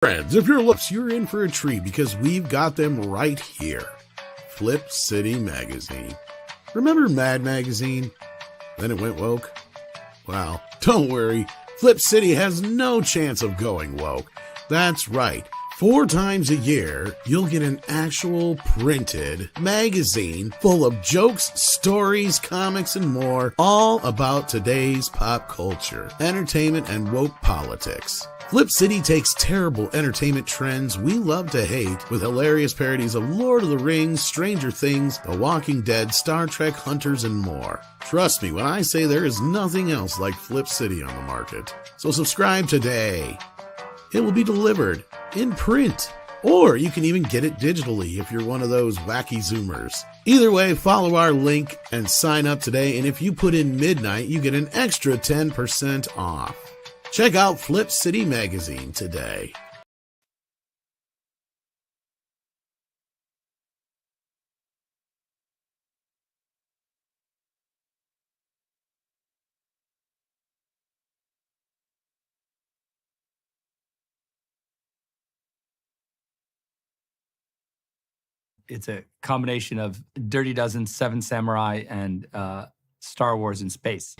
Friends, if you're WOLFS, you're in for a treat because we've got them right here. Flip City Magazine. Remember MEAD magazine? Then it went woke? Well, don't worry. Flip City has no chance of going woke. That's right. 4 times a year, you'll get an actual printed magazine full of jokes, stories, comics, and more, all about today's pop culture, entertainment, and woke politics. Flip City takes terrible entertainment trends we love to hate with hilarious parodies of Lord of the Rings, Stranger Things, The Walking Dead, Star Trek, Hunters, and more. Trust me when I say there is nothing else like Flip City on the market. So subscribe today. It will be delivered in print, or you can even get it digitally if you're one of those wacky Zoomers. Either way, follow our link and sign up today, and if you put in midnight, you get an extra 10% off. Check out Flip City Magazine today. It's a combination of Dirty Dozen, Seven Samurai, and Star Wars in space.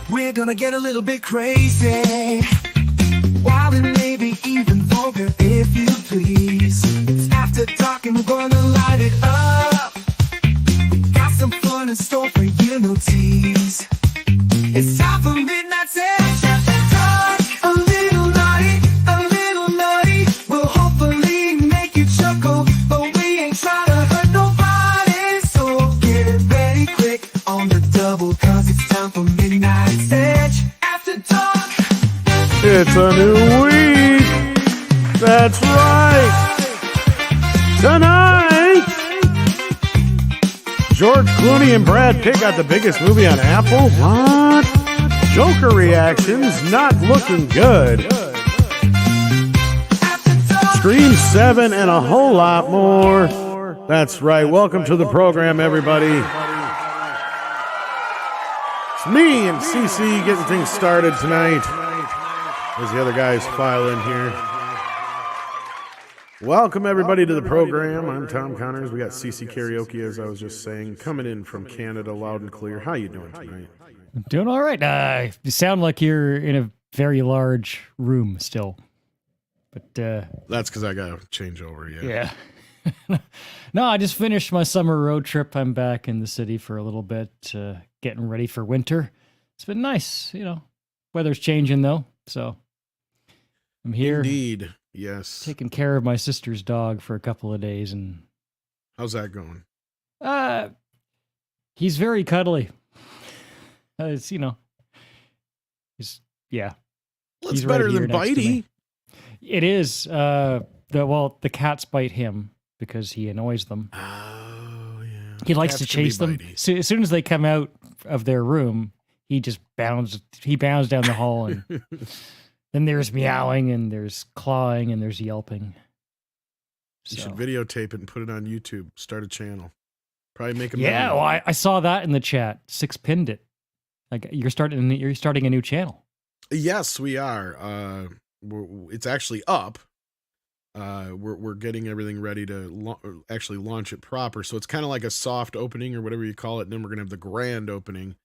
We're gonna get a little bit crazy, wild and maybe even vulgar, if you please. It's after dark and we're gonna light it up. Got some fun in store for you, no tease. It's time for Midnight Edge. Dark, a little nutty, will hopefully make you chuckle, but we ain't trying to hurt nobody, so get ready quick on the double, cause it's time for Midnight Edge After Dark. It's a new week. That's right. Tonight, George Clooney and Brad Pitt got the biggest movie on Apple. What? Joker reactions not looking good. Scream 7 and a whole lot more. That's right. Welcome to the program, everybody. It's me and CC getting things started tonight as the other guys file in here. Welcome, everybody, to the program. I'm Tom Connors. We got CC Karaoke, as I was just saying, coming in from Canada loud and clear. How you doing tonight? I'm doing all right. You sound like you're in a very large room still. But that's because I got to change over, yeah. No, I just finished my summer road trip. I'm back in the city for a little bit, getting ready for winter. It's been nice, Weather's changing, though, so I'm here. Indeed, yes. Taking care of my sister's dog for a couple of days. And how's that going? He's very cuddly. He's, yeah. Well, it's better than Bitey. It is. The cats bite him because he annoys them. Oh, yeah. He likes to chase them. So as soon as they come out of their room, he just bounds down the hall, and then there's meowing, and there's clawing, and there's yelping. You should videotape it and put it on YouTube. Start a channel. Probably make a Yeah, well, I saw that in the chat. Six pinned it. Like you're starting a new channel. Yes, we are. It's actually up. We're getting everything ready to actually launch it proper. So it's kind of like a soft opening or whatever you call it. And then we're going to have the grand opening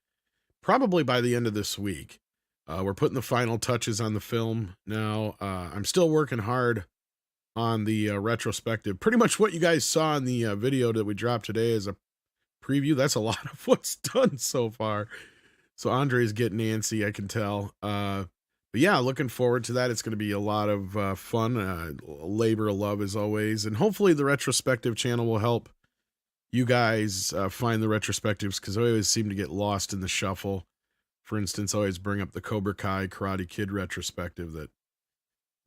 probably by the end of this week. We're putting the final touches on the film now. I'm still working hard on the retrospective. Pretty much what you guys saw in the video that we dropped today is a preview. That's a lot of what's done so far. So Andre's getting antsy, I can tell. But yeah, looking forward to that. It's going to be a lot of fun, labor of love as always. And hopefully the retrospective channel will help you guys find the retrospectives, because I always seem to get lost in the shuffle. For instance, I always bring up the Cobra Kai Karate Kid retrospective that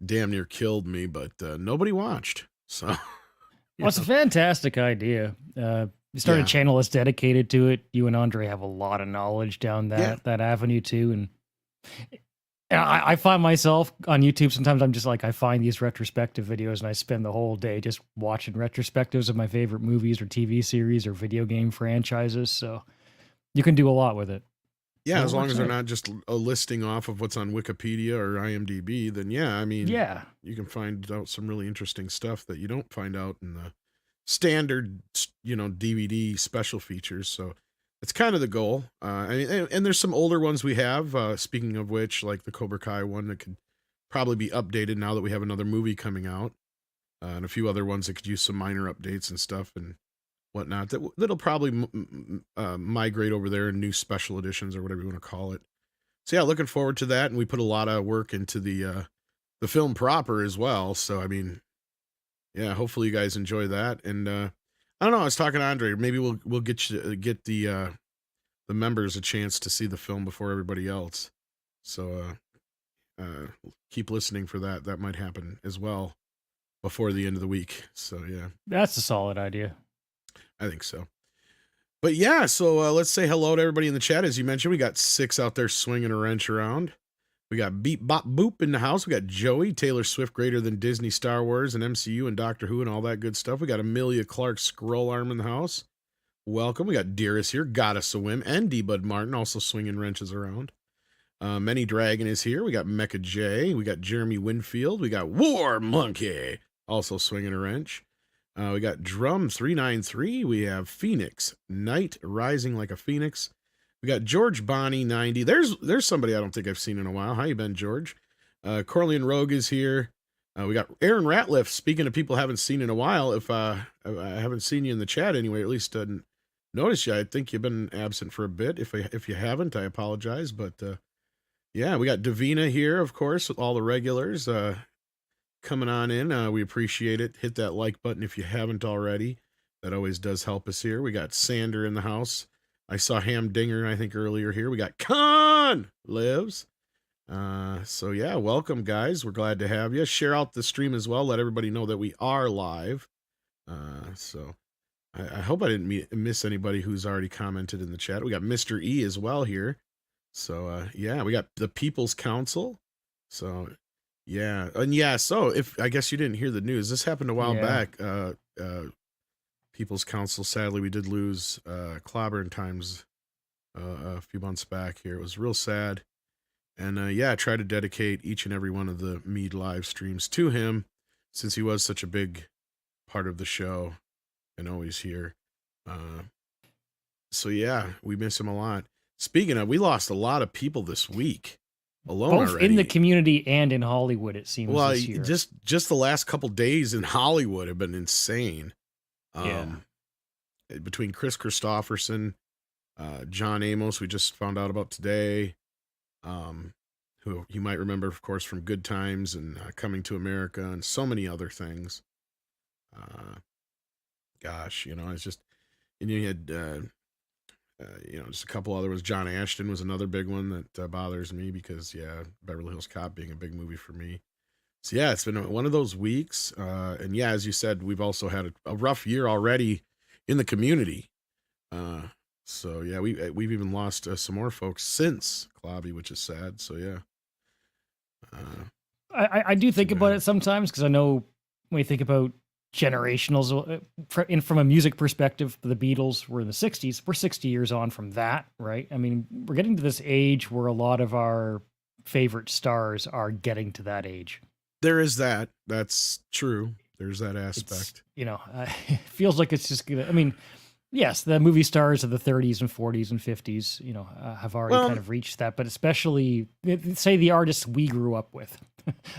damn near killed me, but nobody watched. So, well, it's a fantastic idea. You start a channel that's dedicated to it. You and Andre have a lot of knowledge down that avenue too. And I find myself on YouTube, sometimes I'm just like, I find these retrospective videos and I spend the whole day just watching retrospectives of my favorite movies or TV series or video game franchises. So you can do a lot with it. Yeah, as long as they're Oversight. not just a listing off of what's on Wikipedia or IMDb, then yeah, I mean, Yeah. you can find out some really interesting stuff that you don't find out in the standard, DVD special features. So it's kind of the goal. And there's some older ones we have. Speaking of which, like the Cobra Kai one that could probably be updated now that we have another movie coming out, and a few other ones that could use some minor updates and stuff and whatnot. That'll probably migrate over there in new special editions or whatever you want to call it. So yeah, looking forward to that. And we put a lot of work into the film proper as well. So I mean, yeah, hopefully you guys enjoy that. And I don't know. I was talking to Andre. Maybe we'll get the members a chance to see the film before everybody else. So keep listening for that. That might happen as well before the end of the week. So yeah, That's a solid idea. I think so. But yeah, so let's say hello to everybody in the chat. As you mentioned, we got 6 out there swinging a wrench around. We got Beep Bop Boop in the house. We got Joey, Taylor Swift greater than Disney, Star Wars, and MCU and Doctor Who and all that good stuff. We got Amelia Clark Scroll Arm in the house. Welcome. We got Dearest here, Goddess of Whim, and D-Bud Martin also swinging wrenches around. Many Dragon is here. We got Mecha J. We got Jeremy Winfield. We got War Monkey also swinging a wrench. We got Drum 393. We have Phoenix Night Rising Like a Phoenix. We got George Bonnie 90. There's somebody I don't think I've seen in a while. How you been, George? Corleone Rogue is here. We got Aaron Ratliff. Speaking of people I haven't seen in a while, if I haven't seen you in the chat anyway, or at least didn't notice you, I think you've been absent for a bit. If you haven't, I apologize. But yeah, we got Davina here, of course, with all the regulars coming on in. We appreciate it. Hit that like button if you haven't already. That always does help us here. We got Sander in the house. I saw Ham Dinger, I think, earlier here. We got Con lives. So yeah, welcome guys. We're glad to have you. Share out the stream as well. Let everybody know that we are live. So I hope I didn't miss anybody who's already commented in the chat. We got Mr. E as well here. So yeah, we got the People's Council. So yeah, and yeah, so if I guess you didn't hear the news, this happened a while back. People's Council, sadly, we did lose Clobberin Times a few months back here. It was real sad. And yeah, I try to dedicate each and every one of the MEAD live streams to him, since he was such a big part of the show and always here. So yeah, we miss him a lot. Speaking of, we lost a lot of people this week alone Both already. in the community and in Hollywood, it seems. Well, this year. just the last couple days in Hollywood have been insane. Between Chris Christopherson, John Amos, we just found out about today, who you might remember, of course, from Good Times and Coming to America and so many other things. Gosh, it's just, and you had, just a couple other ones. John Ashton was another big one that bothers me because, yeah, Beverly Hills Cop being a big movie for me. So yeah, it's been one of those weeks. And yeah, as you said, we've also had a rough year already in the community. So yeah, we've even lost some more folks since Clobby, which is sad. So yeah. I do think about it sometimes, because I know when you think about generationals, from a music perspective, the Beatles were in the 60s. We're 60 years on from that, right? I mean, we're getting to this age where a lot of our favorite stars are getting to that age. There is that. That's true. There's that aspect. It feels like it's just gonna, I mean, yes, the movie stars of the 30s and 40s and 50s, have already kind of reached that, but especially, say, the artists we grew up with.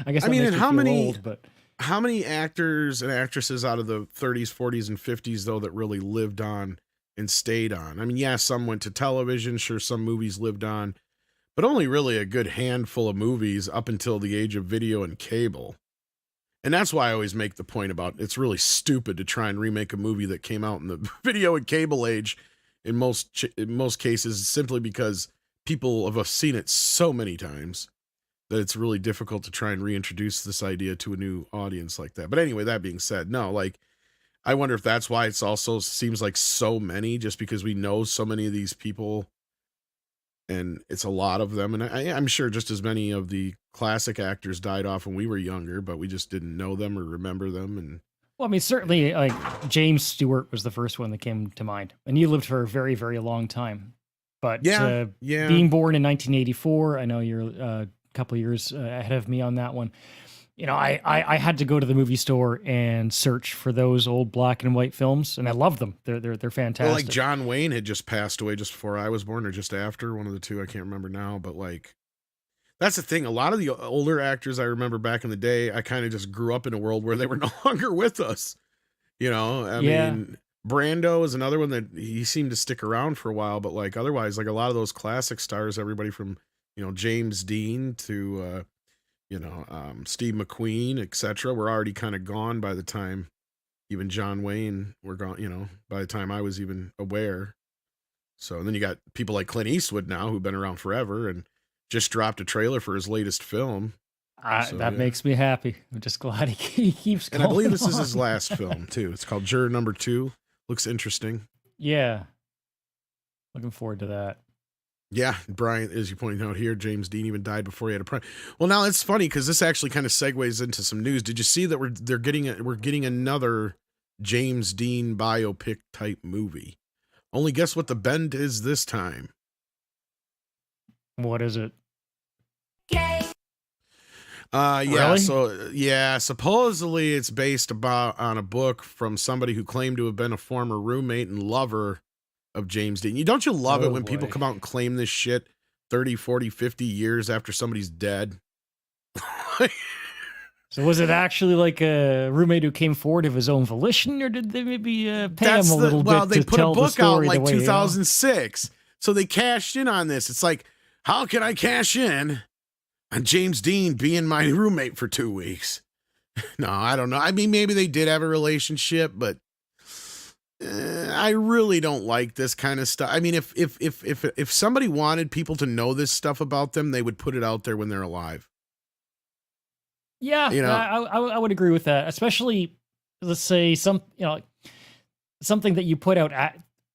I guess. I mean, and how many? Old, but how many actors and actresses out of the 30s, 40s, and 50s though that really lived on and stayed on? I mean, yeah, some went to television. Sure, some movies lived on, but only really a good handful of movies up until the age of video and cable. And that's why I always make the point about it's really stupid to try and remake a movie that came out in the video and cable age in most cases, simply because people have seen it so many times that it's really difficult to try and reintroduce this idea to a new audience like that. But anyway, that being said, no, like, I wonder if that's why it's also seems like so many, just because we know so many of these people and it's a lot of them. And I'm sure just as many of the classic actors died off when we were younger, but we just didn't know them or remember them. And well, I mean, certainly, like, James Stewart was the first one that came to mind, and he lived for a very, very long time. But Yeah. being born in 1984, I know you're a couple years ahead of me on that one. You know, I had to go to the movie store and search for those old black and white films, and I love them. They're fantastic. Well, like John Wayne had just passed away just before I was born, or just after, one of the two. I can't remember now, but like, that's the thing. A lot of the older actors I remember back in the day, I kind of just grew up in a world where they were no longer with us. You know, I mean, Brando is another one that he seemed to stick around for a while, but like otherwise, like a lot of those classic stars, everybody from, you know, James Dean to, Steve McQueen, etc., were already kind of gone by the time even John Wayne were gone, you know, by the time I was even aware. So and then you got people like Clint Eastwood now who've been around forever and just dropped a trailer for his latest film. That makes me happy. I'm just glad he keeps going. And I believe this is his last film, too. It's called Juror Number 2. Looks interesting. Yeah. Looking forward to that. Yeah, Brian, as you pointed out here, James Dean even died before he had a prime. Well, now it's funny because this actually kind of segues into some news. Did you see that we're getting another James Dean biopic type movie? Only guess what the bend is this time? What is it? Yeah, Really? so yeah, supposedly it's based on a book from somebody who claimed to have been a former roommate and lover of James Dean. Don't you love it when people come out and claim this shit 30, 40, 50 years after somebody's dead? So was it actually like a roommate who came forward of his own volition, or did they maybe pay him a little bit they to put tell a book the story out in like the way, 2006. So they cashed in on this. It's like, how can I cash in on James Dean being my roommate for 2 weeks? No, I don't know. I mean, maybe they did have a relationship, but I really don't like this kind of stuff. I mean, if somebody wanted people to know this stuff about them, they would put it out there when they're alive. Yeah, You know? I would agree with that. Especially, let's say something that you put out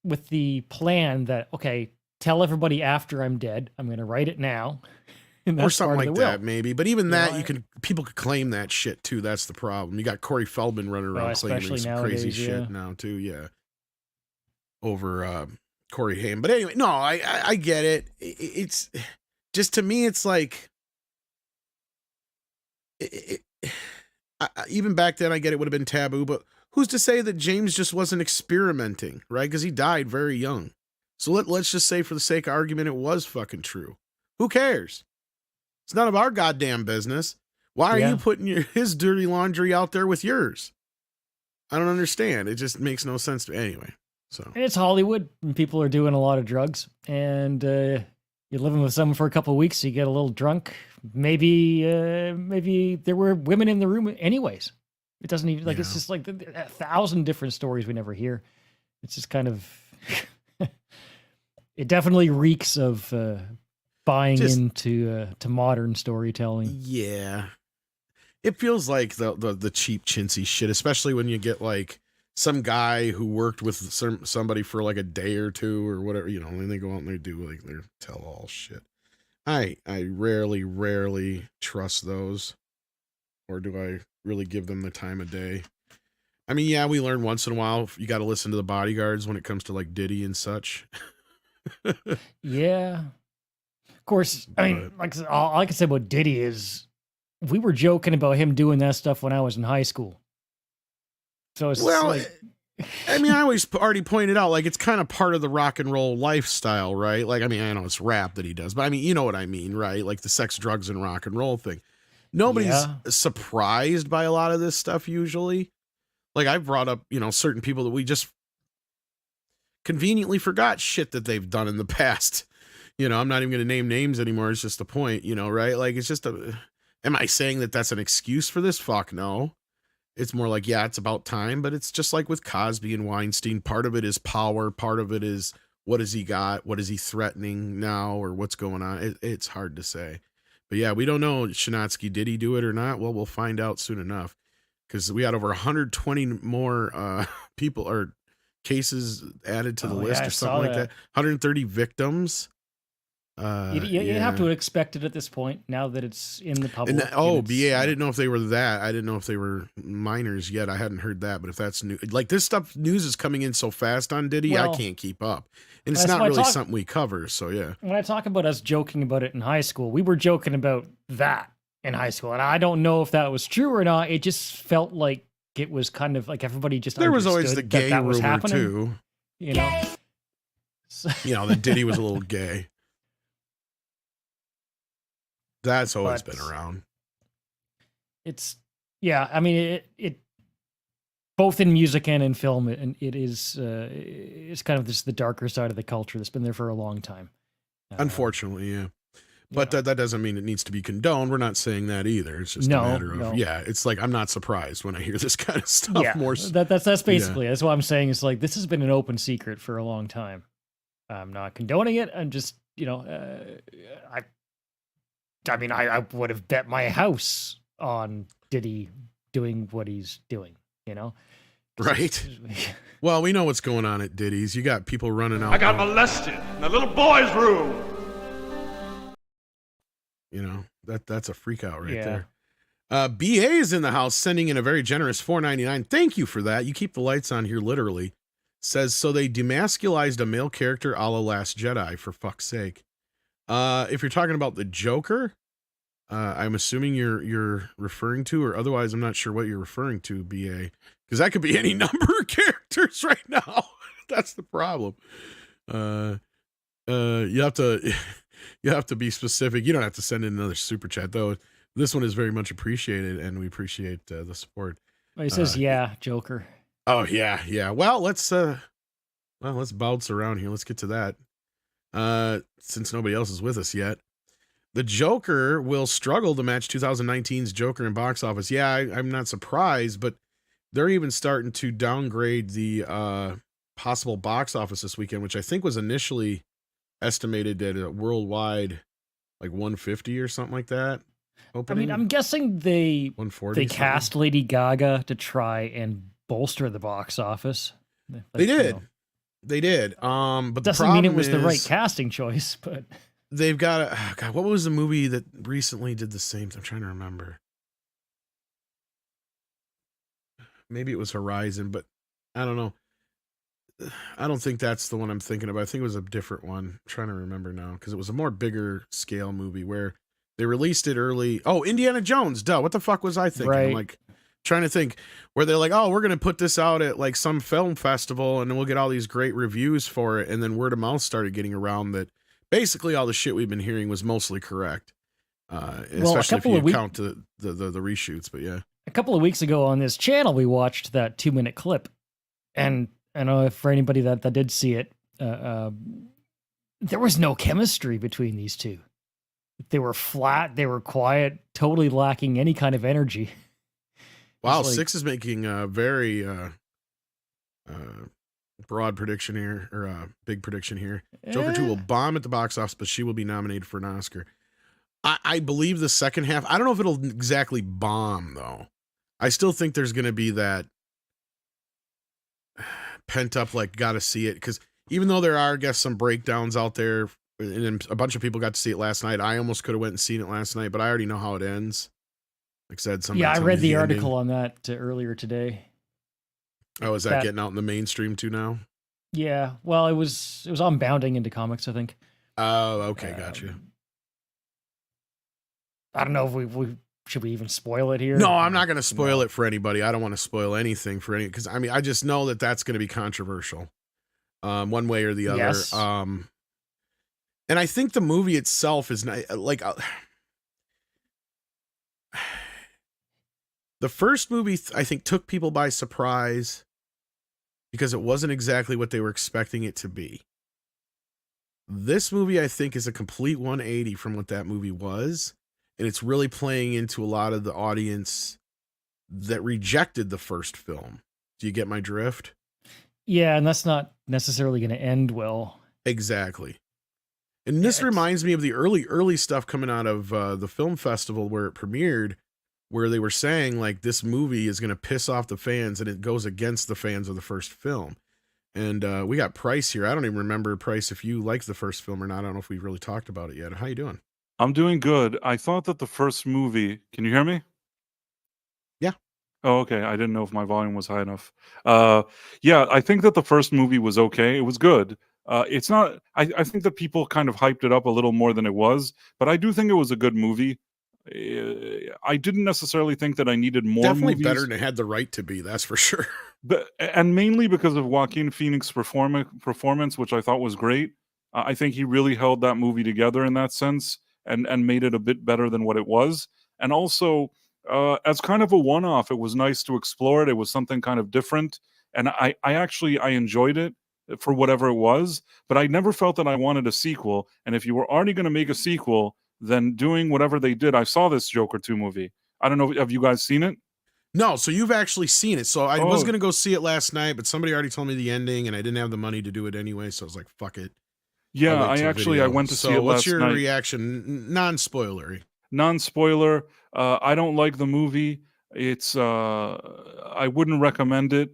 with the plan that, okay, tell everybody after I'm dead. I'm going to write it now. And Or that's something part of like the will. that, maybe. But even that, know, people could claim that shit too. That's the problem. You got Corey Feldman running around claiming especially some crazy nowadays, shit now too. Yeah, over Corey Haim. But anyway, no, I get it. It's just, to me, it's like even back then, I get it would have been taboo. But who's to say that James just wasn't experimenting, right? Because he died very young. So let's just say, for the sake of argument, it was fucking true. Who cares? It's none of our goddamn business. Why are you putting his dirty laundry out there with yours? I don't understand. It just makes no sense to me. Anyway, so. And it's Hollywood, and people are doing a lot of drugs, and you're living with someone for a couple of weeks, so you get a little drunk. Maybe there were women in the room anyways. It doesn't even, it's just like 1,000 different stories we never hear. It's just kind of, it definitely reeks of buying into to modern storytelling. Yeah. It feels like the cheap chintzy shit, especially when you get like some guy who worked with somebody for like a day or two or whatever, and they go out and they do like their tell all shit. I rarely trust those, or do I really give them the time of day? I mean, yeah, we learn once in a while you got to listen to the bodyguards when it comes to like Diddy and such. Yeah. Of course, I mean, all I can say about Diddy is we were joking about him doing that stuff when I was in high school. So it's I mean, I always already pointed out, like, it's kind of part of the rock and roll lifestyle, right? Like, I mean, I know it's rap that he does, but I mean, you know what I mean, right? Like the sex, drugs, and rock and roll thing. Nobody's surprised by a lot of this stuff usually. Like, I've brought up, certain people that we just conveniently forgot shit that they've done in the past. I'm not even going to name names anymore. It's just a point, right? Like, it's just am I saying that that's an excuse for this? Fuck no. It's more like, yeah, it's about time, but it's just like with Cosby and Weinstein. Part of it is power. Part of it is, what has he got? What is he threatening now, or what's going on? It's hard to say. But yeah, we don't know, Shinatsky, did he do it or not? Well, we'll find out soon enough, because we had over 120 more people or cases added to the list or something like that. 130 victims. You have to expect it at this point now that it's in the public. BA, I didn't know if they were that. I didn't know if they were minors yet. I hadn't heard that, but if that's new, like this news is coming in so fast on Diddy, I can't keep up. And it's not really something we cover. So yeah. When I talk about us joking about it in high school, we were joking about that in high school. And I don't know if that was true or not. It just felt like it was kind of like everybody just there was always the gay that was rumor happening, too. You know, that Diddy was a little gay. That's always been around. I mean, it both in music and in film, and it is it's kind of the darker side of the culture that's been there for a long time. Unfortunately, yeah. But that doesn't mean it needs to be condoned. We're not saying that either. It's just a matter of it's like I'm not surprised when I hear this kind of stuff. Yeah, that's basically that's what I'm saying. It's like this has been an open secret for a long time. I'm not condoning it. I'm just I would have bet my house on Diddy doing what he's doing, Right. Well, we know what's going on at Diddy's. You got people running out. I got molested in the little boy's room. That's a freak out right there. BA is in the house sending in a very generous $4.99. Thank you for that. You keep the lights on here literally. Says, so they demasculized a male character a la Last Jedi, for fuck's sake. If you're talking about the Joker, I'm assuming you're referring to, or otherwise I'm not sure what you're referring to, BA, because that could be any number of characters right now. That's the problem. You have to be specific. You don't have to send in another super chat though. This one is very much appreciated, and we appreciate the support. He says, Joker. Oh yeah. Well, let's bounce around here. Let's get to that. Since nobody else is with us yet. The Joker will struggle to match 2019's Joker in box office. Yeah, I'm not surprised, but they're even starting to downgrade the possible box office this weekend, which I think was initially estimated at a worldwide like 150 or something like that. Opening. I'm guessing they cast Lady Gaga to try and bolster the box office. They did. But doesn't mean it was the right casting choice, but they've got God, what was the movie that recently did the same? I'm trying to remember. Maybe it was Horizon, but I don't know. I don't think that's the one I'm thinking about. I think it was a different one. I'm trying to remember now because it was a more bigger scale movie where they released it early. Oh, Indiana Jones. Duh. What the fuck was I thinking? Right. I'm like trying to think where they're like, oh, we're going to put this out at like some film festival and then we'll get all these great reviews for it. And then word of mouth started getting around that basically all the shit we've been hearing was mostly correct. Especially if you count the reshoots, but yeah. A couple of weeks ago on this channel, we watched that 2-minute clip. And I know for anybody that did see it, there was no chemistry between these two. They were flat, they were quiet, totally lacking any kind of energy. Wow, Six is making a very broad prediction here, or big prediction here. Joker 2 will bomb at the box office, but she will be nominated for an Oscar. I believe the second half, I don't know if it'll exactly bomb, though. I still think there's going to be that pent up, like, gotta see it. Because even though there are, I guess, some breakdowns out there, and a bunch of people got to see it last night, I almost could have went and seen it last night, but I already know how it ends. Like I said, I read the article on that earlier today. Oh, is that getting out in the mainstream too now? Yeah, well, it was on Bounding into comics, I think. Oh, okay, gotcha. I don't know if we should we even spoil it here. No, I'm not going to spoil it for anybody. I don't want to spoil anything for any, because I mean, I just know that that's going to be controversial, one way or the other. Yes. And I think the movie itself is not like the first movie. I think took people by surprise because it wasn't exactly what they were expecting it to be. This movie, I think, is a complete 180 from what that movie was. And it's really playing into a lot of the audience that rejected the first film. Do you get my drift? Yeah, and that's not necessarily going to end well. Exactly. And this reminds me of the early stuff coming out of the film festival where it premiered, where they were saying, like, this movie is going to piss off the fans and it goes against the fans of the first film. And we got Price here. I don't even remember, Price, if you liked the first film or not. I don't know if we've really talked about it yet. How you doing? I'm doing good. I thought that the first movie. Can you hear me? Yeah. Oh, okay. I didn't know if my volume was high enough. Yeah, I think that the first movie was okay. It was good. It's not. I think that people kind of hyped it up a little more than it was, but I do think it was a good movie. I didn't necessarily think that I needed more Definitely movies. better than it had the right to be, that's for sure. And mainly because of Joaquin Phoenix's performance, which I thought was great. I think he really held that movie together in that sense, and made it a bit better than what it was. And also, as kind of a one-off, it was nice to explore it. It was something kind of different, and I actually enjoyed it for whatever it was. But I never felt that I wanted a sequel. And if you were already going to make a sequel, then doing whatever they did. I saw this Joker 2 movie. I don't know. Have you guys seen it? No, so you've actually seen it. So I was going to go see it last night, but somebody already told me the ending, and I didn't have the money to do it anyway, so I was like, fuck it. Yeah, I went to see it last night. So what's your reaction? Non-spoilery. Non-spoiler. I don't like the movie. It's I wouldn't recommend it.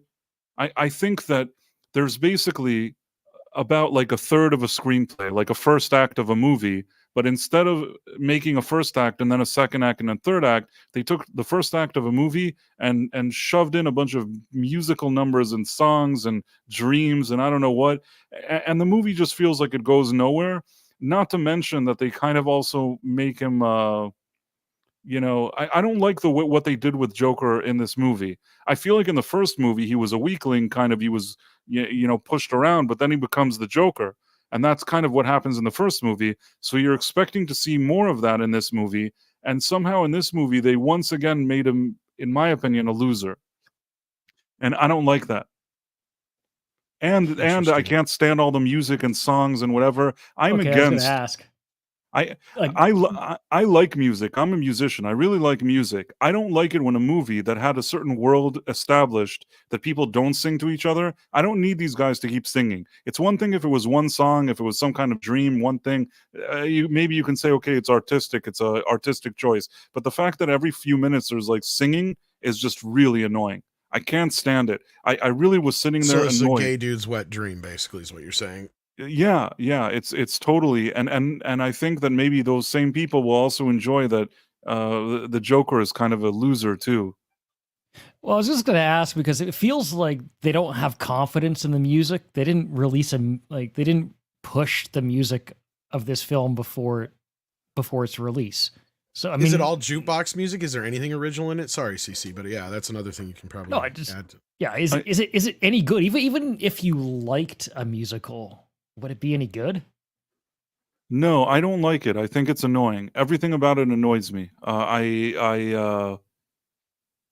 I think that there's basically about like a third of a screenplay, like a first act of a movie. But instead of making a first act and then a second act and a third act, they took the first act of a movie and shoved in a bunch of musical numbers and songs and dreams and I don't know what. And the movie just feels like it goes nowhere. Not to mention that they kind of also make him, I don't like what they did with Joker in this movie. I feel like in the first movie, he was a weakling, he was, pushed around, but then he becomes the Joker. And that's kind of what happens in the first movie. So you're expecting to see more of that in this movie. And somehow in this movie, they once again made him, in my opinion, a loser. And I don't like that. And I can't stand all the music and songs and whatever. I'm against. I was gonna ask. I like music. I'm a musician. I really like music. I don't like it when a movie that had a certain world established that people don't sing to each other. I don't need these guys to keep singing. It's one thing if it was one song, if it was some kind of dream, one thing. Maybe you can say, okay, it's artistic. It's an artistic choice. But the fact that every few minutes there's like singing is just really annoying. I can't stand it. I really was sitting there annoyed. So it's a gay dude's wet dream, basically, is what you're saying. Yeah, it's totally, and I think that maybe those same people will also enjoy that the Joker is kind of a loser too. Well, I was just going to ask because it feels like they don't have confidence in the music. They didn't release they didn't push the music of this film before its release. So I mean, is it all jukebox music? Is there anything original in it? Sorry, CC, but yeah, that's another thing you can probably add to. Yeah, is it any good? Even if you liked a musical, would it be any good? No, I don't like it. I think it's annoying. Everything about it annoys me.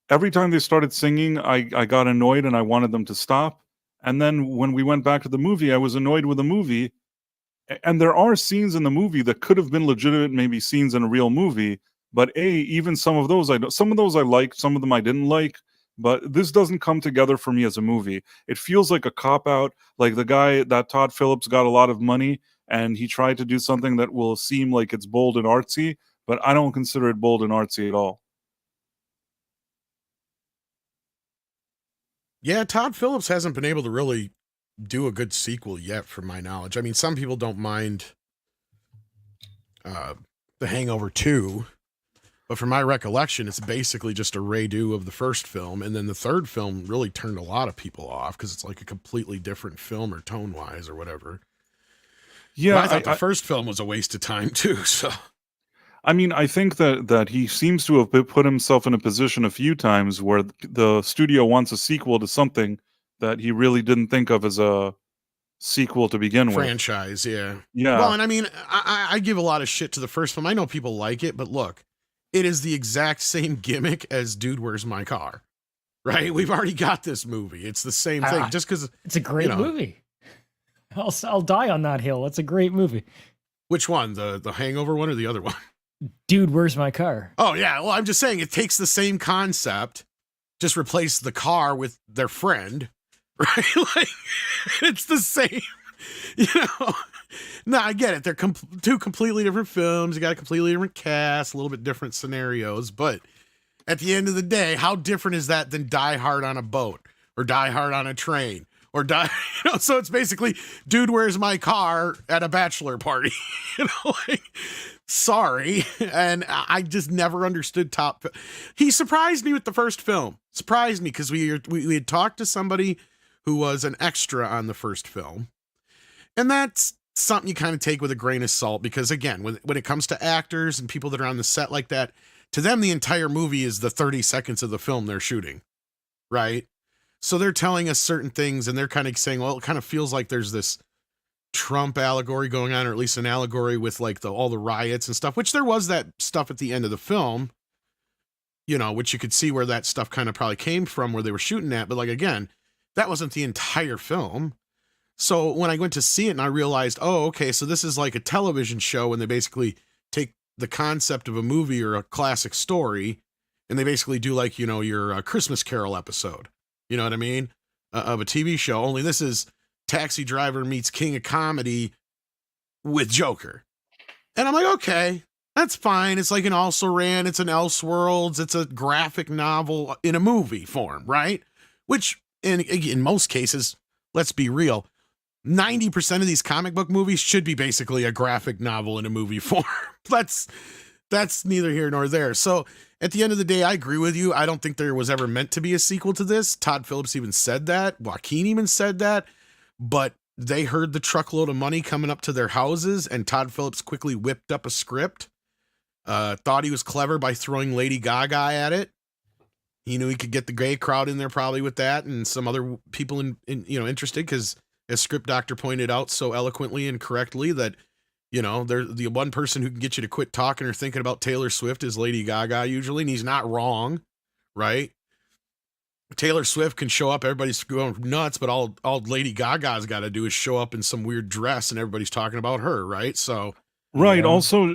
Every time they started singing, I got annoyed and I wanted them to stop. And then when we went back to the movie, I was annoyed with the movie. And there are scenes in the movie that could have been legitimate, maybe scenes in a real movie. But even some of those I liked, some of them I didn't like. But this doesn't come together for me as a movie. It feels like a cop-out, like the guy that Todd Phillips got a lot of money and he tried to do something that will seem like it's bold and artsy, but I don't consider it bold and artsy at all. Yeah, Todd Phillips hasn't been able to really do a good sequel yet, from my knowledge. I mean, some people don't mind The Hangover 2, but from my recollection, it's basically just a redo of the first film. And then the third film really turned a lot of people off because it's like a completely different film or tone-wise or whatever. Yeah, but I thought the first film was a waste of time too. So, I mean, I think that he seems to have put himself in a position a few times where the studio wants a sequel to something that he really didn't think of as a sequel to begin with. Franchise, yeah. Yeah. Well, and I mean, I give a lot of shit to the first film. I know people like it, but look, it is the exact same gimmick as Dude, Where's My Car? Right? We've already got this movie. It's the same thing. Just because it's a great movie. I'll die on that hill. It's a great movie. Which one? The Hangover one or the other one? Dude, Where's My Car? Oh, yeah. Well, I'm just saying it takes the same concept, just replace the car with their friend, right? Like, it's the same, No, I get it. They're two completely different films. You got a completely different cast, a little bit different scenarios. But at the end of the day, how different is that than Die Hard on a boat or Die Hard on a train or die. So it's basically, dude, where's my car at a bachelor party? Like, sorry. And I just never understood He surprised me with the first film. Surprised me because we had talked to somebody who was an extra on the first film. And that's something you kind of take with a grain of salt, because again, when it comes to actors and people that are on the set like that, to them, the entire movie is the 30 seconds of the film they're shooting, right? So they're telling us certain things and they're kind of saying, well, it kind of feels like there's this Trump allegory going on, or at least an allegory with like all the riots and stuff, which there was that stuff at the end of the film, which you could see where that stuff kind of probably came from, where they were shooting at. But like, again, that wasn't the entire film. So when I went to see it and I realized, oh, okay, so this is like a television show, and they basically take the concept of a movie or a classic story, and they basically do like, your Christmas Carol episode, you know what I mean? Of a TV show, only this is Taxi Driver meets King of Comedy with Joker. And I'm like, okay, that's fine. It's like an Also Ran, it's an Elseworlds, it's a graphic novel in a movie form, right? Which, in most cases, let's be real, 90% of these comic book movies should be basically a graphic novel in a movie form. That's neither here nor there. So at the end of the day, I agree with you. I don't think there was ever meant to be a sequel to this. Todd Phillips even said that. Joaquin even said that. But they heard the truckload of money coming up to their houses, and Todd Phillips quickly whipped up a script. Thought he was clever by throwing Lady Gaga at it. He knew he could get the gay crowd in there probably with that, and some other people interested, because as Script Doctor pointed out so eloquently and correctly, that they're the one person who can get you to quit talking or thinking about Taylor Swift is Lady Gaga usually, and he's not wrong, right? Taylor Swift can show up, everybody's going nuts, but all Lady Gaga's got to do is show up in some weird dress and everybody's talking about her, right? So Right. Yeah. Also,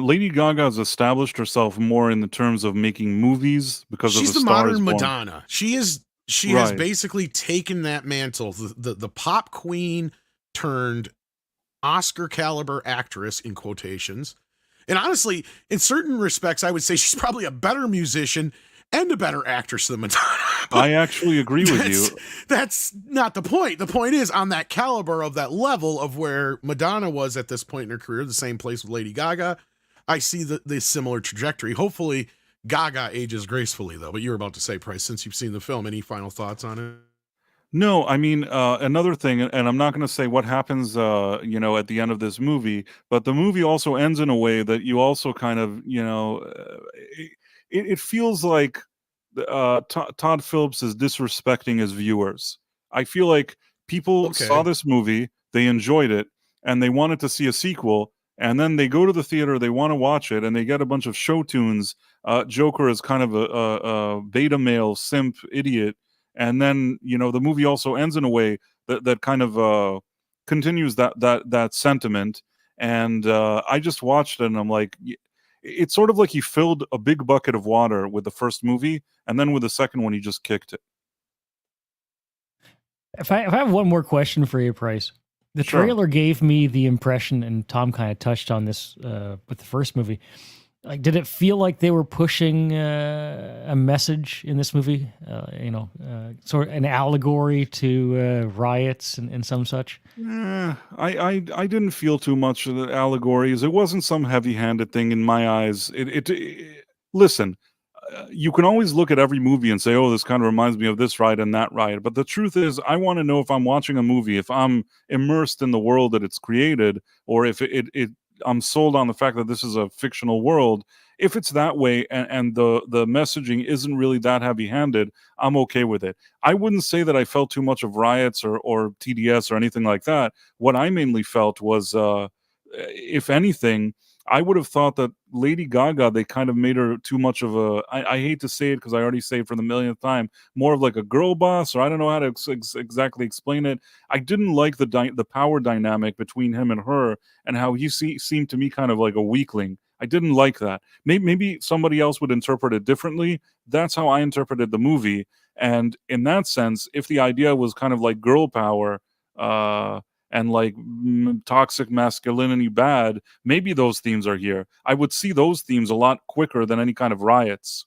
Lady Gaga's established herself more in the terms of making movies because she's of the A Star modern Is Born. Madonna. She has Right. basically taken that mantle, the pop queen turned Oscar caliber actress in quotations. And honestly, in certain respects, I would say she's probably a better musician and a better actress than Madonna. I actually agree with you. That's not the point. The point is, on that caliber of that level of where Madonna was at this point in her career, the same place with Lady Gaga, I see the similar trajectory. Hopefully Gaga ages gracefully, though. But you were about to say, Price, since you've seen the film, any final thoughts on it? No, I mean, another thing, and I'm not going to say what happens, at the end of this movie, but the movie also ends in a way that you also kind of, it feels like Todd Phillips is disrespecting his viewers. I feel like people saw this movie, they enjoyed it, and they wanted to see a sequel, and then they go to the theater, they want to watch it, and they get a bunch of show tunes. Joker is kind of a beta male simp idiot. And then, the movie also ends in a way that kind of continues that sentiment. And I just watched it, and I'm like, it's sort of like he filled a big bucket of water with the first movie, and then with the second one, he just kicked it. If I have one more question for you, Price. The Sure. trailer gave me the impression, and Tom kind of touched on this with the first movie. Like, did it feel like they were pushing a message in this movie? Sort of an allegory to riots and some such? I didn't feel too much of the allegories. It wasn't some heavy-handed thing in my eyes. Listen, you can always look at every movie and say, oh, this kind of reminds me of this riot and that riot. But the truth is, I want to know if I'm watching a movie, if I'm immersed in the world that it's created, or if I'm sold on the fact that this is a fictional world. If it's that way and the messaging isn't really that heavy-handed, I'm okay with it. I wouldn't say that I felt too much of riots or TDS or anything like that. What I mainly felt was, if anything, I would have thought that Lady Gaga, they kind of made her too much of I hate to say it because I already say it for the millionth time, more of like a girl boss, or I don't know how to exactly explain it. I didn't like the power dynamic between him and her, and how he seemed to me kind of like a weakling. I didn't like that. Maybe somebody else would interpret it differently. That's how I interpreted the movie. And in that sense, if the idea was kind of like girl power, and like toxic masculinity bad, maybe those themes are here. I would see those themes a lot quicker than any kind of riots.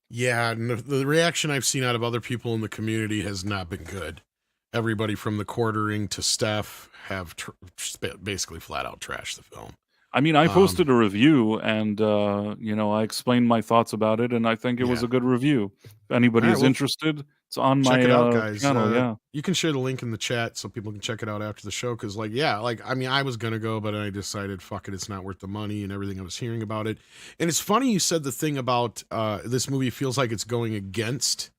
Yeah, the reaction I've seen out of other people in the community has not been good. Everybody from the quartering to Steph have basically flat out trashed the film. I mean, I Um, posted a review and, I explained my thoughts about it, and I think it was yeah. a good review. If All anybody right, is well, interested, it's on check my it out, guys. channel. Yeah. You can share the link in the chat so people can check it out after the show. Because, like, yeah, like, I mean, I was gonna go, but I decided, fuck it, it's not worth the money and everything I was hearing about it. And it's funny you said the thing about this movie feels like it's going against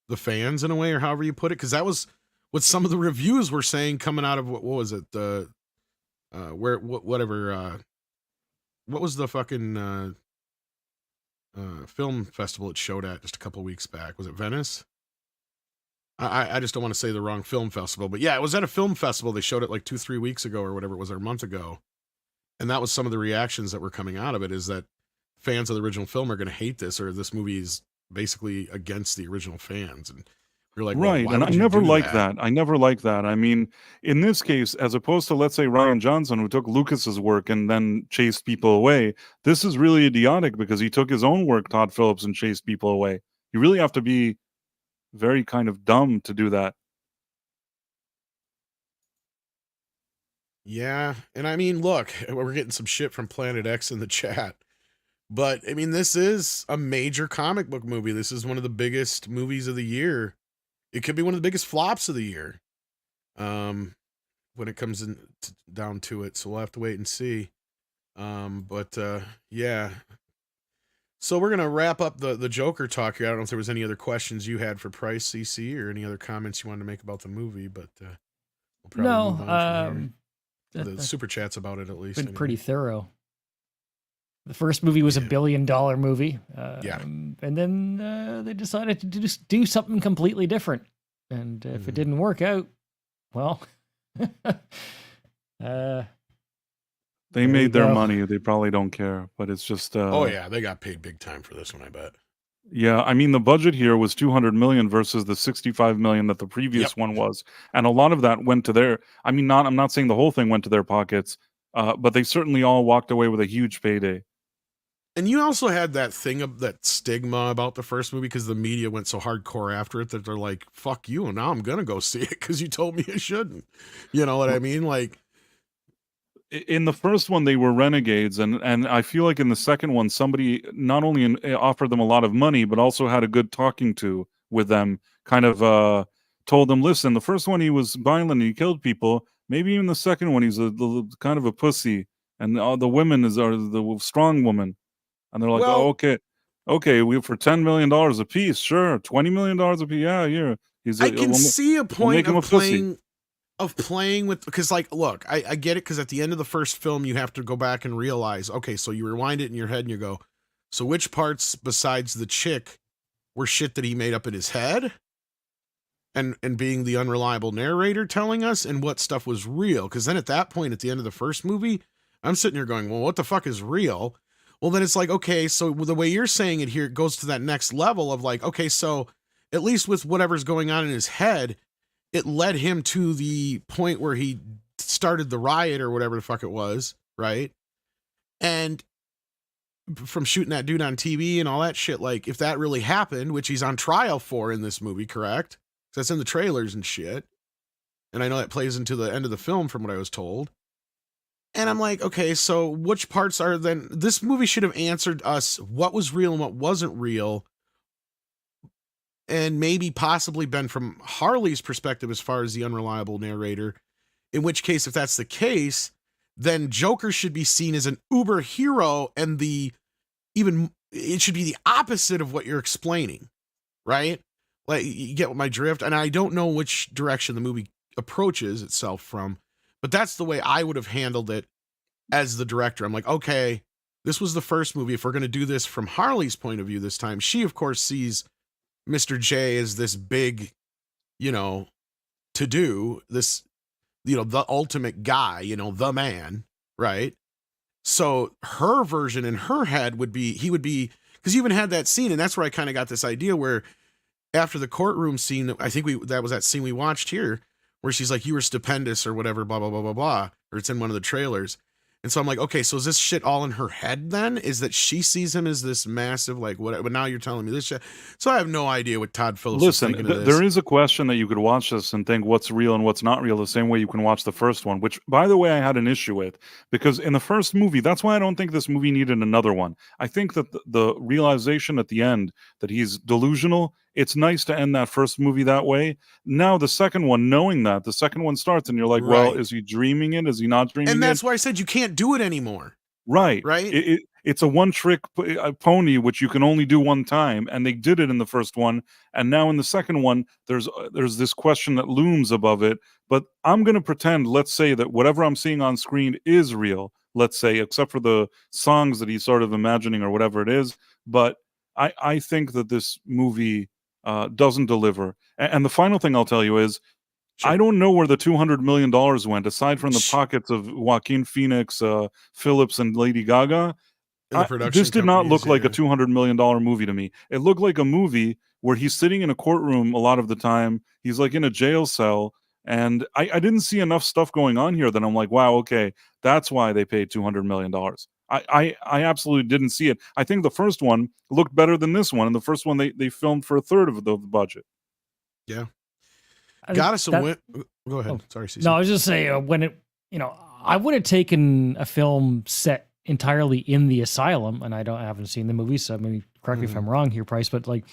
the fans in a way, or however you put it, because that was what some of the reviews were saying coming out of what was it, the whatever, what was the fucking film festival it showed at just a couple weeks back? Was it Venice? I just don't want to say the wrong film festival, but yeah, it was at a film festival. They showed it like 2-3 weeks ago or whatever it was, or a month ago. And that was some of the reactions that were coming out of it, is that fans of the original film are going to hate this, or this movie is basically against the original fans. And you're like, well, Right, why and I would you never do liked that? that. I never liked that. I mean, in this case, as opposed to, let's say, Ryan Johnson, who took Lucas's work and then chased people away, this is really idiotic because he took his own work, Todd Phillips, and chased people away. You really have to be very kind of dumb to do that. Yeah, and I mean, look, we're getting some shit from Planet X in the chat. But I mean, this is a major comic book movie. This is one of the biggest movies of the year. It could be one of the biggest flops of the year. When it comes down to it. So we'll have to wait and see. But yeah. So we're gonna wrap up the Joker talk here. I don't know if there was any other questions you had for Price CC or any other comments you wanted to make about the movie, but we'll probably move on from here. The super chats about it, at least. Been pretty thorough. The first movie was $1 billion movie. Yeah. And then they decided to do something completely different. And if it didn't work out, well, they made their money. They probably don't care, but it's just. Oh yeah, they got paid big time for this one, I bet. Yeah, I mean the budget here was 200 million versus the 65 million that the previous one was, and a lot of that went to their. I mean, I'm not saying the whole thing went to their pockets, but they certainly all walked away with a huge payday. And you also had that thing of that stigma about the first movie because the media went so hardcore after it that they're like, fuck you, and now I'm gonna go see it because you told me I shouldn't. You know what I mean? Like, in the first one they were renegades, and I feel like in the second one somebody not only offered them a lot of money but also had a good talking to with them, kind of told them, listen, the first one he was violent and he killed people, maybe even the second one he's a kind of a pussy, and the women are the strong woman. And they're like, well, okay, we for $10 million a piece, sure, $20 million a piece, yeah. I can see a point of playing with, because like, look, I get it, because at the end of the first film you have to go back and realize, okay, so you rewind it in your head and you go, so which parts besides the chick were shit that he made up in his head, and being the unreliable narrator telling us, and what stuff was real? Because then at that point, at the end of the first movie, I'm sitting here going, well, what the fuck is real? Well, then it's like, okay, so the way you're saying it here, it goes to that next level of like, okay, so at least with whatever's going on in his head, it led him to the point where he started the riot or whatever the fuck it was, right? And from shooting that dude on TV and all that shit, like if that really happened, which he's on trial for in this movie, correct? That's in the trailers and shit. And I know that plays into the end of the film from what I was told. And I'm like, okay, so which parts are then, this movie should have answered us what was real and what wasn't real. And maybe possibly been from Harley's perspective as far as the unreliable narrator. In which case, if that's the case, then Joker should be seen as an uber hero, and it should be the opposite of what you're explaining, right? Like, you get my drift? And I don't know which direction the movie approaches itself from, but that's the way I would have handled it as the director. I'm like, okay, this was the first movie. If we're going to do this from Harley's point of view this time, she, of course, sees Mr. J as this big, to do this, the ultimate guy, the man, right? So her version in her head would be, because you even had that scene, and that's where I kind of got this idea where after the courtroom scene, I think that was that scene we watched here, where she's like, you were stupendous or whatever, blah, blah, blah, blah, blah, or it's in one of the trailers. And so I'm like, okay, so is this shit all in her head then? Is that she sees him as this massive, like, what? But now you're telling me this shit. So I have no idea what Todd Phillips was Listen, thinking of this. there is a question that you could watch this and think what's real and what's not real the same way you can watch the first one, which, by the way, I had an issue with. Because in the first movie, that's why I don't think this movie needed another one. I think that the realization at the end that he's delusional, it's nice to end that first movie that way. Now, the second one, knowing that, the second one starts and you're like, well, Right. is he dreaming it? Is he not dreaming it? And that's why I said you can't do it anymore. Right. Right? It's a one-trick pony, which you can only do one time, and they did it in the first one. And now in the second one, there's this question that looms above it. But I'm going to pretend, let's say, that whatever I'm seeing on screen is real, let's say, except for the songs that he's sort of imagining or whatever it is. But I think that this movie doesn't deliver. And the final thing I'll tell you is, Sure. I don't know where the $200 million went, aside from the pockets of Joaquin Phoenix, Phillips, and Lady Gaga. And the production This did not look like a companies, $200 million movie to me. It looked like a movie where he's sitting in a courtroom a lot of the time. He's like in a jail cell. And I didn't see enough stuff going on here that I'm like, wow, okay, that's why they paid $200 million. I absolutely didn't see it. I think the first one looked better than this one. And the first one, they filmed for a third of the budget. Yeah. I think Goddess of that- Win. Go ahead. Oh, Sorry, Cece. No, I was just saying when it, I would have taken a film set entirely in the asylum, and I haven't seen the movie, so maybe correct me if I'm wrong here, Price, but like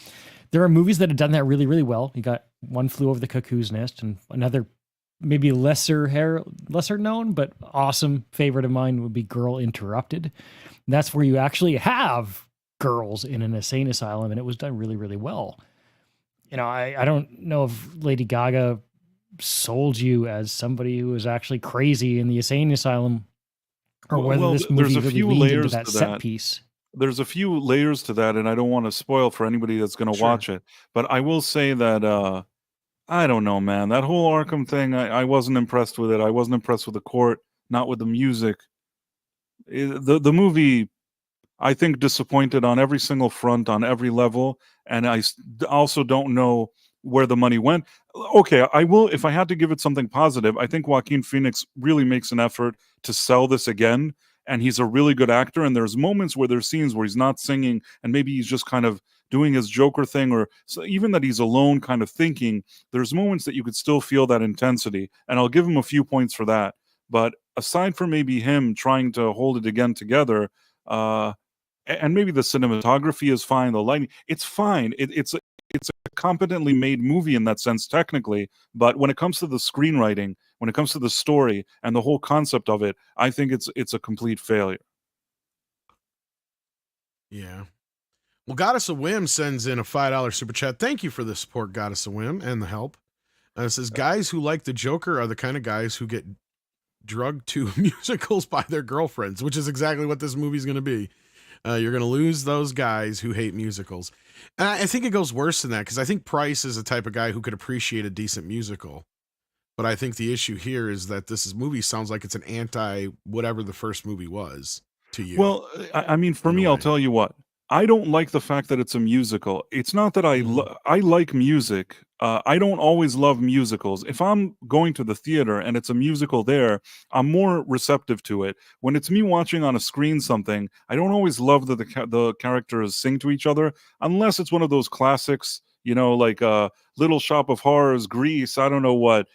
there are movies that have done that really, really well. You got One Flew Over the Cuckoo's Nest, and another maybe lesser known but awesome favorite of mine would be Girl Interrupted. And that's where you actually have girls in an insane asylum, and it was done really, really well. I don't know if Lady Gaga sold you as somebody who was actually crazy in the insane asylum, or whether this movie there's a really few leaned into layers that to set that. piece. There's a few layers to that, and I don't want to spoil for anybody that's going to Sure. watch it. But I will say that I don't know, man. That whole Arkham thing, I wasn't impressed with it. I wasn't impressed with the court, not with the music. The movie, I think, disappointed on every single front, on every level, and I also don't know where the money went. Okay, I will. If I had to give it something positive, I think Joaquin Phoenix really makes an effort to sell this again, and he's a really good actor. And there's moments where there's scenes where he's not singing, and maybe he's just kind of doing his Joker thing, or even that he's alone, kind of thinking. There's moments that you could still feel that intensity, and I'll give him a few points for that. But aside from maybe him trying to hold it again together, and maybe the cinematography is fine, the lighting, it's fine. It's a competently made movie in that sense, technically. But when it comes to the screenwriting, when it comes to the story and the whole concept of it, I think it's a complete failure. Yeah. Well, Goddess of Whim sends in a $5 super chat. Thank you for the support, Goddess of Whim, and the help. It says, guys who like the Joker are the kind of guys who get drugged to musicals by their girlfriends, which is exactly what this movie's going to be. You're going to lose those guys who hate musicals. And I think it goes worse than that, because I think Price is the type of guy who could appreciate a decent musical. But I think the issue here is that movie sounds like it's an anti-whatever the first movie was to you. Well, I mean, for me, I'll tell you what. I don't like the fact that it's a musical. It's not that I like music. I don't always love musicals. If I'm going to the theater and it's a musical there, I'm more receptive to it. When it's me watching on a screen something, I don't always love that the characters sing to each other, unless it's one of those classics, like Little Shop of Horrors, Grease, I don't know what,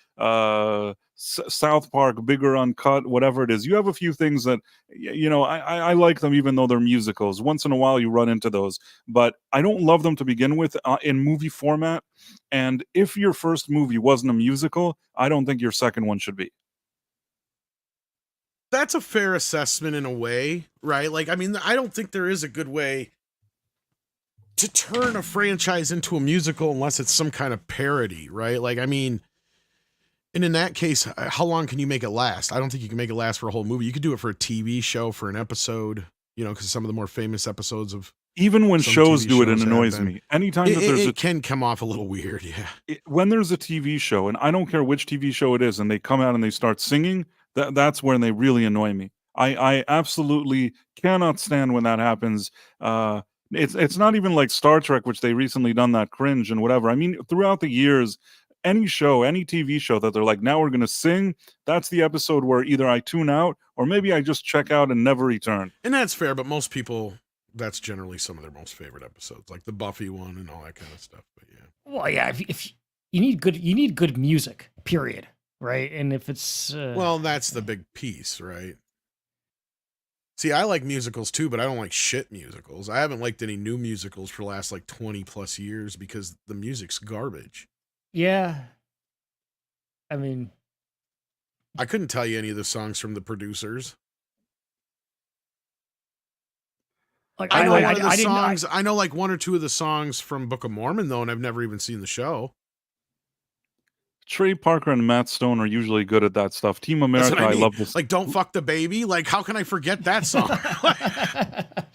South Park, Bigger Uncut, whatever it is. You have a few things that, I like them even though they're musicals. Once in a while you run into those, but I don't love them to begin with in movie format. And if your first movie wasn't a musical, I don't think your second one should be. That's a fair assessment in a way, right? Like, I mean, I don't think there is a good way to turn a franchise into a musical unless it's some kind of parody, right? Like, I mean, and in that case, how long can you make it last? I don't think you can make it last for a whole movie. You could do it for a TV show, for an episode, because some of the more famous episodes of even when shows TV do it, it shows annoys have been. me. Anytime that there's it can come off a little weird, yeah. When there's a TV show, and I don't care which TV show it is, and they come out and they start singing, that's when they really annoy me. I absolutely cannot stand when that happens. It's not even like Star Trek, which they recently done that cringe and whatever. I mean, throughout the years, any show, any TV show that they're like, now we're going to sing, that's the episode where either I tune out or maybe I just check out and never return. And that's fair, but most people, that's generally some of their most favorite episodes, like the Buffy one and all that kind of stuff. But yeah. Well, yeah, if you need good music, period, right? And if it's well, that's the big piece, right? See, I like musicals too, but I don't like shit musicals. I haven't liked any new musicals for the last like 20 plus years because the music's garbage. Yeah. I mean, I couldn't tell you any of the songs from the producers. like I know one of the didn't- songs. I know like one or two of the songs from Book of Mormon though, and I've never even seen the show. Trey Parker and Matt Stone are usually good at that stuff. Team That's America, what I mean. love this. Like, Don't Fuck the Baby. Like, how can I forget that song?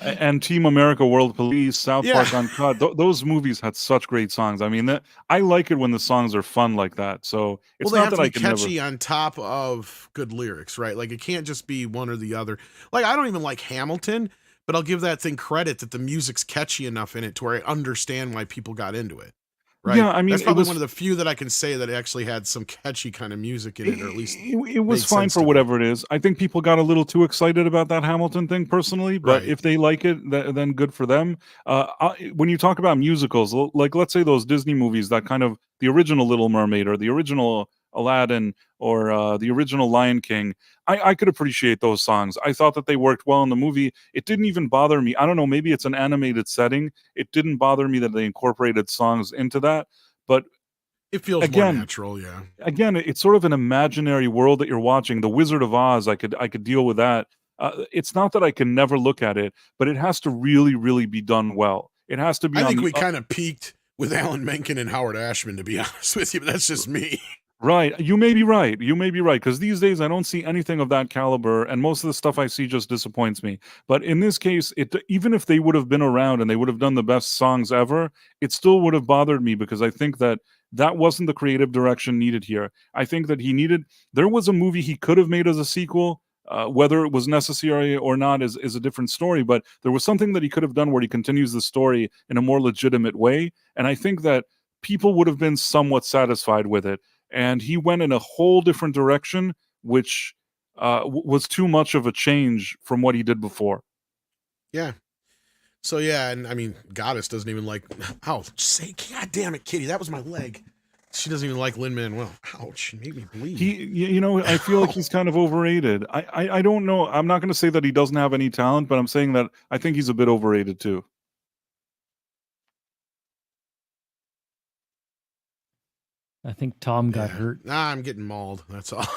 And Team America, World Police, South Yeah. Park Uncut. Those movies had such great songs. I mean, I like it when the songs are fun like that. So it's well, they not have that to I be can catchy never. on top of good lyrics, right? Like, it can't just be one or the other. Like, I don't even like Hamilton, but I'll give that thing credit that the music's catchy enough in it to where I understand why people got into it. Right? Yeah, I mean, that's it probably was- one of the few that I can say that actually had some catchy kind of music in it, or at least It was made fine sense for to me. whatever it is. I think people got a little too excited about that Hamilton thing personally, but Right. if they like it, then good for them. When you talk about musicals, like let's say those Disney movies that kind of the original Little Mermaid or the original Aladdin or the original Lion King, I could appreciate those songs. I thought that they worked well in the movie. It didn't even bother me. I don't know, maybe it's an animated setting. It didn't bother me that they incorporated songs into that. But it feels again, more natural, yeah. again, it's sort of an imaginary world that you're watching. The Wizard of Oz, I could deal with that. It's not that I can never look at it, but it has to really, really be done well. It has to be. I think we kind of peaked with Alan Menken and Howard Ashman, to be honest with you, but that's just me. Right. You may be right. You may be right. Because these days I don't see anything of that caliber, and most of the stuff I see just disappoints me. But in this case, even if they would have been around and they would have done the best songs ever, it still would have bothered me because I think that wasn't the creative direction needed here. I think that there was a movie he could have made as a sequel. Whether it was necessary or not is a different story, but there was something that he could have done where he continues the story in a more legitimate way. And I think that people would have been somewhat satisfied with it. And he went in a whole different direction, which was too much of a change from what he did before. Yeah. So, yeah, and I mean, Goddess doesn't even like, ouch, God damn it, Kitty, that was my leg. She doesn't even like Lin-Manuel. Ouch, he made me bleed. I feel like he's kind of overrated. I don't know. I'm not going to say that he doesn't have any talent, but I'm saying that I think he's a bit overrated too. I think Tom got hurt. Nah, I'm getting mauled. That's all.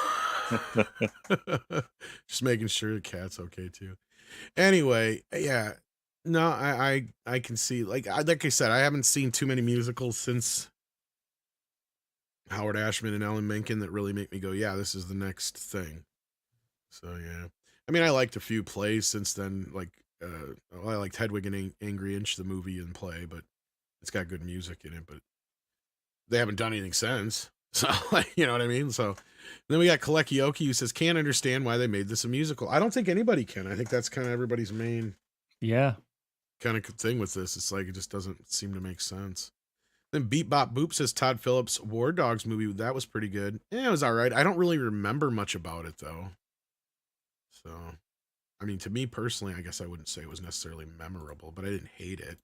Just making sure the cat's okay too. Anyway, yeah. No, I can see, like I said, I haven't seen too many musicals since Howard Ashman and Alan Menken that really make me go, yeah, this is the next thing. So yeah. I mean, I liked a few plays since then, like I liked Hedwig and Angry Inch, the movie and play, but it's got good music in it, but they haven't done anything since. So, like, you know what I mean? So then we got Kalekioki who says, can't understand why they made this a musical. I don't think anybody can. I think that's kind of everybody's main kind of thing with this. It's like, it just doesn't seem to make sense. Then Beat Bop Boop says Todd Phillips' War Dogs movie, that was pretty good. Yeah, it was all right. I don't really remember much about it, though. So, I mean, to me personally, I guess I wouldn't say it was necessarily memorable, but I didn't hate it.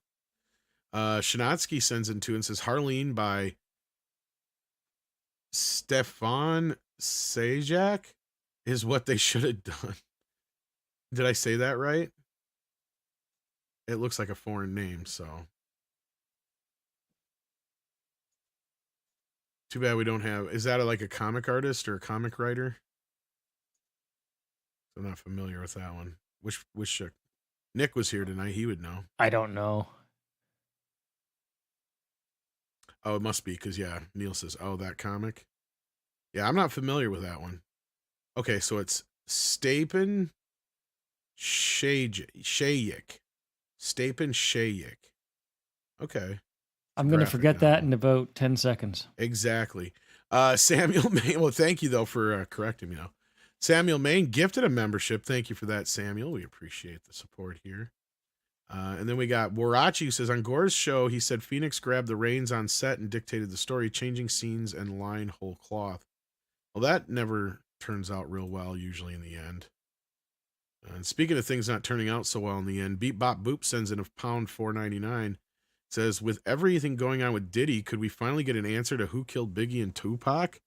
Shanatsky sends in two and says Harleen by Stefan Sajak is what they should have done. Did I say that right? It looks like a foreign name, so. Too bad we don't have. Is that like a comic artist or a comic writer? I'm not familiar with that one. Wish Nick was here tonight. He would know. I don't know. Oh, it must be because, yeah, Neil says, oh, that comic. Yeah, I'm not familiar with that one. Okay, so it's Stepin Shayik. Stepin Shayik. Okay. I'm going to Graphic forget that novel. in about 10 seconds. Exactly. Samuel Main. Well, thank you, though, for correcting me, though. Samuel Main gifted a membership. Thank you for that, Samuel. We appreciate the support here. And then we got Warachi, who says, on Gore's show, he said Phoenix grabbed the reins on set and dictated the story, changing scenes and line whole cloth. Well, that never turns out real well, usually in the end. And speaking of things not turning out so well in the end, Beat Bop Boop sends in £4.99. Says, with everything going on with Diddy, could we finally get an answer to who killed Biggie and Tupac?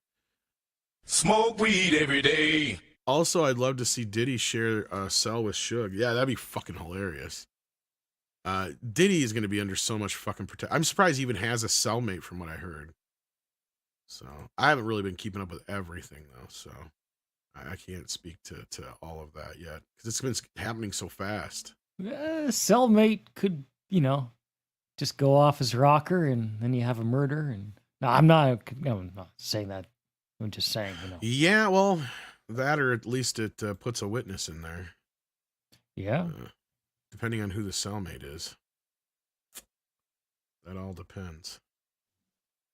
Smoke weed every day. Also, I'd love to see Diddy share a cell with Suge. Yeah, that'd be fucking hilarious. Diddy is going to be under so much fucking protection. I'm surprised he even has a cellmate from what I heard. So, I haven't really been keeping up with everything, though, so I can't speak to all of that yet, because it's been happening so fast. Cellmate could, just go off as rocker, and then you have a murder. And no, I'm not saying that. I'm just saying, Yeah, well, that or at least it puts a witness in there. Yeah. Depending on who the cellmate is. That all depends.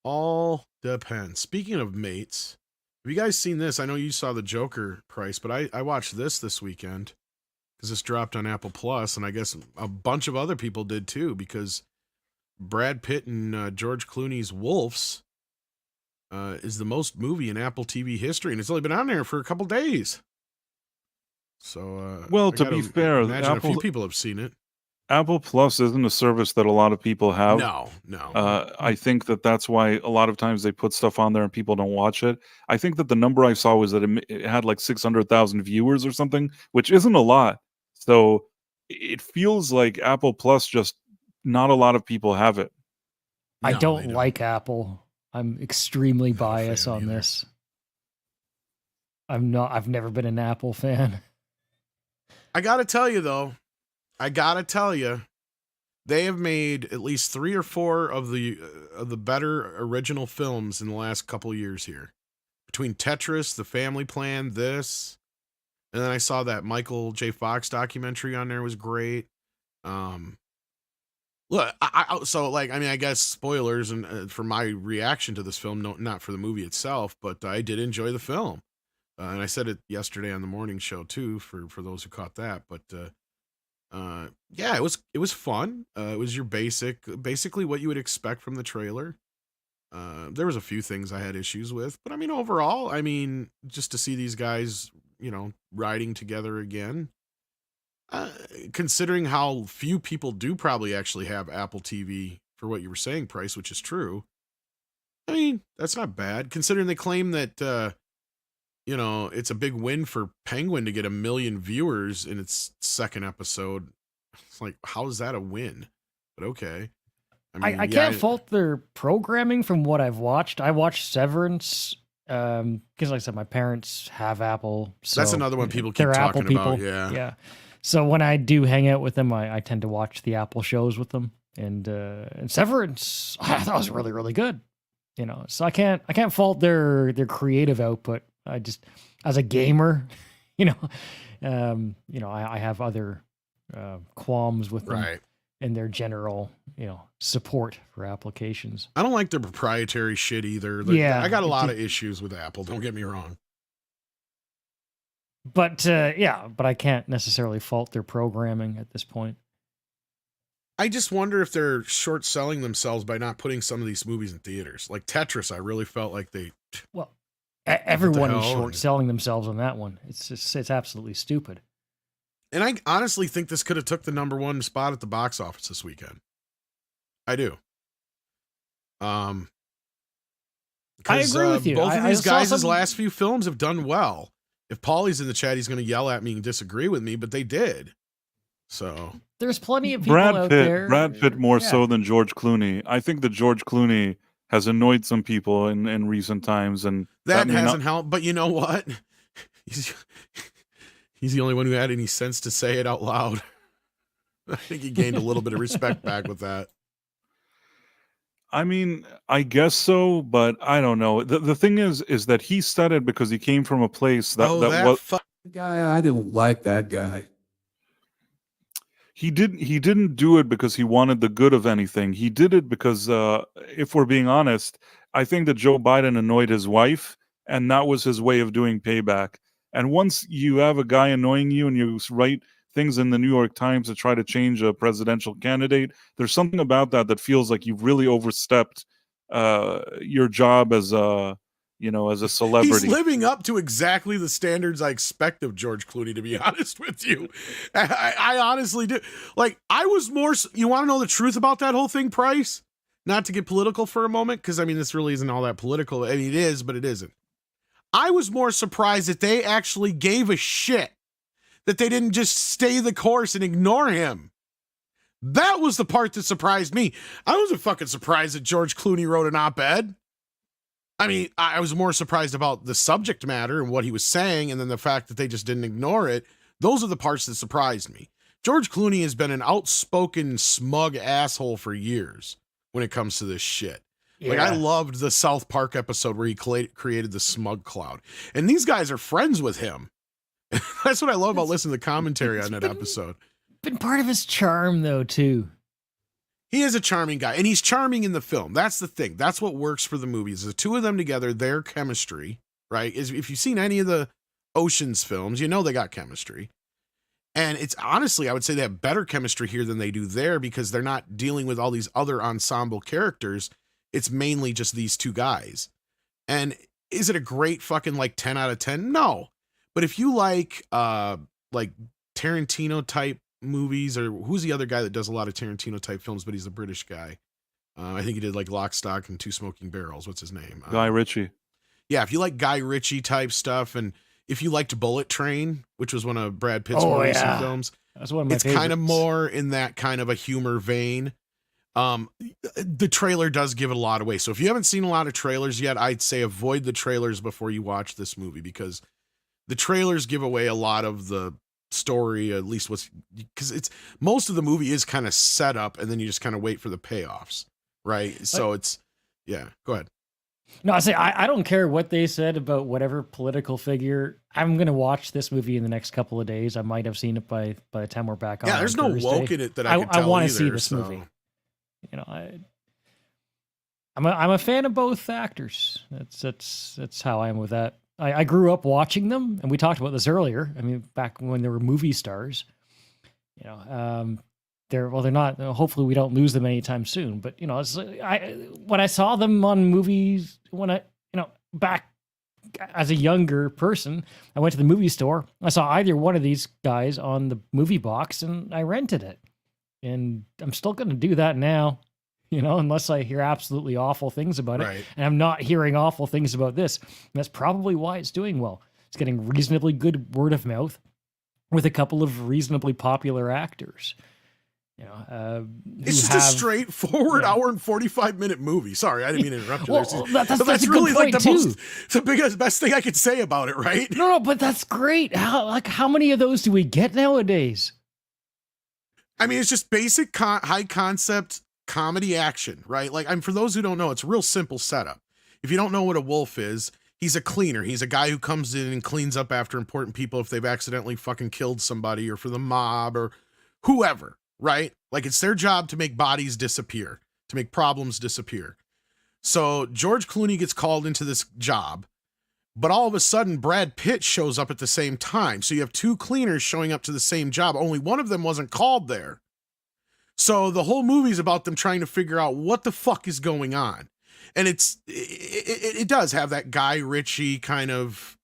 All depends. Speaking of mates, have you guys seen this? I know you saw the Joker price, but I watched this weekend because this dropped on Apple Plus, and I guess a bunch of other people did too, because Brad Pitt and George Clooney's WOLFS is the most movie in Apple TV history, and it's only been on there for a couple days. So, well, to be fair, imagine a few people have seen it. Apple Plus isn't a service that a lot of people have. No. I think that's why a lot of times they put stuff on there and people don't watch it. I think that the number I saw was that it had like 600,000 viewers or something, which isn't a lot. So it feels like Apple Plus, just not a lot of people have it. I don't like Apple. I'm extremely biased on this. I've never been an Apple fan. I gotta tell you, though, they have made at least 3 or 4 of the better original films in the last couple of years here. Between Tetris, The Family Plan, this, and then I saw that Michael J. Fox documentary on there was great. Look, I guess spoilers and for my reaction to this film, not for the movie itself, but I did enjoy the film. And I said it yesterday on the morning show too, for those who caught that. But yeah, it was fun. It was your basically what you would expect from the trailer. There was a few things I had issues with, but I mean overall, just to see these guys, riding together again. Considering how few people do probably actually have Apple TV for what you were saying, Price, which is true. That's not bad. Considering they claim that. It's a big win for Penguin to get 1 million viewers in its second episode. It's like, how is that a win? But okay. I can't fault their programming from what I've watched. I watched Severance because, like I said, my parents have Apple. So that's another one people keep talking about. Yeah. So when I do hang out with them, I tend to watch the Apple shows with them. And Severance, I thought was really, really good. So I can't fault their creative output. I just, as a gamer, I have other qualms with them and their general, support for applications. I don't like their proprietary shit either. I got a lot of issues with Apple. Don't get me wrong. But I can't necessarily fault their programming at this point. I just wonder if they're short selling themselves by not putting some of these movies in theaters. Like Tetris, I really felt like they. Well. Everyone is short selling themselves on that one. It's absolutely stupid. And I honestly think this could have took the #1 spot at the box office this weekend. I do. I agree with you. Both of these guys' last few films have done well. If Paulie's in the chat, he's going to yell at me and disagree with me, but they did. So there's plenty of people out there. Brad Pitt more so than George Clooney. I think that George Clooney has annoyed some people in recent times, and that hasn't helped. But you know what? He's the only one who had any sense to say it out loud. I think he gained a little bit of respect back with that. I guess so, but I don't know. The thing is that he said it because he came from a place that guy. I didn't like that guy. He didn't do it because he wanted the good of anything. He did it because, if we're being honest, I think that Joe Biden annoyed his wife, and that was his way of doing payback. And once you have a guy annoying you and you write things in the New York Times to try to change a presidential candidate. There's something about that feels like you've really overstepped your job as a, as a celebrity. He's living up to exactly the standards I expect of George Clooney, to be honest with you. I honestly do. Like, I was more, you want to know the truth about that whole thing, Price? Not to get political for a moment, because I mean, this really isn't all that political. I mean, it is, but it isn't. I was more surprised that they actually gave a shit, that they didn't just stay the course and ignore him. That was the part that surprised me. I wasn't fucking surprised that George Clooney wrote an op-ed. I mean, I was more surprised about the subject matter and what he was saying, and then the fact that they just didn't ignore it. Those are the parts that surprised me. George Clooney has been an outspoken, smug asshole for years when it comes to this shit. Yeah. Like, I loved the South Park episode where he created the smug cloud. And these guys are friends with him. That's what I love about listening to the commentary on that episode. Been part of his charm, though, too. He is a charming guy, and he's charming in the film. That's the thing. That's what works for the movies. The two of them together, their chemistry, right? Is if you've seen any of the Ocean's films, you know they got chemistry. And it's honestly, I would say they have better chemistry here than they do there, because they're not dealing with all these other ensemble characters. It's mainly just these two guys. And is it a great fucking like 10 out of 10? No. But if you like Tarantino type movies, or who's the other guy that does a lot of Tarantino type films, but he's a British guy. I think he did like Lock, Stock, and Two Smoking Barrels. What's his name? Guy Ritchie. Yeah, if you like Guy Ritchie type stuff, and if you liked Bullet Train, which was one of Brad Pitt's more recent films, that's one of my it's favorites. kind of more in that kind of a humor vein. The trailer does give it a lot away. So if you haven't seen a lot of trailers yet, I'd say avoid the trailers before you watch this movie, because the trailers give away a lot of the story, at least because it's most of the movie is kind of set up, and then you just kind of wait for the payoffs, right? So it's, yeah, go ahead. No, I don't care what they said about whatever political figure. I'm going to watch this movie in the next couple of days. I might have seen it by the time we're back on. Yeah, there's no Thursday. woke in it that I can tell want either, to see this movie. You know, I'm a fan of both actors. That's how I am with that. I grew up watching them, and we talked about this earlier. I mean, back when they were movie stars. You know, they're not. Hopefully, we don't lose them anytime soon. But you know, when I saw them on movies, back as a younger person, I went to the movie store. I saw either one of these guys on the movie box, and I rented it. And I'm still going to do that now, unless I hear absolutely awful things about it. Right. And I'm not hearing awful things about this. And that's probably why it's doing well. It's getting reasonably good word of mouth with a couple of reasonably popular actors. It's just a straightforward hour and 45-minute movie. Sorry, I didn't mean to interrupt you. Well, that's really like the best thing I could say about it, right? No, but that's great. How many of those do we get nowadays? I mean, it's just basic high concept comedy action, right? Like, for those who don't know, it's a real simple setup. If you don't know what a wolf is, he's a cleaner. He's a guy who comes in and cleans up after important people if they've accidentally fucking killed somebody, or for the mob or whoever, right? Like, it's their job to make bodies disappear, to make problems disappear. So George Clooney gets called into this job, but all of a sudden Brad Pitt shows up at the same time. So you have two cleaners showing up to the same job. Only one of them wasn't called there. So the whole movie's about them trying to figure out what the fuck is going on. And it does have that Guy Ritchie kind of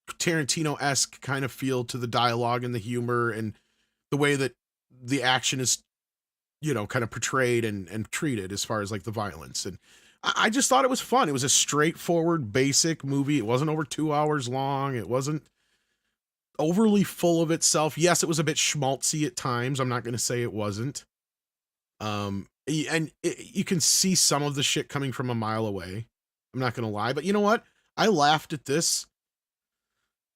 Tarantino-esque kind of feel to the dialogue and the humor and the way that the action is, kind of portrayed and treated as far as like the violence. And I just thought it was fun. It was a straightforward, basic movie. It wasn't over 2 hours long. It wasn't overly full of itself. Yes, it was a bit schmaltzy at times. I'm not going to say it wasn't. You can see some of the shit coming from a mile away. I'm not going to lie. But you know what? I laughed at this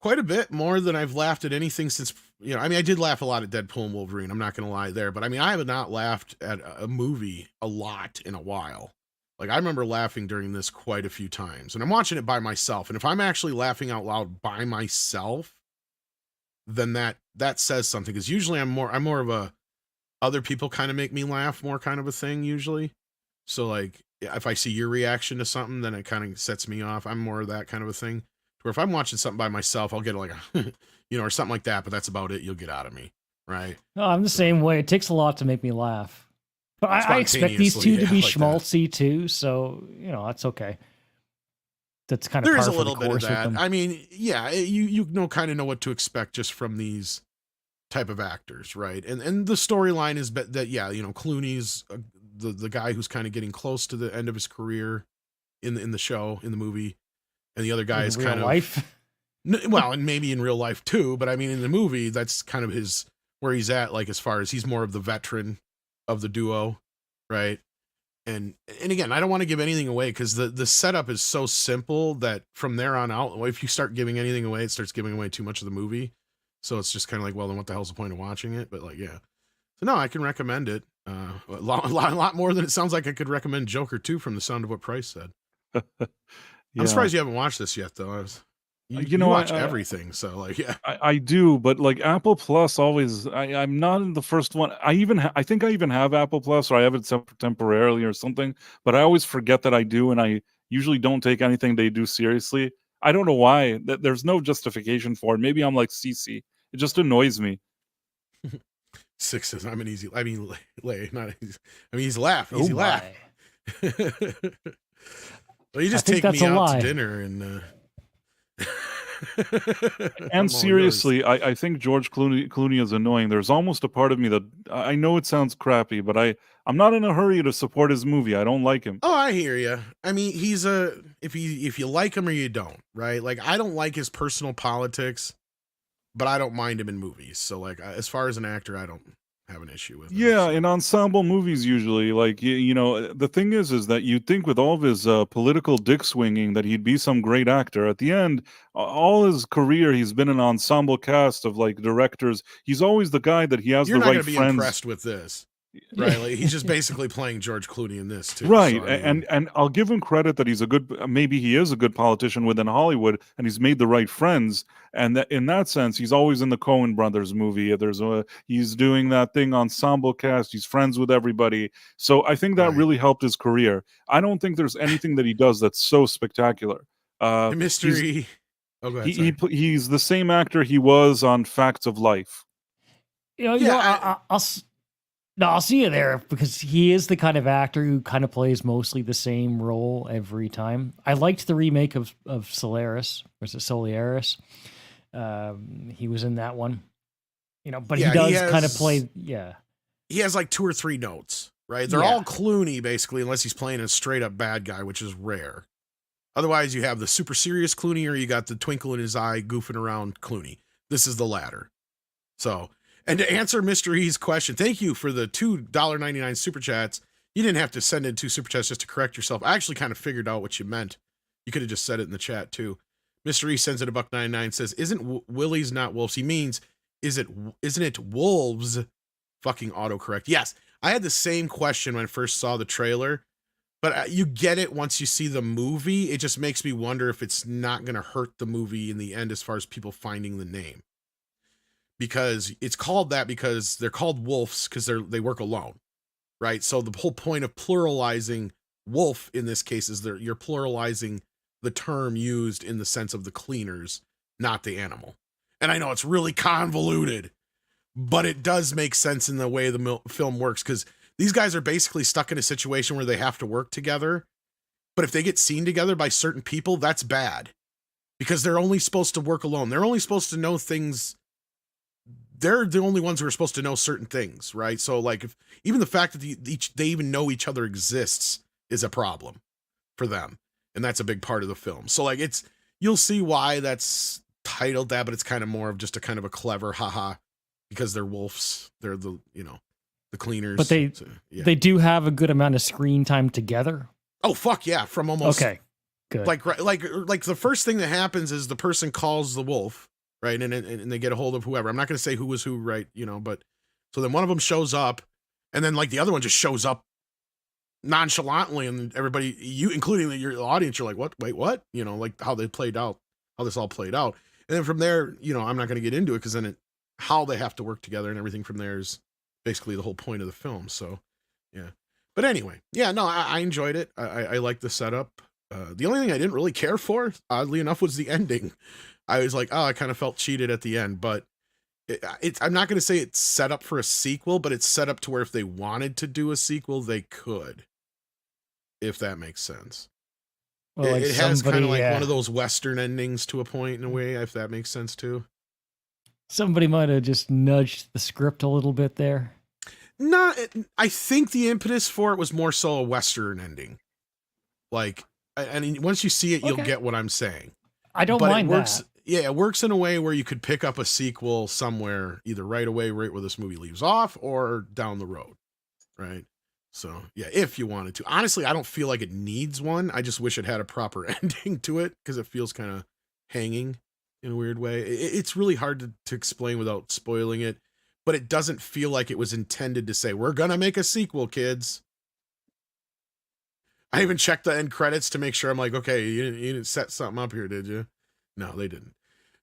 quite a bit more than I've laughed at anything since, I did laugh a lot at Deadpool and Wolverine. I'm not going to lie there. But I have not laughed at a movie a lot in a while. Like, I remember laughing during this quite a few times, and I'm watching it by myself. And if I'm actually laughing out loud by myself, then that says something. Because usually I'm more of a other people kind of make me laugh more kind of a thing usually. So like, if I see your reaction to something, then it kind of sets me off. I'm more of that kind of a thing. Where if I'm watching something by myself, I'll get like a, or something like that. But that's about it. You'll get out of me. right? No, I'm the same way. It takes a lot to make me laugh. But I expect these two to be schmaltzy too, so that's okay. That's kind of there is par a for the little bit of course with that. them. I mean, yeah, you kind of know what to expect just from these type of actors, right? And the storyline is that Clooney's the guy who's kind of getting close to the end of his career in the show, in the movie, and the other guy In is real kind life. of well, and maybe in real life too, but I mean in the movie that's kind of his where he's at, like as far as he's more of the veteran of the duo, right? And again, I don't want to give anything away because the setup is so simple that from there on out, if you start giving anything away, it starts giving away too much of the movie. So it's just kind of like, well, then what the hell's the point of watching it? But like, yeah. So no, I can recommend it. A lot more than it sounds like I could recommend Joker 2 from the sound of what Price said. Yeah. I'm surprised you haven't watched this yet, though. You watch everything, so like, yeah. I do, but like Apple Plus always, I'm not in the first one. I think I even have Apple Plus, or I have it temporarily or something, but I always forget that I do, and I usually don't take anything they do seriously. I don't know why. There's no justification for it. Maybe I'm like CC. It just annoys me. Six says I'm an easy. I mean, not easy. I mean, he's laugh. Easy laugh. Well, you just take me out to dinner and. And seriously, I think George Clooney is annoying. There's almost a part of me that I know it sounds crappy, but I'm not in a hurry to support his movie. I don't like him. Oh, I hear you. I mean, he's if you like him or you don't, right? Like I don't like his personal politics, but I don't mind him in movies. So like as far as an actor, I don't have an issue with him. Yeah, in ensemble movies usually, like the thing is that you'd think with all of his political dick swinging that he'd be some great actor. At the end, all his career he's been an ensemble cast of like directors. He's always the guy that he has You're the not right going to be friends. impressed with this. Right, like he's just basically playing George Clooney in this too. Right, so, I mean, and I'll give him credit that he's maybe he is a good politician within Hollywood, and he's made the right friends. And that in that sense, he's always in the Coen Brothers movie. He's doing that thing ensemble cast. He's friends with everybody. So I think that really helped his career. I don't think there's anything that he does that's so spectacular. the mystery. He's the same actor he was on Facts of Life. I'll see you there because he is the kind of actor who kind of plays mostly the same role every time. I liked the remake of Solaris. Was it Solaris? He was in that one. But he does kind of play. Yeah. He has like 2 or 3 notes, right? They're all Clooney basically, unless he's playing a straight up bad guy, which is rare. Otherwise, you have the super serious Clooney or you got the twinkle in his eye goofing around Clooney. This is the latter. So. And to answer Mr. E's question, thank you for the $2.99 super chats. You didn't have to send in 2 super chats just to correct yourself. I actually kind of figured out what you meant. You could have just said it in the chat too. Mr. E sends it $1.99, says, "Isn't Willie's not wolves?" He means, isn't it wolves? Fucking autocorrect. Yes, I had the same question when I first saw the trailer, but you get it once you see the movie. It just makes me wonder if it's not going to hurt the movie in the end as far as people finding the name. Because it's called that because they're called wolves because they work alone, right? So the whole point of pluralizing wolf in this case is you're pluralizing the term used in the sense of the cleaners, not the animal. And I know it's really convoluted, but it does make sense in the way the film works because these guys are basically stuck in a situation where they have to work together. But if they get seen together by certain people, that's bad because they're only supposed to work alone. They're only supposed to know things. They're the only ones who are supposed to know certain things, right? So like even the fact that they even know each other exists is a problem for them. And that's a big part of the film. So like you'll see why that's titled that, but it's kind of more of just a kind of a clever haha because they're wolves. They're the cleaners. But they do have a good amount of screen time together. Oh fuck yeah, from almost okay. Good. Like the first thing that happens is the person calls the wolf. Right. And they get a hold of whoever. I'm not going to say who was who, right. But so then one of them shows up and then like the other one just shows up nonchalantly and everybody, you, including your audience, you're like, what, wait, what? Like how this all played out. And then from there, I'm not going to get into it because then how they have to work together and everything from there is basically the whole point of the film. So, yeah. But anyway, yeah, no, I enjoyed it. I like the setup. The only thing I didn't really care for, oddly enough, was the ending. I was like, oh, I kind of felt cheated at the end, but I'm not going to say it's set up for a sequel, but it's set up to where if they wanted to do a sequel, they could. If that makes sense. Well, It has kind of like one of those Western endings to a point in a way, if that makes sense too. Somebody might have just nudged the script a little bit there. No, I think the impetus for it was more so a Western ending. Like, I mean, once you see it, you'll get what I'm saying. I don't mind that. Yeah, it works in a way where you could pick up a sequel somewhere, either right away, right where this movie leaves off, or down the road, right? So, yeah, if you wanted to. Honestly, I don't feel like it needs one. I just wish it had a proper ending to it, because it feels kind of hanging in a weird way. It's really hard to explain without spoiling it, but it doesn't feel like it was intended to say, we're going to make a sequel, kids. I even checked the end credits to make sure. I'm like, okay, you didn't set something up here, did you? No, they didn't.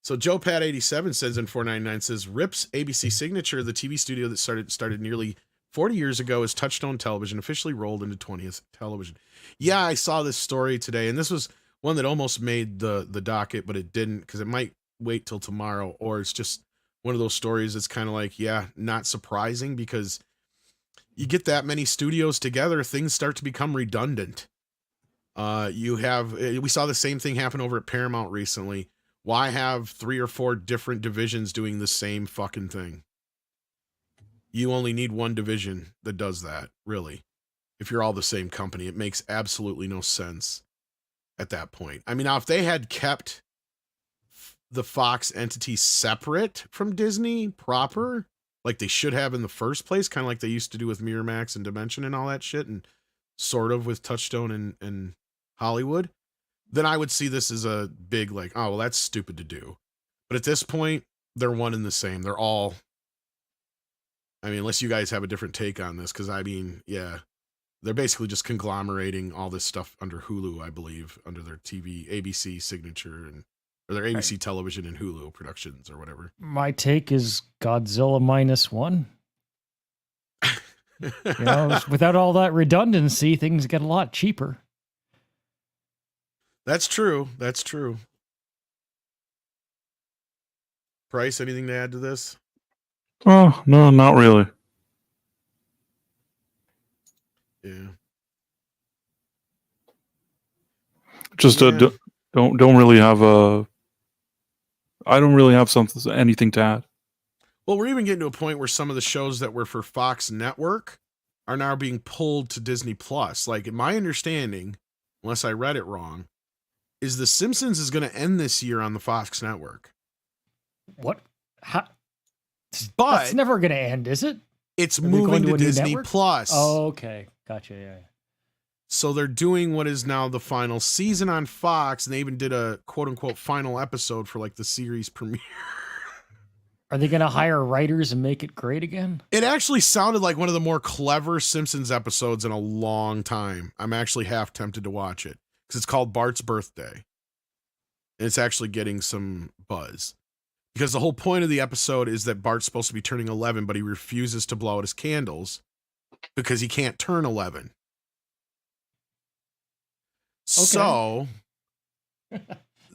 So Joe Pat 87 says in 499 says, Rip's ABC Signature, the TV studio that started nearly 40 years ago, is Touchstone Television, officially rolled into 20th Television. Yeah, I saw this story today, and this was one that almost made the docket, but it didn't, because it might wait till tomorrow, or it's just one of those stories that's kind of like, yeah, not surprising, because you get that many studios together, things start to become redundant. We saw the same thing happen over at Paramount recently. Why have 3 or 4 different divisions doing the same fucking thing? You only need one division that does that, really. If you're all the same company, it makes absolutely no sense at that point. I mean, now if they had kept the Fox entity separate from Disney proper, like they should have in the first place, kind of like they used to do with Miramax and Dimension and all that shit, and sort of with Touchstone and Hollywood, then I would see this as a big, like, oh, well, that's stupid to do. But at this point, they're one and the same. They're all, I mean, unless you guys have a different take on this, because I mean, yeah, they're basically just conglomerating all this stuff under Hulu, I believe, under their TV, ABC Signature, or their ABC Television and Hulu Productions or whatever. My take is Godzilla -1. You know, without all that redundancy, things get a lot cheaper. That's true. That's true. Price, anything to add to this? Oh, no, not really. Yeah. Just don't really have I don't really have anything to add. Well, we're even getting to a point where some of the shows that were for Fox Network are now being pulled to Disney Plus. Like, in my understanding, unless I read it wrong, is The Simpsons is going to end this year on the Fox Network. What? How? But that's never going to end, is it? It's moving to Disney Plus. Oh, okay. Gotcha. Yeah. So they're doing what is now the final season on Fox, and they even did a quote-unquote final episode for like the series premiere. Are they going to hire writers and make it great again? It actually sounded like one of the more clever Simpsons episodes in a long time. I'm actually half tempted to watch it because it's called Bart's Birthday. And it's actually getting some buzz. Because the whole point of the episode is that Bart's supposed to be turning 11, but he refuses to blow out his candles because he can't turn 11. Okay. So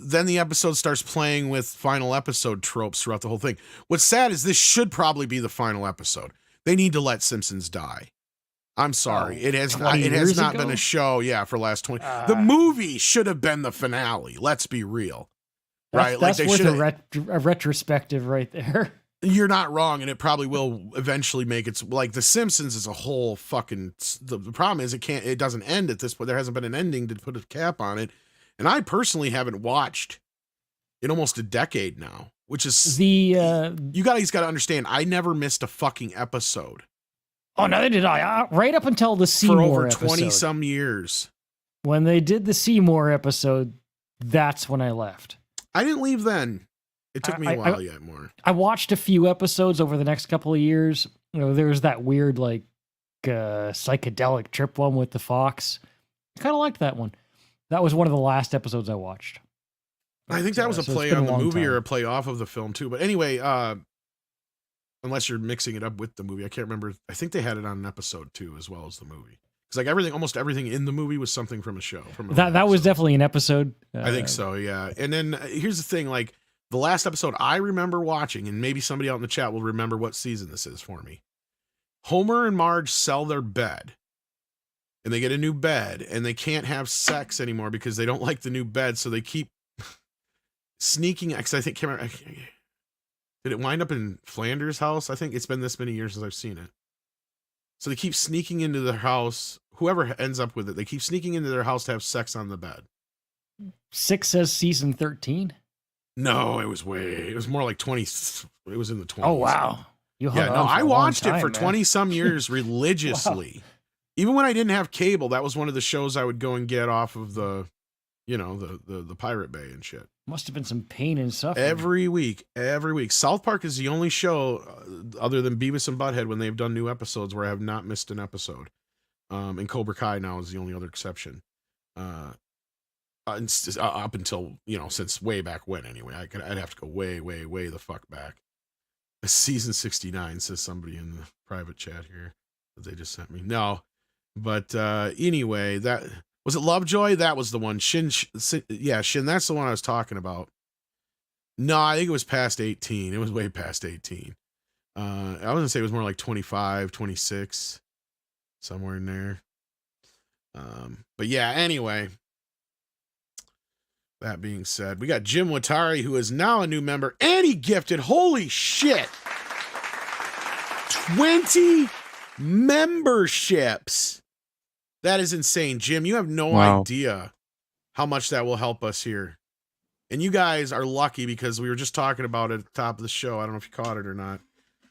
then the episode starts playing with final episode tropes throughout the whole thing. What's sad is this should probably be the final episode. They need to let Simpsons die. I'm sorry. It has not been a show, for the last 20. The movie should have been the finale. Let's be real. Right? That's worth a retrospective right there. You're not wrong, and it probably will eventually make its, like, The Simpsons as a whole fucking, the problem is it doesn't end at this point. There hasn't been an ending to put a cap on it. And I personally haven't watched in almost a decade now, which is you guys got to understand. I never missed a fucking episode. Oh, neither did I. Right up until the Seymour episode. For over 20 some years. When they did the Seymour episode, that's when I left. I didn't leave then. It took me a while yet more. I watched a few episodes over the next couple of years. You know, there was that weird, like, psychedelic trip one with the Fox. I kind of liked that one. That was one of the last episodes I watched. I think that was a play on the movie or a play off of the film too. But anyway, unless you're mixing it up with the movie, I can't remember. I think they had it on an episode too, as well as the movie. Because like almost everything in the movie was something from a show. That was definitely an episode. I think so, yeah. And then here's the thing, like the last episode I remember watching, and maybe somebody out in the chat will remember what season this is for me. Homer and Marge sell their bed, and they get a new bed, and they can't have sex anymore because they don't like the new bed, so they keep sneaking. Because I think, did it wind up in Flanders' house? I think it's been this many years since I've seen it. So they keep sneaking into their house. Whoever ends up with it, they keep sneaking into their house to have sex on the bed. 6 says season 13. No, it was more like 20. It was in the 20s. Oh, wow. I watched it for 20 some years Wow. religiously. Even when I didn't have cable, that was one of the shows I would go and get off of the Pirate Bay and shit. Must have been some pain and suffering. Every week. South Park is the only show other than Beavis and Butthead when they've done new episodes where I have not missed an episode. And Cobra Kai now is the only other exception. Up until, since way back when anyway. I'd have to go way, way, way the fuck back. Season 69 says somebody in the private chat here that they just sent me. No. But anyway, that was it. Lovejoy, that was the one. Shin. That's the one I was talking about. No, I think it was past 18. It was way past 18. I was gonna say it was more like 25, 26, somewhere in there. But yeah. Anyway, that being said, we got Jim Watari, who is now a new member, and he gifted. Holy shit! 20 memberships. That is insane. Jim, you have no idea how much that will help us here. And you guys are lucky because we were just talking about it at the top of the show. I don't know if you caught it or not.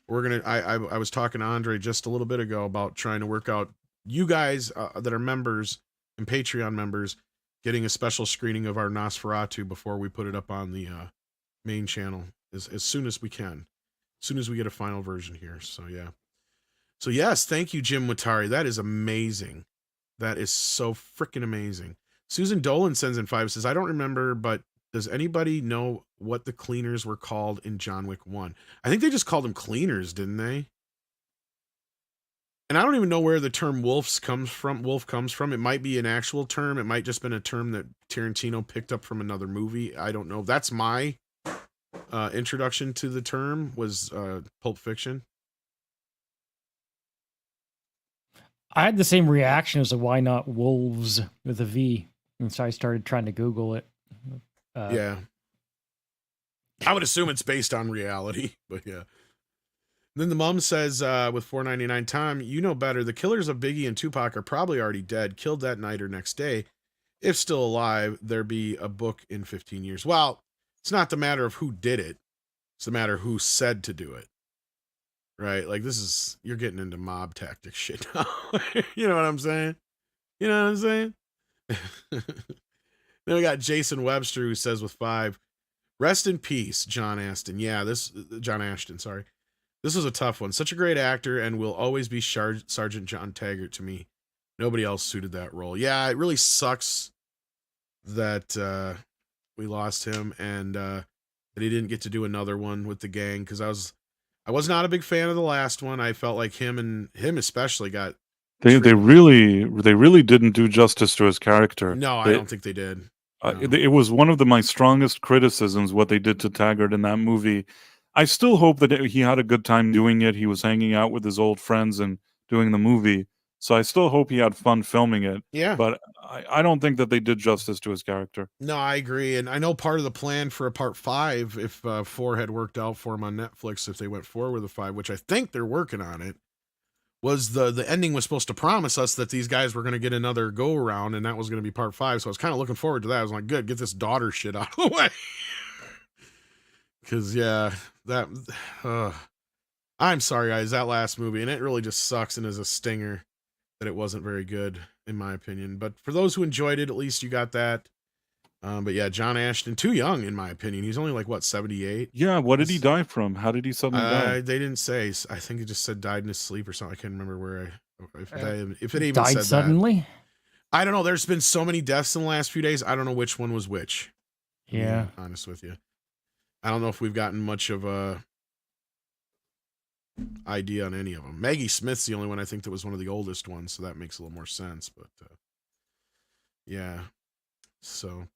I was talking to Andre just a little bit ago about trying to work out you guys that are members and Patreon members getting a special screening of our Nosferatu before we put it up on the main channel as soon as we can. As soon as we get a final version here. So, yeah. So, yes, thank you, Jim Watari. That is amazing. That is so freaking amazing. Susan Dolan sends in 5, says, I don't remember, but does anybody know what the cleaners were called in John Wick 1? I think they just called them cleaners, didn't they? And I don't even know where the term wolf comes from. It might be an actual term. It might just been a term that Tarantino picked up from another movie. I don't know. That's my introduction to the term was Pulp Fiction. I had the same reaction as a why not wolves with a V. And so I started trying to Google it. Yeah. I would assume it's based on reality, but yeah. Then the mom says with $4.99, Tom, you know better. The killers of Biggie and Tupac are probably already dead, killed that night or next day. If still alive, there be a book in 15 years. Well, it's not the matter of who did it. It's the matter of who said to do it. Right? Like you're getting into mob tactic shit now. You know what I'm saying? You know what I'm saying? Then we got Jason Webster who says with 5, rest in peace, John Ashton. Yeah, John Ashton, sorry. This was a tough one. Such a great actor and will always be Sergeant John Taggart to me. Nobody else suited that role. Yeah, it really sucks that we lost him and that he didn't get to do another one with the gang because I was not a big fan of the last one. I felt like him especially got they really didn't do justice to his character. No, I don't think they did. No. It was one of my strongest criticisms what they did to Taggart in that movie. I still hope that he had a good time doing it. He was hanging out with his old friends and doing the movie. So I still hope he had fun filming it. Yeah. But I don't think that they did justice to his character. No, I agree. And I know part of the plan for a part 5, if 4 had worked out for him on Netflix, if they went forward with a 5, which I think they're working on it, was the ending was supposed to promise us that these guys were going to get another go around and that was going to be part 5. So I was kind of looking forward to that. I was like, good, get this daughter shit out of the way. Because, yeah, I'm sorry, guys, that last movie, and it really just sucks and is a stinger that it wasn't very good, in my opinion. But for those who enjoyed it, at least you got that. But yeah, John Ashton, too young, in my opinion. He's only like, 78? Yeah, what did he die from? How did he suddenly die? They didn't say. I think it just said died in his sleep or something. I can't remember if it even died said suddenly? That. I don't know. There's been so many deaths in the last few days. I don't know which one was which. Yeah. Honest with you. I don't know if we've gotten much of a idea on any of them. Maggie Smith's the only one I think that was one of the oldest ones, so that makes a little more sense. But yeah, so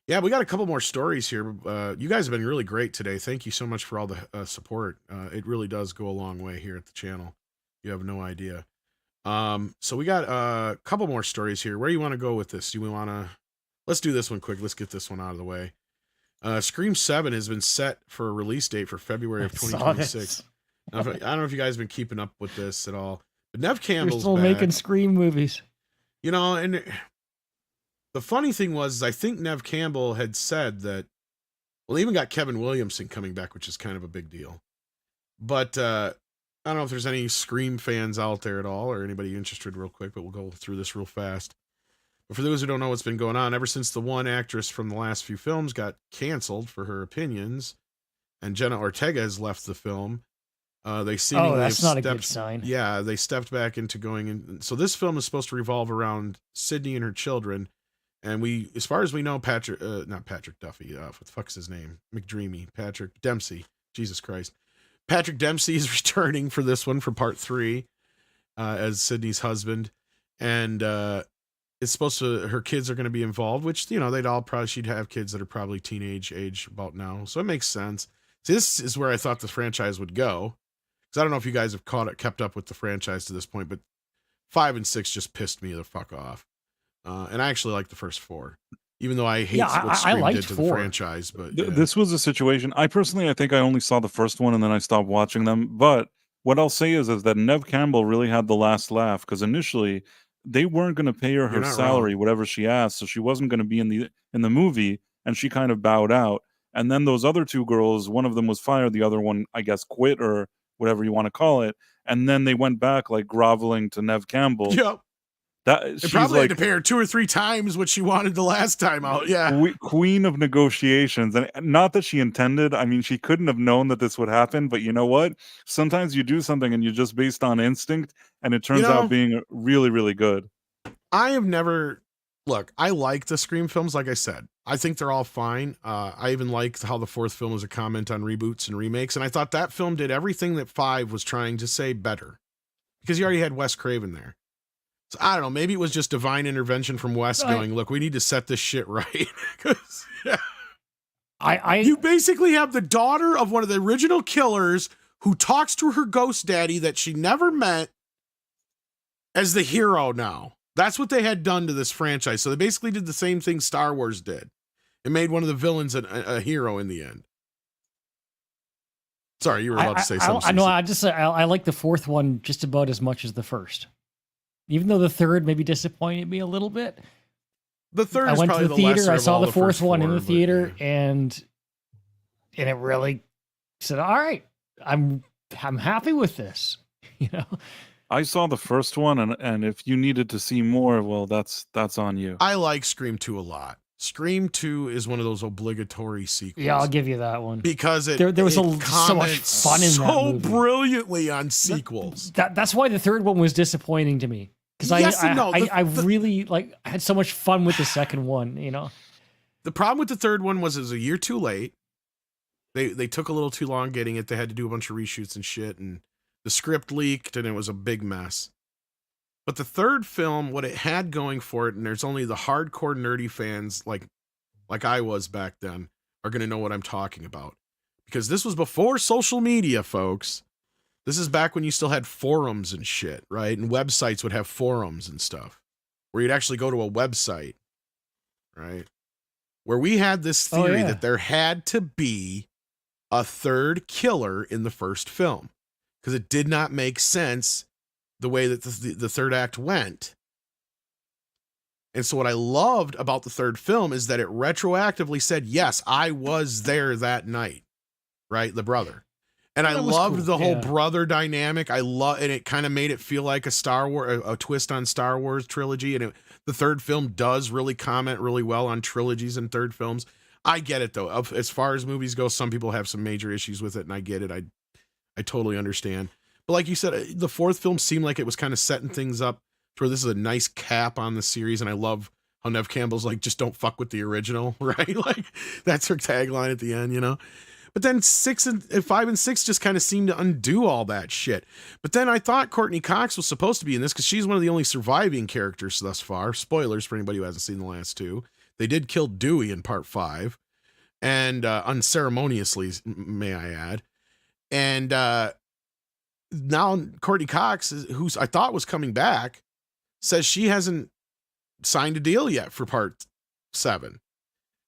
Yeah, we got a couple more stories here. You guys have been really great today. Thank you so much for all the support. It really does go a long way here at the channel. You have no idea. So we got a couple more stories here. Where do you want to go with this? Do we want to... Let's do this one quick. Let's get this one out of the way. Scream 7 has been set for a release date for February of 2026. Now, I don't know if you guys have been keeping up with this at all, but Nev Campbell's still back. making Scream movies. You know, and the funny thing was, I think Nev Campbell had said that, well, they even got Kevin Williamson coming back, which is kind of a big deal. But I don't know if there's any Scream fans out there at all or anybody interested real quick, but we'll go through this real fast. But for those who don't know what's been going on, ever since the one actress from the last few films got canceled for her opinions, and Jenna Ortega has left the film, they seemingly that's not a good sign. Yeah, they stepped back into going in. So this film is supposed to revolve around Sydney and her children, and we, as far as we know, not Patrick Duffy, what the fuck's his name? McDreamy, Patrick Dempsey. Jesus Christ. Patrick Dempsey is returning for this one for part 3 as Sydney's husband, and it's supposed to, her kids are going to be involved, which, you know, she'd have kids that are probably teenage age about now. So it makes sense. So this is where I thought the franchise would go. Because I don't know if you guys have kept up with the franchise to this point, but 5 and 6 just pissed me the fuck off. And I actually like the first 4, even though I hate what Scream did to the franchise. But this was a situation. I think I only saw the first one and then I stopped watching them. But what I'll say is that Nev Campbell really had the last laugh, because initially they weren't going to pay her salary, whatever she asked, so she wasn't going to be in the movie, and she kind of bowed out. And then those other 2 girls, one of them was fired, the other one, I guess, quit or whatever you want to call it. And then they went back like groveling to Nev Campbell. Yep. They probably had to pay her 2 or 3 times what she wanted the last time out. Yeah. Queen of negotiations. And not that she intended. I mean, she couldn't have known that this would happen, but you know what? Sometimes you do something and you're just based on instinct, and it turns out being really, really good. I have never... Look, I like the Scream films, like I said. I think they're all fine. I even liked how the 4th film was a comment on reboots and remakes, and I thought that film did everything that 5 was trying to say better. Because you already had Wes Craven there. So I don't know, maybe it was just divine intervention from Wes going, look, we need to set this shit right. Because you basically have the daughter of one of the original killers who talks to her ghost daddy that she never met as the hero now. That's what they had done to this franchise. So they basically did the same thing Star Wars did. It made one of the villains a hero in the end. Sorry, you were about to say something. I know. I like the 4th one just about as much as the first. Even though the 3rd maybe disappointed me a little bit. The 3rd I is went probably to the theater. I saw the 4th one in the theater, yeah. and it really said, "All right, I'm happy with this." You know. I saw the first one, and if you needed to see more, well, that's on you. I like Scream 2 a lot. Scream 2 is one of those obligatory sequels. Yeah, I'll give you that one. Because there was so much fun in that movie. So brilliantly on sequels. That's why the 3rd one was disappointing to me. Because I really had so much fun with the second one, you know. The problem with the 3rd one was it was a year too late. They took a little too long getting it. They had to do a bunch of reshoots and shit, and the script leaked, and it was a big mess. But the 3rd film, what it had going for it, and there's only the hardcore nerdy fans like I was back then, are going to know what I'm talking about. Because this was before social media, folks. This is back when you still had forums and shit, right? And websites would have forums and stuff, where you'd actually go to a website, right? Where we had this theory that there had to be a 3rd killer in the first film. Because it did not make sense the way that the 3rd act went. And so what I loved about the 3rd film is that it retroactively said, yes, I was there that night, right? The brother. And I loved the whole brother dynamic. And it kind of made it feel like a twist on Star Wars trilogy. And the 3rd film does really comment really well on trilogies and 3rd films. I get it though. As far as movies go, some people have some major issues with it, and I get it. I totally understand. But like you said, the 4th film seemed like it was kind of setting things up to where this is a nice cap on the series. And I love how Nev Campbell's like, just don't fuck with the original, right? Like that's her tagline at the end, you know? But then 5 and 6 just kind of seemed to undo all that shit. But then I thought Courtney Cox was supposed to be in this because she's one of the only surviving characters thus far. Spoilers for anybody who hasn't seen the last 2. They did kill Dewey in part 5, and unceremoniously, may I add. And now Courtney Cox, who I thought was coming back, says she hasn't signed a deal yet for part 7.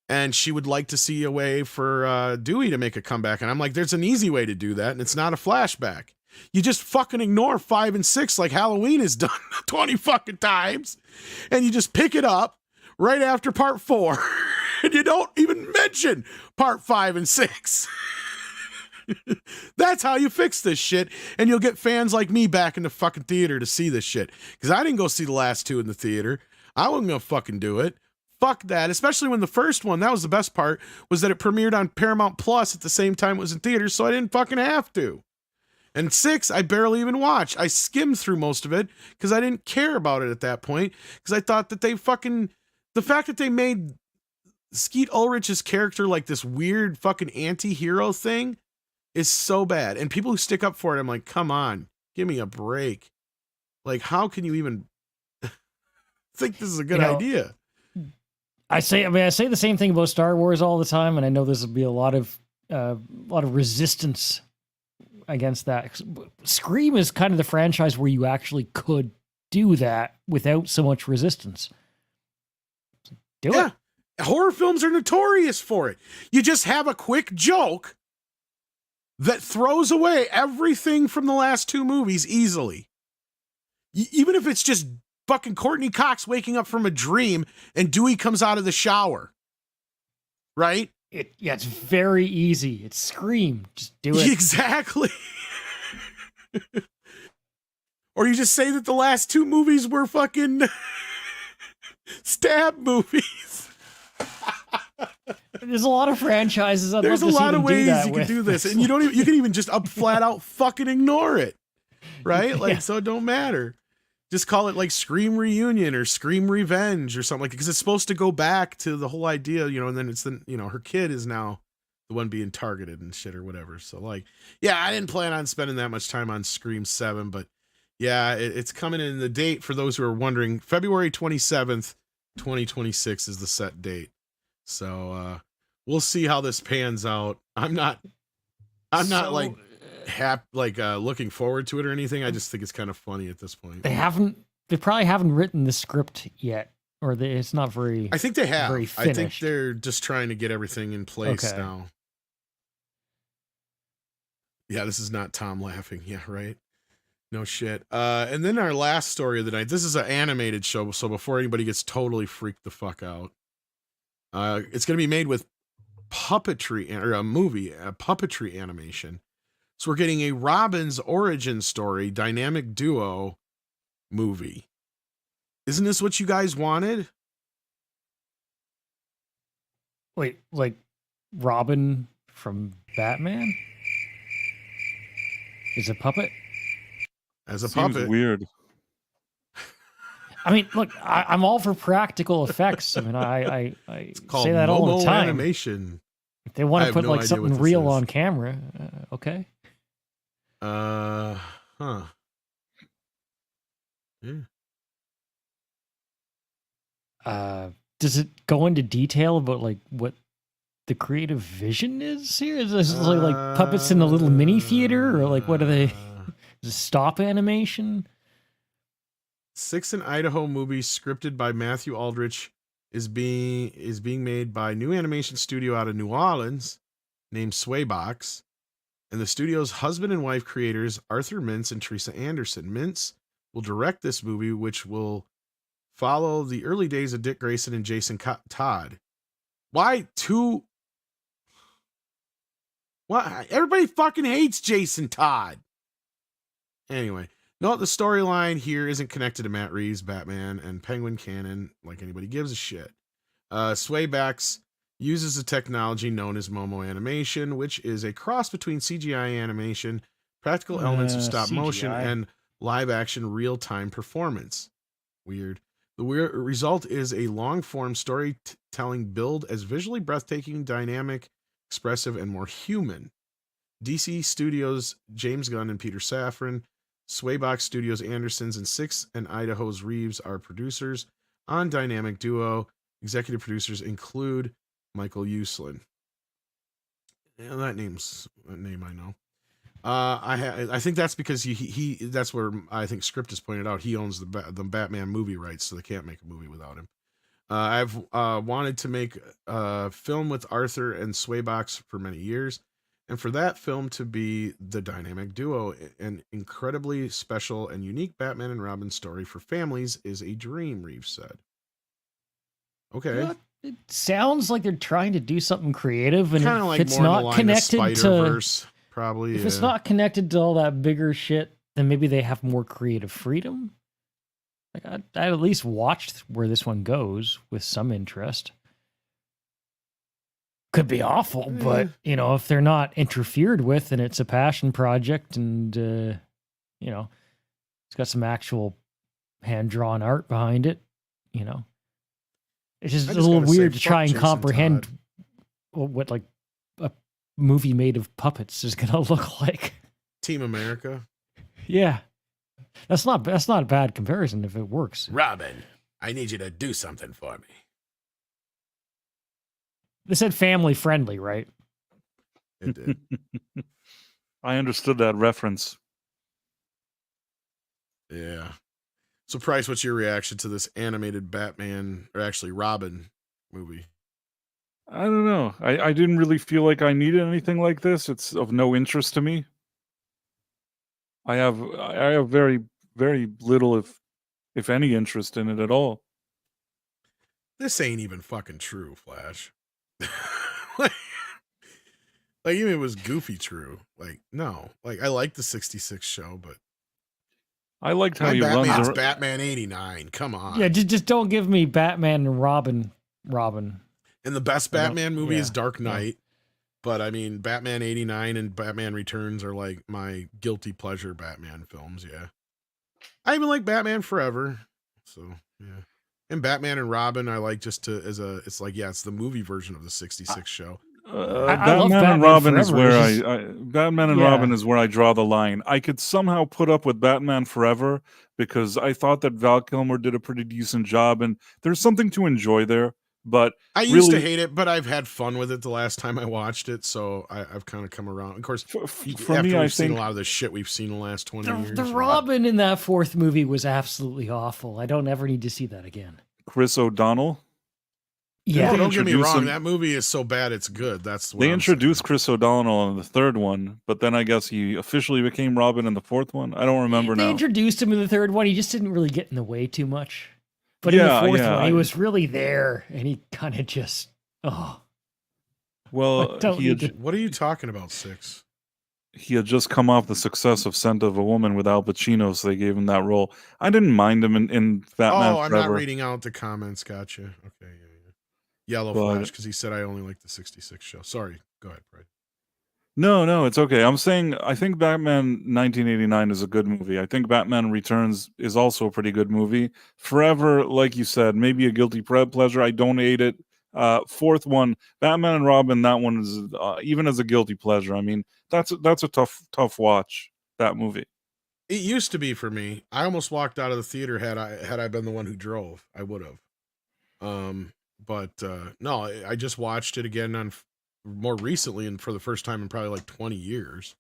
And she would like to see a way for Dewey to make a comeback. And I'm like, there's an easy way to do that, and it's not a flashback. You just fucking ignore 5 and 6 like Halloween has done 20 fucking times. And you just pick it up right after part 4. And you don't even mention part 5 and 6. That's how you fix this shit. And you'll get fans like me back in the fucking theater to see this shit. Because I didn't go see the last 2 in the theater. I wasn't going to fucking do it. Fuck that. Especially when the first one, that was the best part, was that it premiered on Paramount Plus at the same time it was in theaters, so I didn't fucking have to. And 6, I barely even watched. I skimmed through most of it because I didn't care about it at that point, because I thought that the fact that they made Skeet Ulrich's character like this weird fucking anti-hero thing is so bad. And people who stick up for it, I'm like, come on, give me a break. Like, how can you even think this is a good idea? I say the same thing about Star Wars all the time, and I know there's will be a lot of resistance against that. Scream is kind of the franchise where you actually could do that without so much resistance. Do it. Horror films are notorious for it. You just have a quick joke that throws away everything from the last 2 movies easily. Even if it's just fucking Courtney Cox waking up from a dream and Dewey comes out of the shower. Right? It's very easy. It's Scream. Just do it. Exactly. Or you just say that the last 2 movies were fucking stab movies. There's a lot of franchises. There's a lot of ways you can do this, and you can even just flat out fucking ignore it, right? Like, so it don't matter. Just call it like Scream Reunion or Scream Revenge or something like that, because it's supposed to go back to the whole idea, and then it's her kid is now the one being targeted and shit or whatever. So like, yeah, I didn't plan on spending that much time on Scream 7, but yeah, it's coming in. The date, for those who are wondering, February 27th, 2026 is the set date. So we'll see how this pans out. I'm not looking forward to it or anything. I just think it's kind of funny at this point. They probably haven't written the script yet, or it's not very. I think they have. Very I think finished. they're just trying to get everything in place now. Yeah, this is not Tom laughing. Yeah, right. No shit. And then our last story of the night. This is an animated show, so before anybody gets totally freaked the fuck out, it's going to be made with puppetry, or a puppetry animation. So we're getting a Robin's origin story dynamic duo movie. Isn't this what you guys wanted? Wait, like Robin from Batman is a puppet? As a Seems puppet. weird. I mean, look, I'm all for practical effects. I mean, I It's called say that all the Momo time. Animation. If they want I to have put no like idea something what this real is. on camera, okay. Huh. Yeah. Does it go into detail about like what the creative vision is here? Is this like puppets in a little mini theater, or like what are they? Is it stop animation? 6 in Idaho movie scripted by Matthew Aldrich is being made by new animation studio out of New Orleans named Swaybox, and the studio's husband and wife creators Arthur Mintz and Teresa Anderson. Mintz will direct this movie, which will follow the early days of Dick Grayson and Jason Todd. Why two? Why everybody fucking hates Jason Todd? Anyway. No, the storyline here isn't connected to Matt Reeves' Batman and Penguin canon like anybody gives a shit. Swaybox uses a technology known as Momo animation, which is a cross between CGI animation, practical elements of stop motion, and live-action real-time performance. Weird. The result is a long-form storytelling build as visually breathtaking, dynamic, expressive, and more human. DC Studios' James Gunn and Peter Safran, Swaybox Studios Andersons, and 6 and Idaho's Reeves are producers on Dynamic Duo. Executive producers include Michael Uslan. Yeah, that name I know. I think that's because he that's where I think Script has pointed out he owns the Batman movie rights, so they can't make a movie without him. I've wanted to make a film with Arthur and Swaybox for many years, and for that film to be the dynamic duo, an incredibly special and unique Batman and Robin story for families is a dream, Reeves said. Okay. It sounds like they're trying to do something creative, and Kind of if like it's more in the not line connected of to, Spider-Verse, probably. if it's not connected to all that bigger shit, then maybe they have more creative freedom. Like I at least watched where this one goes with some interest. Could be awful, but you know, if they're not interfered with and it's a passion project, and you know, it's got some actual hand-drawn art behind it, you know. It's just a little weird to try and comprehend what like a movie made of puppets is gonna look like. Team America. Yeah. That's not a bad comparison if it works. Robin, I need you to do something for me. They said family friendly, right? It did. I understood that reference. Yeah. So, Price, what's your reaction to this animated Batman, or actually Robin movie? I don't know. I didn't really feel like I needed anything like this. It's of no interest to me. I have very, very little, if any, interest in it at all. This ain't even fucking true, Flash. like even if it was goofy true. Like, no. Like, I like the 66 show, but I liked how he runs around. Batman 89. Come on. Yeah, just don't give me Batman and Robin. And the best Batman movie is Dark Knight. But I mean, Batman 89 and Batman Returns are like my guilty pleasure Batman films. Yeah. I even like Batman Forever. So, yeah. And Batman and Robin, I like just to, it's like, yeah, it's the movie version of the 66 show. Batman and Robin is where Batman and Robin is where I draw the line. I could somehow put up with Batman Forever because I thought that Val Kilmer did a pretty decent job, and there's something to enjoy there. But I used to hate it, but I've had fun with it the last time I watched it, so I've kind of come around. Of course, for me, I've seen a lot of the shit we've seen the last 20 years. The Robin in that fourth movie was absolutely awful. I don't ever need to see that again. Chris O'Donnell. Yeah, don't get me wrong. That movie is so bad it's good. That's what they introduced Chris O'Donnell in the third one, but then I guess he officially became Robin in the fourth one. I don't remember now. They introduced him in the third one. He just didn't really get in the way too much. But in the fourth one, he was really there, and he kind of just Well, what are you talking about, Six? He had just come off the success of Scent of a Woman with Al Pacino, so they gave him that role. I didn't mind him in Batman. Oh, I'm not reading out the comments. Gotcha. Okay, yeah. Yellow Flash, because he said I only like the 66 show. Sorry. Go ahead, Fred. No, it's okay. I'm saying I think Batman 1989 is a good movie. I think Batman Returns is also a pretty good movie. Forever, like you said, maybe a guilty pleasure. I don't hate it. Fourth one, Batman and Robin, that one is even as a guilty pleasure. I mean, that's a tough watch, that movie. It used to be for me. I almost walked out of the theater had I been the one who drove. I would have. But no, I just watched it again on more recently and for the first time in probably like 20 years.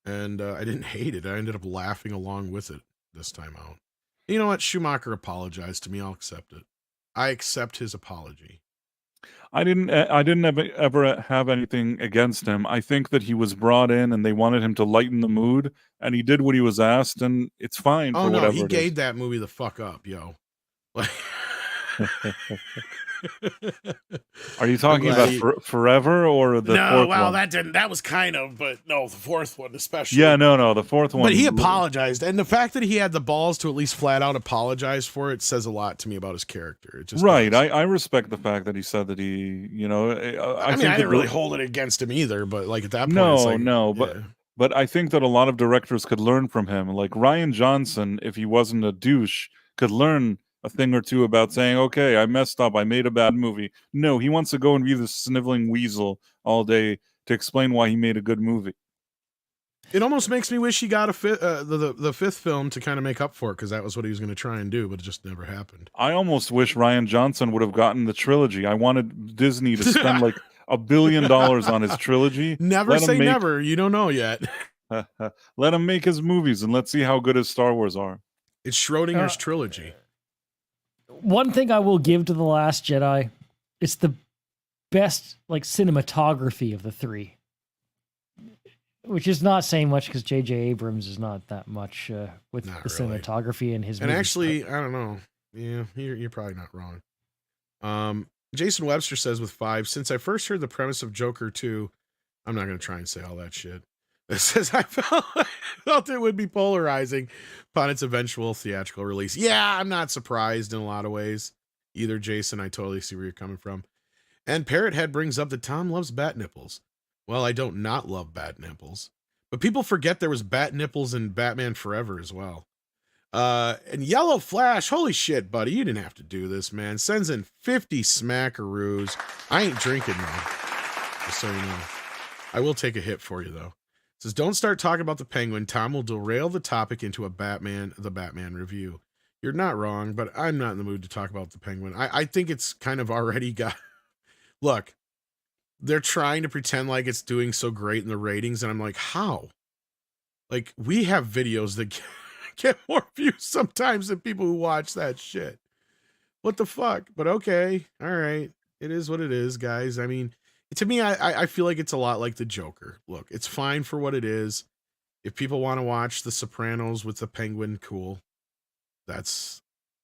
And I didn't hate it. I ended up laughing along with it this time out. You know what? Schumacher apologized to me. I'll accept it. I accept his apology. I didn't ever have anything against him. I think that he was brought in and they wanted him to lighten the mood, and he did what he was asked, and it's fine. Oh, for no, whatever he it gave is. that movie the fuck up, yo. Like, are you talking about Forever or the fourth one? that was kind of, but no, the fourth one especially. Yeah, no, the fourth one. But he apologized, and the fact that he had the balls to at least flat out apologize for it says a lot to me about his character. It just right. I respect the fact that he said that he, I mean, I didn't really hold it against him either, but like at that point, but I think that a lot of directors could learn from him. Like Rian Johnson, if he wasn't a douche, could learn a thing or two about saying, okay, I messed up, I made a bad movie. No, he wants to go and be the sniveling weasel all day to explain why he made a good movie. It almost makes me wish he got the fifth film to kind of make up for it, because that was what he was going to try and do, but it just never happened. I almost wish Ryan Johnson would have gotten the trilogy. I wanted Disney to spend like $1 billion on his trilogy. Never say never. You don't know yet. Let him make his movies, and let's see how good his Star Wars are. It's Schrodinger's trilogy. One thing I will give to The Last Jedi, it's the best like cinematography of the three. Which is not saying much because J.J. Abrams is not that much with Not the really. cinematography in his And movies. actually, I don't know. Yeah, you're probably not wrong. Jason Webster says with 5, since I first heard the premise of Joker 2, I'm not going to try and say all that shit. It says, I felt it would be polarizing upon its eventual theatrical release. Yeah, I'm not surprised in a lot of ways. Either, Jason, I totally see where you're coming from. And Parrothead brings up that Tom loves bat nipples. Well, I don't not love bat nipples. But people forget there was bat nipples in Batman Forever as well. And Yellow Flash, holy shit, buddy, you didn't have to do this, man. Sends in 50 smackaroos. I ain't drinking, though. Just so you know. I will take a hit for you, though. Says, don't start talking about the Penguin. Tom will derail the topic into the Batman review. You're not wrong, but I'm not in the mood to talk about the Penguin. I think it's kind of already got... Look, they're trying to pretend like it's doing so great in the ratings, and I'm like, how? Like, we have videos that get more views sometimes than people who watch that shit. What the fuck? But okay, all right. It is what it is, guys. I mean, to me, I feel like it's a lot like the Joker. Look, it's fine for what it is. If people want to watch The Sopranos with the Penguin, cool.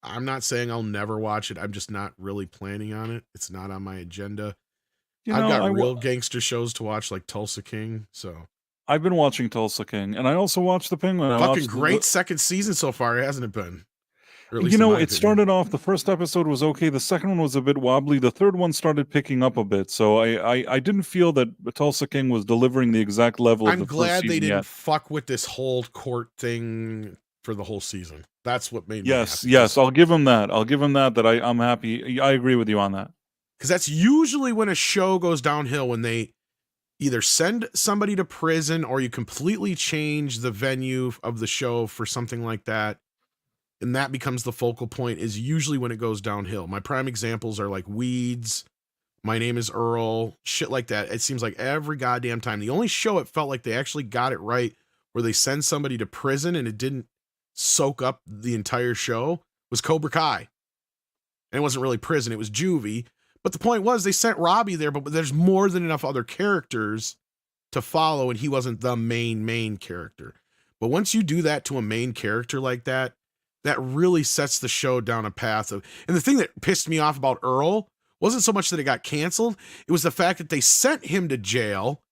I'm not saying I'll never watch it. I'm just not really planning on it. It's not on my agenda. I've got real gangster shows to watch, like Tulsa King. So I've been watching Tulsa King, and I also watched The Penguin. Fucking great second season so far, hasn't it been? It started off, the first episode was okay. The second one was a bit wobbly. The third one started picking up a bit. So I didn't feel that Tulsa King was delivering the exact level of the first season. I'm glad they didn't fuck with this whole court thing for the whole season. That's what made me happy. Yes, I'll give him that. That I'm happy. I agree with you on that. Because that's usually when a show goes downhill, when they either send somebody to prison or you completely change the venue of the show for something like that. And that becomes the focal point, is usually when it goes downhill. My prime examples are like Weeds, My Name is Earl, shit like that. It seems like every goddamn time. The only show it felt like they actually got it right, where they send somebody to prison and it didn't soak up the entire show, was Cobra Kai. And it wasn't really prison, it was juvie. But the point was, they sent Robbie there, but there's more than enough other characters to follow, and he wasn't the main character. But once you do that to a main character like that, that really sets the show down a path of... And the thing that pissed me off about Earl wasn't so much that it got canceled, it was the fact that they sent him to jail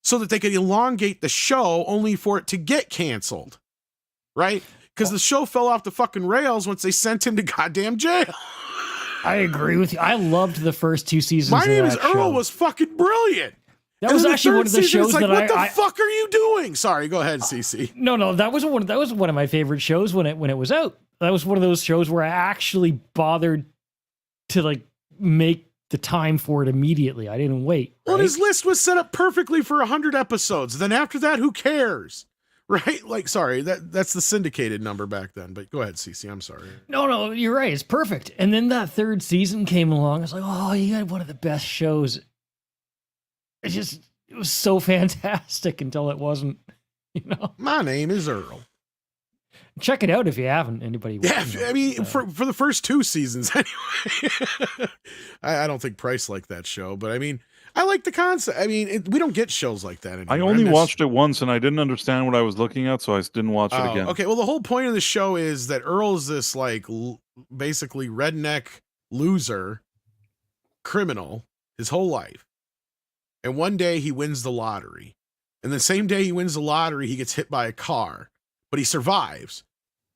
so that they could elongate the show only for it to get canceled. Right? Because the show fell off the fucking rails once they sent him to goddamn jail. I agree with you. I loved the first 2 seasons. My Name is Earl show. Was fucking brilliant. That was actually one of the shows like, that what the fuck are you doing? Sorry, go ahead, CC. No, that was one of my favorite shows when it was out. That was one of those shows where I actually bothered to like make the time for it immediately. I didn't wait. Well, his list was set up perfectly for 100 episodes. Then after that, who cares? Right? Like, sorry, that's the syndicated number back then. But go ahead, CC. I'm sorry. No, you're right. It's perfect. And then that third season came along. I was like, oh, you got one of the best shows. It was so fantastic until it wasn't, you know. My Name is Earl. Check it out if you haven't. Anybody? Yeah, I mean, for the first 2 seasons anyway. I don't think Price liked that show, but I mean, I like the concept. I mean, we don't get shows like that anymore. I only watched it once, and I didn't understand what I was looking at, so I didn't watch it again. Okay, well, the whole point of the show is that Earl's this, like, basically redneck loser criminal his whole life. And one day he wins the lottery. And the same day he wins the lottery, he gets hit by a car. But he survives.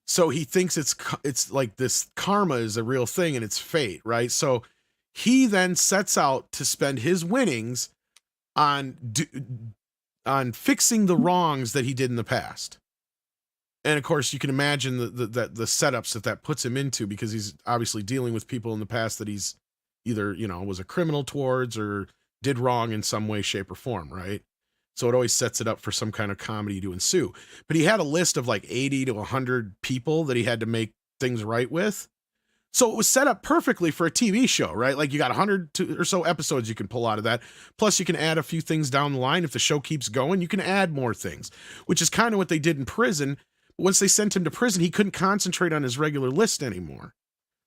So he thinks it's like this karma is a real thing and it's fate, right? So he then sets out to spend his winnings on fixing the wrongs that he did in the past. And of course, you can imagine the setups that puts him into, because he's obviously dealing with people in the past that he's either, was a criminal towards or did wrong in some way, shape, or form, right? So it always sets it up for some kind of comedy to ensue. But he had a list of like 80 to 100 people that he had to make things right with. So it was set up perfectly for a TV show, right? Like you got 100 or so episodes you can pull out of that. Plus you can add a few things down the line. If the show keeps going, you can add more things, which is kind of what they did in prison. Once they sent him to prison, he couldn't concentrate on his regular list anymore,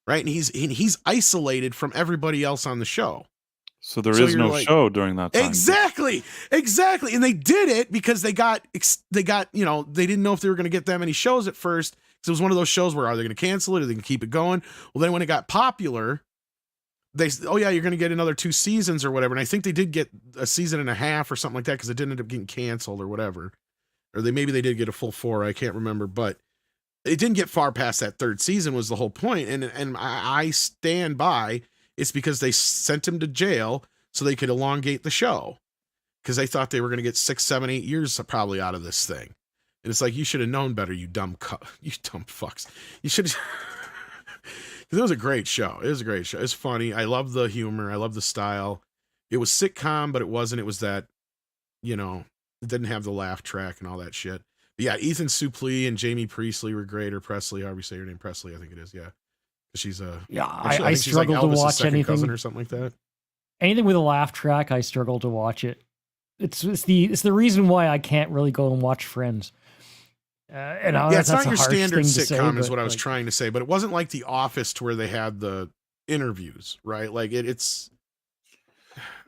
right? And he's isolated from everybody else on the show. So there is no show during that time. Exactly. And they did it because they got, they didn't know if they were going to get that many shows at first. Because it was one of those shows where are they going to cancel it? Are they going to keep it going? Well, then when it got popular, they said, oh yeah, you're going to get another 2 seasons or whatever. And I think they did get a season and a half or something like that because it didn't end up getting canceled or whatever. Or maybe they did get a full 4. I can't remember, but it didn't get far past that 3rd season was the whole point. And I stand by. It's because they sent him to jail so they could elongate the show because they thought they were going to get 6, 7, 8 years probably out of this thing. And it's like, you should have known better, you dumb fucks. You should. It was a great show. It's funny. I love the humor. I love the style. It was sitcom, but it wasn't. It was that, it didn't have the laugh track and all that shit. But yeah, Ethan Suplee and Jamie Priestley were great, or Presley, however you say her name. Presley, I think it is. Yeah. She's I struggle to watch anything or something like that. Anything with a laugh track, I struggle to watch it. It's the reason why I can't really go and watch Friends. It's not your standard sitcom, is what I was trying to say. But it wasn't like The Office, to where they had the interviews, right? Like it's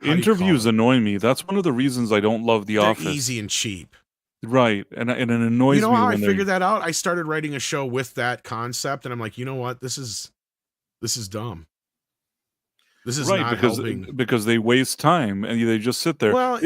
interviews annoy me. That's one of the reasons I don't love The Office. Easy and cheap. Right, and it annoys me. You know how I figured that out? I started writing a show with that concept, and I'm like, you know what? This is dumb. This is not helping. Because they waste time and they just sit there. Well,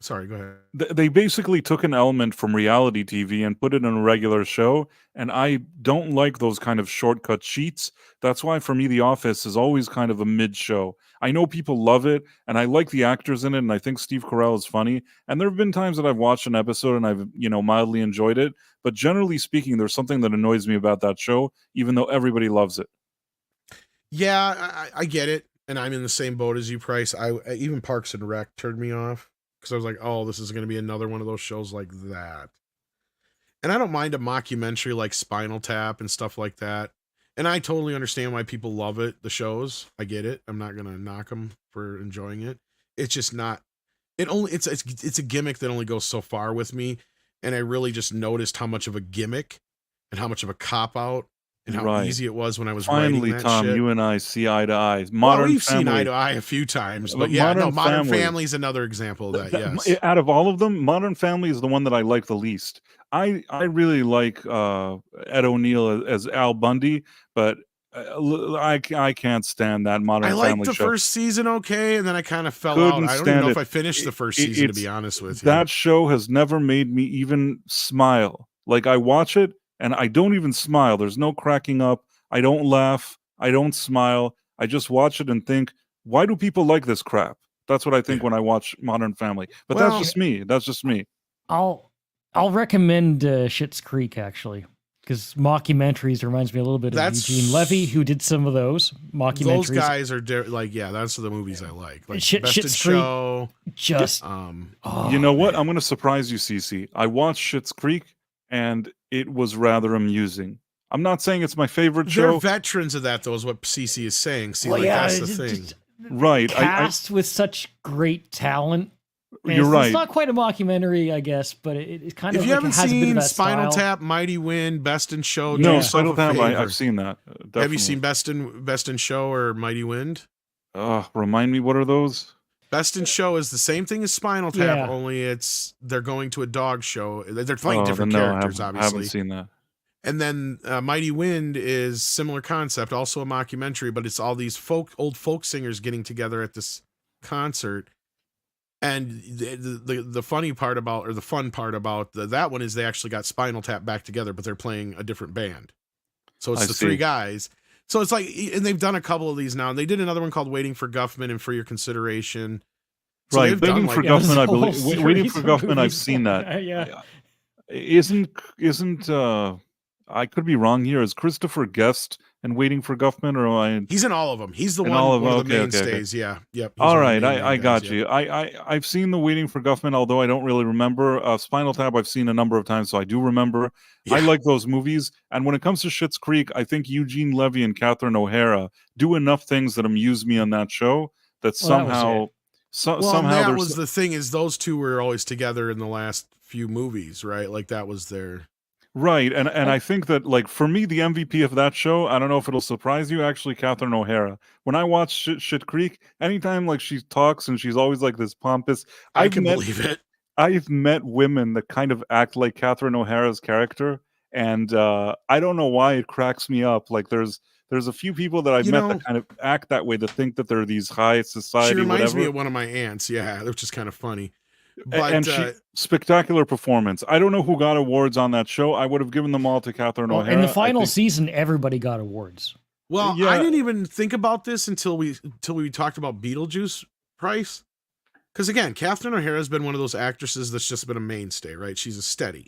sorry, go ahead. They basically took an element from reality TV and put it in a regular show, and I don't like those kind of shortcut sheets. That's why for me The Office is always kind of a mid-show. I know people love it, and I like the actors in it, and I think Steve Carell is funny. And there have been times that I've watched an episode and I've, mildly enjoyed it. But generally speaking, there's something that annoys me about that show, even though everybody loves it. Yeah, I get it, and I'm in the same boat as you, Price. Even Parks and Rec turned me off because I was like, oh, this is going to be another one of those shows like that. And I don't mind a mockumentary like Spinal Tap and stuff like that. And I totally understand why people love it, the shows. I get it. I'm not going to knock them for enjoying it. It's just not. It's a gimmick that only goes so far with me, and I really just noticed how much of a gimmick and how much of a cop out. And how easy it was when I was writing that Tom, shit. You and I see eye to eye. We've seen eye to eye a few times, but Modern Family is another example of that. Yes, out of all of them, Modern Family is the one that I like the least. I really like Ed O'Neill as Al Bundy, but I can't stand that Modern Family show. I liked the first season, okay, and then I kind of fell out. I don't even know if I finished the first season, to be honest with you. That show has never made me even smile. Like, I watch it, and I don't even smile. There's no cracking up. I don't laugh. I don't smile. I just watch it and think, why do people like this crap? That's what I think when I watch Modern Family. But that's just me. That's just me. I'll recommend Schitt's Creek, actually, because mockumentaries reminds me a little bit of Eugene Levy, who did some of those mockumentaries. Those guys are that's the movies I like. Like Best in Show. Just you know what? I'm going to surprise you, CC. I watched Schitt's Creek, and it was rather amusing. I'm not saying it's my favorite show. They're veterans of that, though, is what CC is saying. See, that's the thing. Right. Cast with such great talent. You're right. It's not quite a mockumentary, I guess, but it kind of if you haven't seen Spinal Tap, Mighty Wind, Best in Show. No, Spinal Tap, I've seen that. Definitely. Have you seen Best in Show or Mighty Wind? Remind me, what are those? Best in Show is the same thing as Spinal Tap, only they're going to a dog show. They're playing different characters, obviously. I haven't seen that. And then Mighty Wind is similar concept, also a mockumentary, but it's all these old folk singers getting together at this concert. And the funny part about, or the fun part about that one is they actually got Spinal Tap back together, but they're playing a different band. So it's three guys. So it's like, and they've done a couple of these now. And they did another one called Waiting for Guffman and For Your Consideration. So right, Waiting for Guffman, I believe. Waiting for Guffman, I've seen that. Yeah. Isn't I could be wrong here. Is Christopher Guest and Waiting for Guffman, or am I? He's in all of them. He's the In one, all of one them? of the Okay, okay, okay. mainstays. Yeah. Yep. He's All one of right, the main I guys, got yep. you. I've seen the Waiting for Guffman, although I don't really remember. Spinal Tap I've seen a number of times, so I do remember. Yeah. I like those movies. And when it comes to Schitt's Creek, I think Eugene Levy and Catherine O'Hara do enough things that amuse me on that show that somehow, somehow that there's was the thing, is those two were always together in the last few movies, right? Like that was their right. And I think that, like, for me, the MVP of that show, I don't know if it'll surprise you, actually, Catherine O'Hara. When I watch Schitt Creek, anytime like she talks and she's always like this pompous, I can believe it. I've met women that kind of act like Catherine O'Hara's character, and I don't know why it cracks me up. Like there's a few people that I've met that kind of act that way, that think that they're these high society. She reminds me whatever. of one of my aunts, yeah, which is kind of funny. But and she spectacular performance. I don't know who got awards on that show. I would have given them all to Catherine O'Hara. In the final season, everybody got awards. Well, yeah. I didn't even think about this until we talked about Beetlejuice price. Because again, Catherine O'Hara has been one of those actresses that's just been a mainstay, right? She's a steady.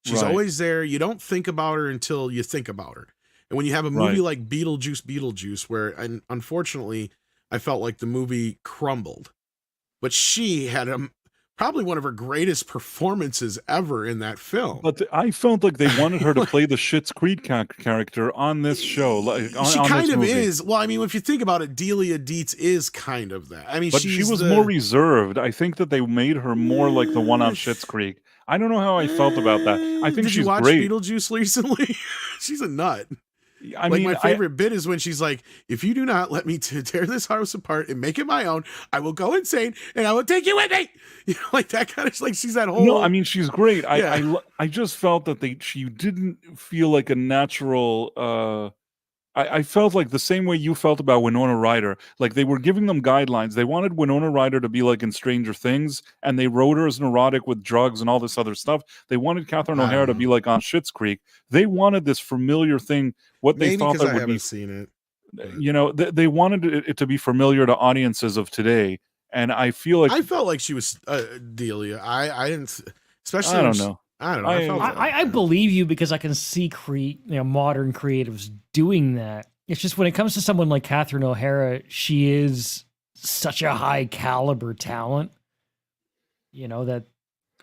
She's always there. You don't think about her until you think about her. And when you have a movie like Beetlejuice, where, and unfortunately, I felt like the movie crumbled, but she had probably one of her greatest performances ever in that film. But I felt like they wanted her to play the Schitt's Creek character on this show. Like, she kind of is. Well, I mean, if you think about it, Delia Dietz is kind of that. I mean, but she was more reserved. I think that they made her more like the one on Schitt's Creek. I don't know how I felt about that. I think she's great. Did you watch Beetlejuice recently? She's a nut. I mean, my favorite bit is when she's like, if you do not let me tear this house apart and make it my own, I will go insane and I will take you with me. You know, like that kind of, like, she's that whole. No, I mean, she's great. Yeah. I just felt that she didn't feel like a natural. I felt like the same way you felt about Winona Ryder. Like they were giving them guidelines. They wanted Winona Ryder to be like in Stranger Things, and they wrote her as neurotic with drugs and all this other stuff. They wanted Catherine O'Hara to be like on Schitt's Creek. They wanted this familiar thing. What they thought that would be. Seen it. But. You know, they wanted it to be familiar to audiences of today, and I feel like I felt like she was Delia. I didn't, especially. I don't know. I believe you because I can see modern creatives doing that. It's just when it comes to someone like Catherine O'Hara, she is such a high caliber talent, you know, that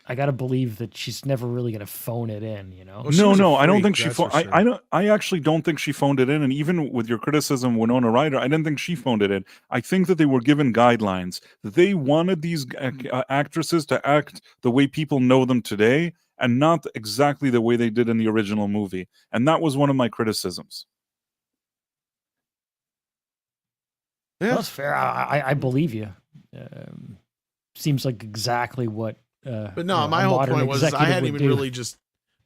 I got to believe that she's never really going to phone it in, you know? No, I don't think she phoned. I actually don't think she phoned it in. And even with your criticism, Winona Ryder, I didn't think she phoned it in. I think that they were given guidelines. They wanted these actresses to act the way people know them today, and not exactly the way they did in the original movie. And that was one of my criticisms. Yeah. That's fair. I believe you. Seems like exactly what. But no, my whole point was I hadn't even really just.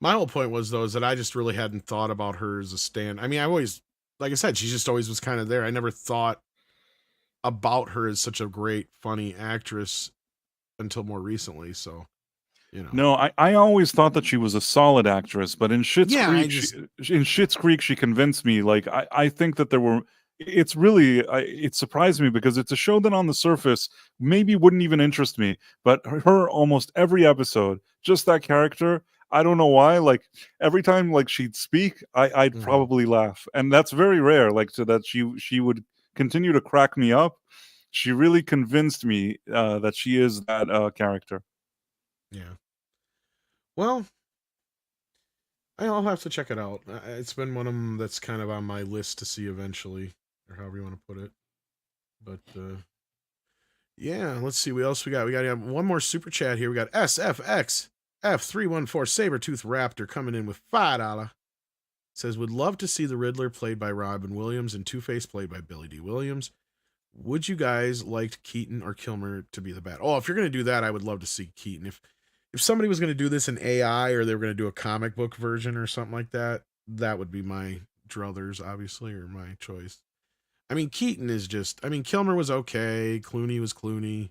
My whole point was though is that I just really hadn't thought about her as a stand. I mean, I always, like I said, she just always was kind of there. I never thought about her as such a great, funny actress until more recently. So. You know. No, I always thought that she was a solid actress, but in Schitt's Creek, she convinced me. Like I think that there were. It's really it surprised me because it's a show that on the surface maybe wouldn't even interest me, but her almost every episode, just that character. I don't know why. Like every time like she'd speak, I'd probably laugh, and that's very rare. Like so that she would continue to crack me up. She really convinced me that she is that character. Yeah. Well, I'll have to check it out. It's been one of them that's kind of on my list to see eventually, or however you want to put it. But, yeah, let's see what else we got. We got one more super chat here. We got SFX F314 Sabertooth Raptor coming in with $5. Says, would love to see the Riddler played by Robin Williams and Two-Face played by Billy D. Williams. Would you guys like Keaton or Kilmer to be the Bat? Oh, if you're going to do that, I would love to see Keaton. If somebody was going to do this in AI or they were going to do a comic book version or something like that, that would be my druthers, obviously, or my choice. I mean, Keaton is just, I mean, Kilmer was okay. Clooney was Clooney.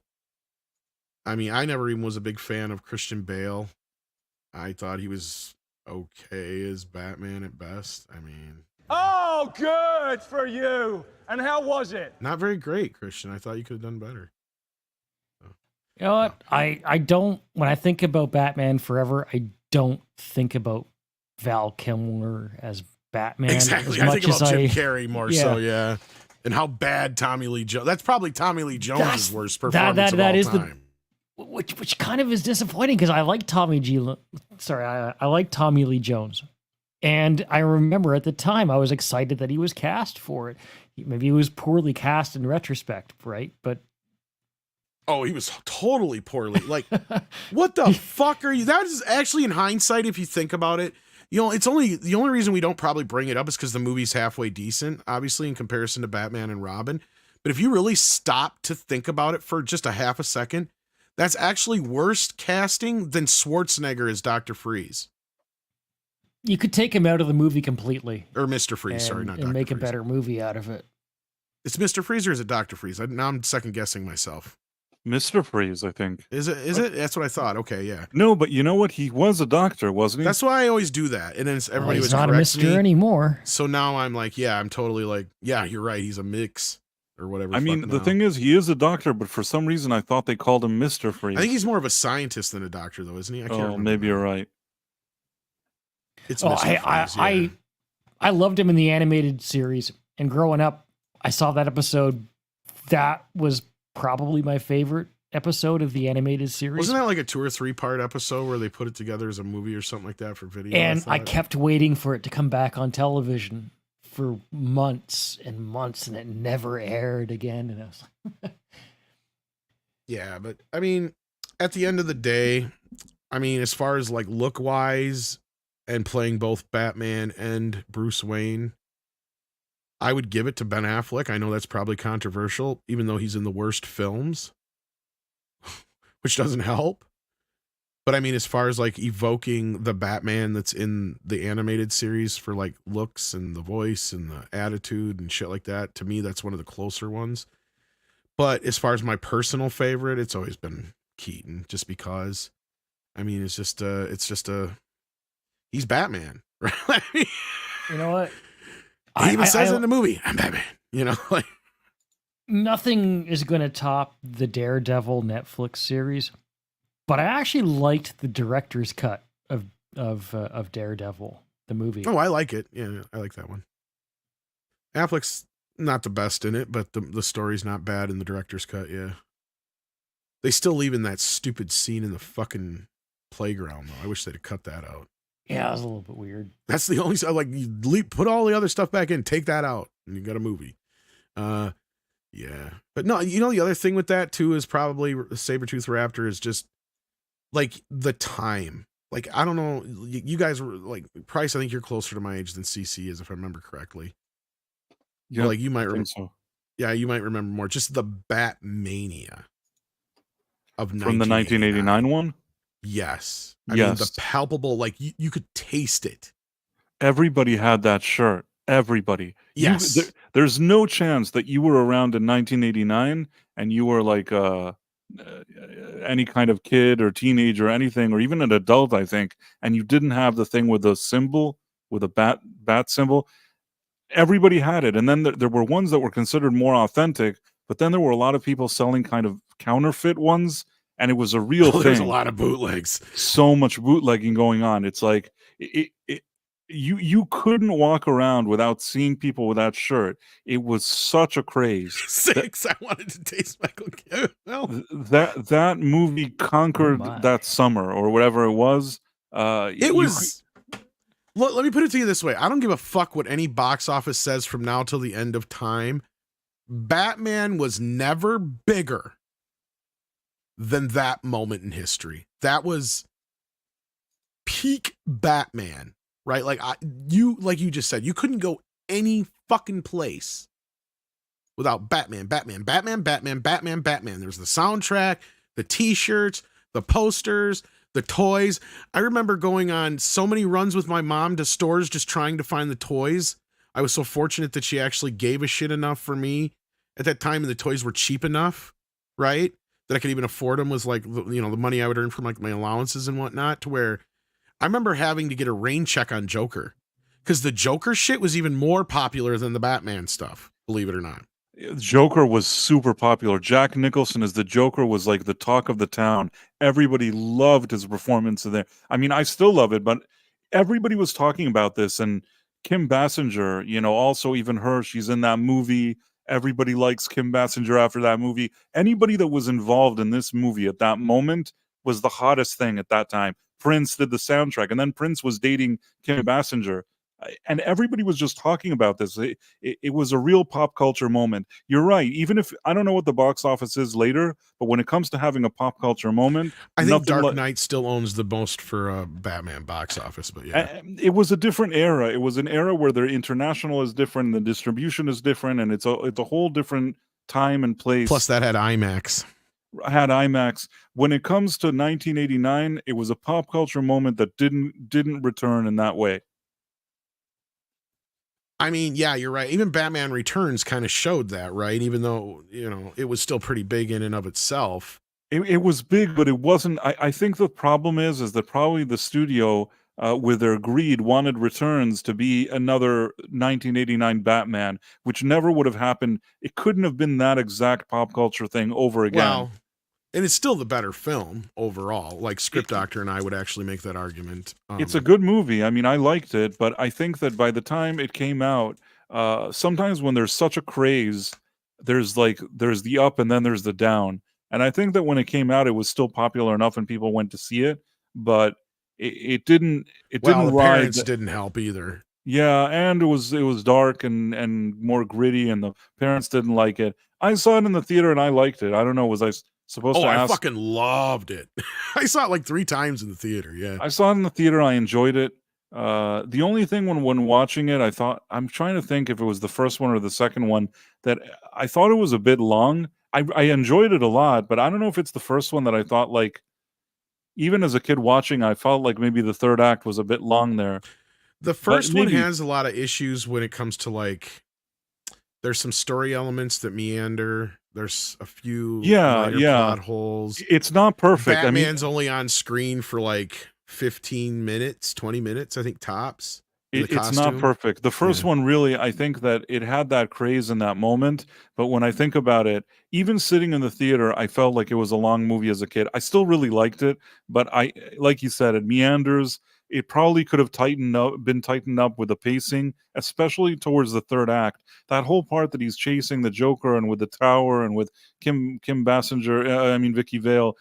I mean, I never even was a big fan of Christian Bale. I thought he was okay as Batman at best. I mean. Oh, good for you. And how was it? Not very great, Christian. I thought you could have done better. You know what? I don't, when I think about Batman Forever, I don't think about Val Kilmer as Batman. Exactly. As I much think about as Jim Carrey more yeah. so, yeah. And how bad Tommy Lee Jones. That's probably Tommy Lee Jones' worst performance that of all is time. Which kind of is disappointing because I like I like Tommy Lee Jones. And I remember at the time I was excited that he was cast for it. Maybe he was poorly cast in retrospect, right? But oh, he was totally poorly. Like, what the fuck are you? That is actually, in hindsight, if you think about it, you know, it's only the only reason we don't probably bring it up is because the movie's halfway decent, obviously, in comparison to Batman and Robin. But if you really stop to think about it for just a half a second, that's actually worse casting than Schwarzenegger as Dr. Freeze. You could take him out of the movie completely. Or Mr. Freeze, sorry, not Dr. And make Freeze. a better movie out of it. It's Mr. Freeze or is it Dr. Freeze? Now I'm second guessing myself. Mr. Freeze, I think. Is it? That's what I thought. Okay, yeah. No, but you know what? He was a doctor, wasn't he? That's why I always do that. And then everybody he's was not a corrects Mr. me. anymore. So now I'm like, yeah, I'm totally like, yeah, you're right. He's a mix or whatever. I mean, the thing is, he is a doctor, but for some reason, I thought they called him Mr. Freeze. I think he's more of a scientist than a doctor, though, isn't he? I can't remember. Maybe you're right. It's Mr. Freeze, I loved him in the animated series, and growing up, I saw that episode. That was probably my favorite episode of the animated series. Wasn't that like a 2 or 3 part episode where they put it together as a movie or something like that for video? And I kept waiting for it to come back on television for months and months, and it never aired again. And I was like, yeah, but I mean, at the end of the day, I mean, as far as like look wise and playing both Batman and Bruce Wayne, I would give it to Ben Affleck. I know that's probably controversial, even though he's in the worst films, which doesn't help. But I mean, as far as like evoking the Batman that's in the animated series for like looks and the voice and the attitude and shit like that, to me, that's one of the closer ones. But as far as my personal favorite, it's always been Keaton, just because, I mean, he's Batman, right? you know what? He even says it in the movie, I'm Batman, you know, like. Nothing is going to top the Daredevil Netflix series, but I actually liked the director's cut of Daredevil, the movie. Oh, I like it. Yeah, I like that one. Affleck's not the best in it, but the story's not bad in the director's cut, yeah. They still leave in that stupid scene in the fucking playground, though. I wish they'd have cut that out. Yeah, it was a little bit weird. That's the only, like, you put all the other stuff back in, take that out, and you got a movie. Yeah. But no, you know, the other thing with that, too, is probably Sabretooth Raptor is just, like, the time. Like, I don't know, you guys were, like, Price, I think you're closer to my age than CC is, if I remember correctly. Yeah, like, you might remember. So. Yeah, you might remember more. Just the Batmania of from the 1989 one? Yes. I mean, the palpable, like, you could taste it. Everybody had that shirt. Everybody. Yes. There's no chance that you were around in 1989 and you were like any kind of kid or teenager or anything, or even an adult, I think, and you didn't have the thing with the symbol, with a bat symbol. Everybody had it. And then there were ones that were considered more authentic, but then there were a lot of people selling kind of counterfeit ones. And it was a real thing. There's a lot of bootlegs. So much bootlegging going on. It's like you couldn't walk around without seeing people with that shirt. It was such a craze. 6. I wanted to taste Michael Campbell. That movie conquered that summer or whatever it was. It was. Look, let me put it to you this way. I don't give a fuck what any box office says from now till the end of time. Batman was never bigger than that moment in history. That was peak Batman, right? Like like you just said, you couldn't go any fucking place without Batman. There was the soundtrack, the t-shirts, the posters, the toys. I remember going on so many runs with my mom to stores just trying to find the toys. I was so fortunate that she actually gave a shit enough for me at that time, and the toys were cheap enough, right? That I could even afford them, was like, you know, the money I would earn from like my allowances and whatnot, to where I remember having to get a rain check on Joker because the Joker shit was even more popular than the Batman stuff, believe it or not. Joker was super popular. Jack Nicholson as the Joker was like the talk of the town. Everybody loved his performance in there. I mean, I still love it, but everybody was talking about this, and Kim Basinger, you know, also even her, she's in that movie. Everybody likes Kim Basinger after that movie. Anybody that was involved in this movie at that moment was the hottest thing at that time. Prince did the soundtrack, and then Prince was dating Kim Basinger. And everybody was just talking about this. It was a real pop culture moment. You're right. Even if I don't know what the box office is later, but when it comes to having a pop culture moment, I think Dark Knight still owns the most for Batman box office. But yeah, it was a different era. It was an era where their international is different, the distribution is different, and it's a whole different time and place. Plus, that had IMAX. When it comes to 1989, it was a pop culture moment that didn't return in that way. I mean, yeah, you're right. Even Batman Returns kind of showed that, right? Even though, you know, it was still pretty big in and of itself. It was big, but it wasn't. I think the problem is that probably the studio, with their greed, wanted Returns to be another 1989 Batman, which never would have happened. It couldn't have been that exact pop culture thing over again. Well, and it's still the better film overall. Like Script Doctor and I would actually make that argument. It's a good movie. I mean, I liked it, but I think that by the time it came out, sometimes when there's such a craze, there's the up and then there's the down. And I think that when it came out, it was still popular enough and people went to see it, but it didn't. The parents didn't help either. Yeah, and it was dark and more gritty, and the parents didn't like it. I saw it in the theater and I liked it. I don't know, was I supposed to ask? I fucking loved it. I saw it like 3 times in the theater. Yeah, I saw it in the theater. I enjoyed it. The only thing when watching it, I'm trying to think if it was the first one or the second one, that I thought it was a bit long. I enjoyed it a lot, but I don't know if it's the first one that I thought, like, even as a kid watching, I felt like maybe the third act was a bit long there. The first one has a lot of issues when it comes to, like, there's some story elements that meander. There's a few minor plot holes. It's not perfect. Batman's only on screen for like 15 minutes, 20 minutes, I think, tops. It's not perfect. The first one, really, I think that it had that craze in that moment. But when I think about it, even sitting in the theater, I felt like it was a long movie as a kid. I still really liked it, but like you said, it meanders. It probably could have been tightened up with the pacing, especially towards the third act. That whole part that he's chasing the Joker and with the tower and with Kim Basinger, Vicky Vale.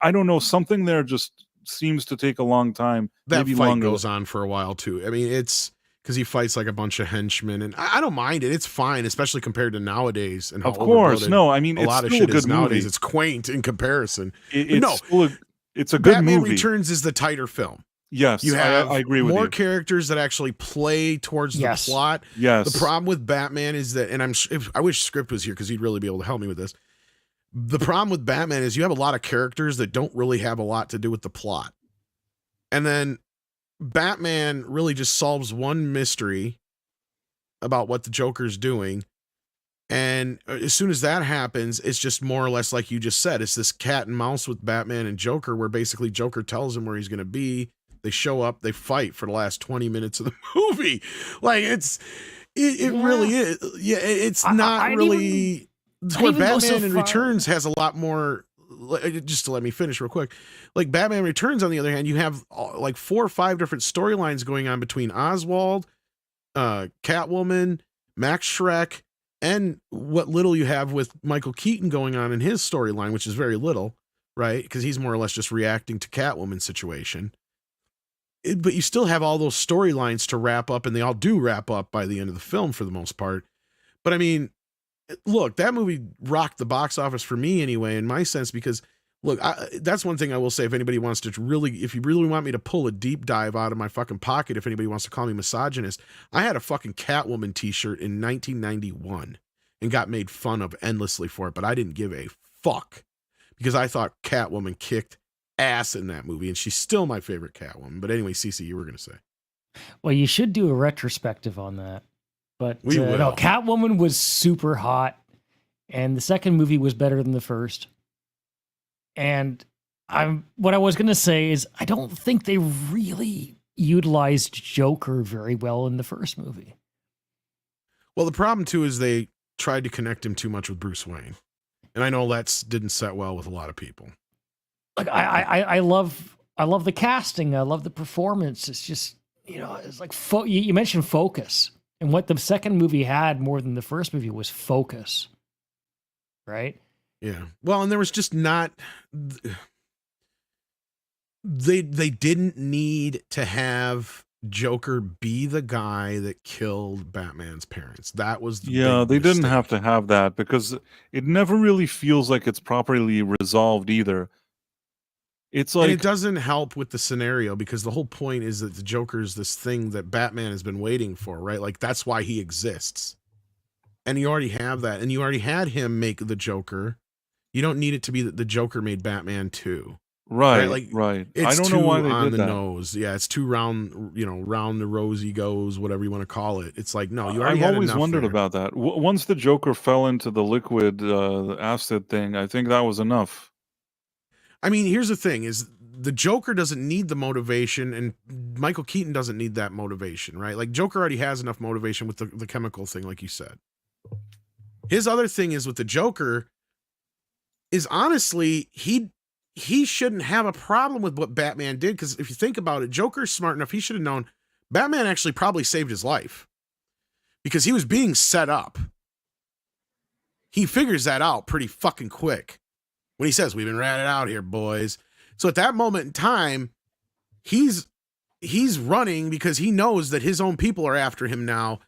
I don't know, something there just seems to take a long time. That maybe fight longer. Goes on for a while too. I mean, it's because he fights like a bunch of henchmen, and I don't mind it. It's fine, especially compared to nowadays. And how of course, no, I mean, a lot of shit is nowadays. It's quaint in comparison. It's a good Batman movie. Returns is the tighter film. Yes, you have I agree with you. More characters that actually play towards the plot. Yes. The problem with Batman is that, and I wish Script was here because he'd really be able to help me with this. The problem with Batman is you have a lot of characters that don't really have a lot to do with the plot. And then Batman really just solves one mystery about what the Joker's doing. And as soon as that happens, it's just more or less like you just said. It's this cat and mouse with Batman and Joker, where basically Joker tells him where he's going to be. They show up, they fight for the last 20 minutes of the movie. Like it really is. Yeah, it's not really. Where Batman in Returns has a lot more. Just to let me finish real quick, like Batman Returns, on the other hand, you have like 4 or 5 different storylines going on between Oswald, Catwoman, Max Schreck, and what little you have with Michael Keaton going on in his storyline, which is very little, right? Because he's more or less just reacting to Catwoman's situation. But you still have all those storylines to wrap up, and they all do wrap up by the end of the film for the most part. But I mean, look, that movie rocked the box office for me anyway, in my sense, because look, that's one thing I will say. If anybody wants to if you really want me to pull a deep dive out of my fucking pocket, if anybody wants to call me misogynist, I had a fucking Catwoman t-shirt in 1991 and got made fun of endlessly for it, but I didn't give a fuck because I thought Catwoman kicked ass in that movie, and she's still my favorite Catwoman. But anyway, Cece, you were going to say. Well, you should do a retrospective on that. But we will. No, Catwoman was super hot, and the second movie was better than the first. And what I was going to say is I don't think they really utilized Joker very well in the first movie. Well, the problem too is they tried to connect him too much with Bruce Wayne, and I know that didn't set well with a lot of people. Like I love the casting. I love the performance. It's just it's like you mentioned focus, and what the second movie had more than the first movie was focus, right? Yeah. Well, and there was just not. They didn't need to have Joker be the guy that killed Batman's parents. That was the big they didn't have mistake. to have that because it never really feels like it's properly resolved either. It's And it like, doesn't help with the scenario because the whole point is that the Joker is this thing that Batman has been waiting for, right? Like that's why he exists. And you already have that. And you already had him make the Joker. You don't need it to be that the Joker made Batman too. right, Like right. I it's don't know too why they on did the that. nose. Yeah, it's too round, round the rosy goes, whatever you want to call it. It's like, no, you already I've had always enough wondered there. about that. Once the Joker fell into the liquid acid thing, I think that was enough. I mean, here's the thing is the Joker doesn't need the motivation and Michael Keaton doesn't need that motivation, right? Like Joker already has enough motivation with the chemical thing, like you said. His other thing is with the Joker is honestly, he shouldn't have a problem with what Batman did. Because if you think about it, Joker's smart enough, he should have known Batman actually probably saved his life because he was being set up. He figures that out pretty fucking quick when he says, "We've been ratted out here, boys." So at that moment in time, he's running because he knows that his own people are after him now.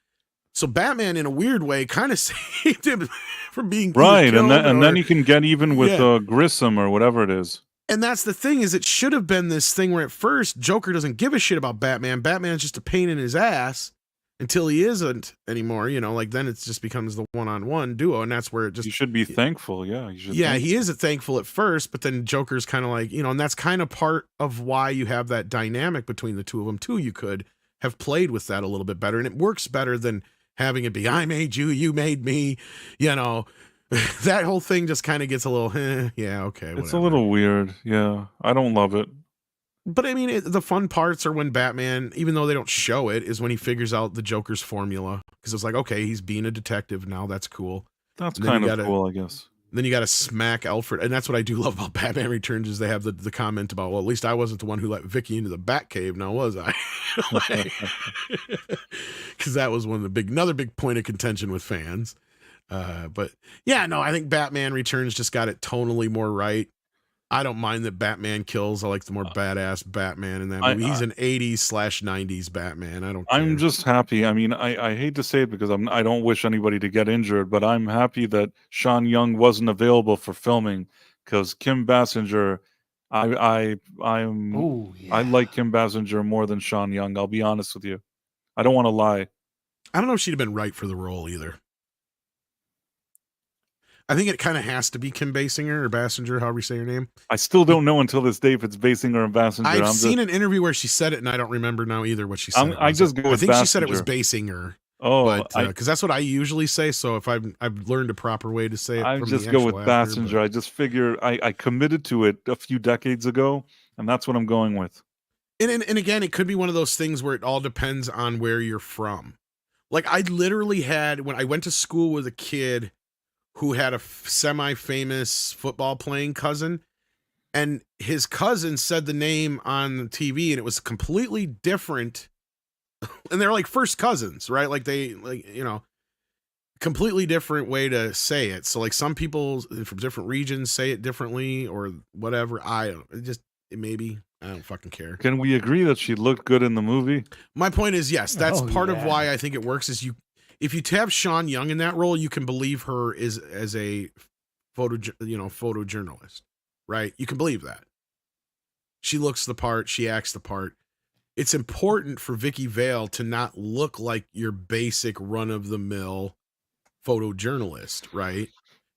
So Batman, in a weird way, kind of saved him from being Right, killed and then you can get even with Grissom or whatever it is. And that's the thing is it should have been this thing where at first Joker doesn't give a shit about Batman. Batman's just a pain in his ass until he isn't anymore. Like then it just becomes the one-on-one duo, and that's where it just. You should be thankful, yeah. He is thankful at first, but then Joker's kind of like, and that's kind of part of why you have that dynamic between the two of them too. You could have played with that a little bit better, and it works better than having it be I made you, you made me, that whole thing just kind of gets a little, yeah, okay, whatever. It's a little weird, yeah. I don't love it. But I mean, the fun parts are when Batman, even though they don't show it, is when he figures out the Joker's formula. Because it's like, okay, he's being a detective now. That's cool. That's kind of cool, I guess. Then you got to smack Alfred. And that's what I do love about Batman Returns is they have the comment about, well, at least I wasn't the one who let Vicky into the Batcave now, was I? Because that was another big point of contention with fans. But yeah, no, I think Batman Returns just got it tonally more right. I don't mind that Batman kills. I like the more badass Batman in that movie. He's an 80s/90s Batman. I don't care. I'm just happy. I mean, I hate to say it because I don't wish anybody to get injured, but I'm happy that Sean Young wasn't available for filming because Kim Basinger, I like Kim Basinger more than Sean Young. I'll be honest with you. I don't want to lie. I don't know if she'd have been right for the role either. I think it kind of has to be Kim Basinger or Basinger, however you say her name. I still don't know until this day if it's Basinger or Basinger. I've seen an interview where she said it, and I don't remember now either what she said. I just go with I think Basinger. she said it was Basinger. Oh, because that's what I usually say. So if I've learned a proper way to say it, I just go with Basinger. I just figure I committed to it a few decades ago, and that's what I'm going with. And again, it could be one of those things where it all depends on where you're from. Like I literally had when I went to school with a kid who had a semi-famous football playing cousin, and his cousin said the name on the TV, and it was completely different. And they're like first cousins, right? Like they completely different way to say it. So like some people from different regions say it differently or whatever. Maybe I don't fucking care. Can we agree that she looked good in the movie? My point is, yes, that's part of why I think it works is if you have Sean Young in that role, you can believe her as a photojournalist, right? You can believe that. She looks the part, she acts the part. It's important for Vicky Vale to not look like your basic run-of-the-mill photojournalist, right?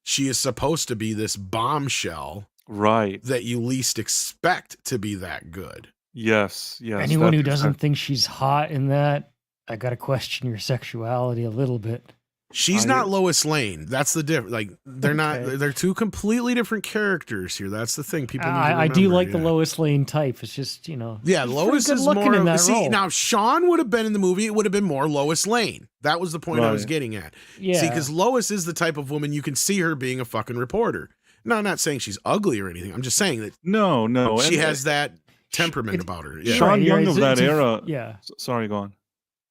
She is supposed to be this bombshell, right? That you least expect to be that good. Yes. Anyone who doesn't think she's hot in that, I gotta question your sexuality a little bit. She's not Lois Lane. That's the difference. Like they're not. They're two completely different characters here. That's the thing. People. I do like the Lois Lane type. It's just Yeah, Lois is more in that role. Now, if Sean would have been in the movie, it would have been more Lois Lane. That was the point I was getting at. Yeah. See, because Lois is the type of woman you can see her being a fucking reporter. No, I'm not saying she's ugly or anything. I'm just saying that no, she has that. temperament about her. Yeah. Sean Right, Young right, of it's that a- era. Yeah. Sorry, go on.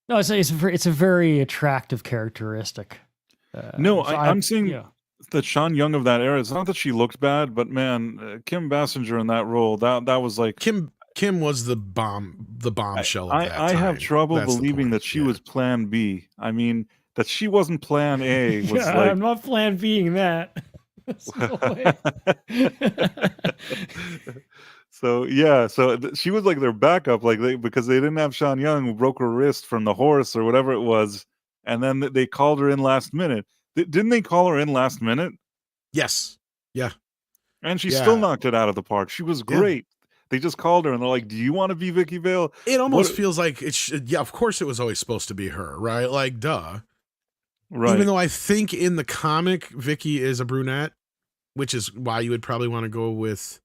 No, it's a very attractive characteristic. No, so I'm saying yeah. that Sean Young of that era. It's not that she looked bad, but man, Kim Basinger in that role, that was like Kim was the bombshell of that I have time. trouble That's the believing point, that she yeah. was Plan B. I mean, that she wasn't Plan A was Yeah, like. I'm not plan being that. There's no way. So yeah, so she was like their backup, like because they didn't have Sean Young, who broke her wrist from the horse or whatever it was, and then they called her in last minute. Didn't they call her in last minute? Yes. Yeah. And she Yeah. still knocked it out of the park. She was Yeah. great. They just called her and they're like, "Do you want to be Vicky Vale?" It almost feels like it should, yeah, of course it was always supposed to be her, right? Like, duh. Right. Even though I think in the comic, Vicky is a brunette, which is why you would probably want to go with.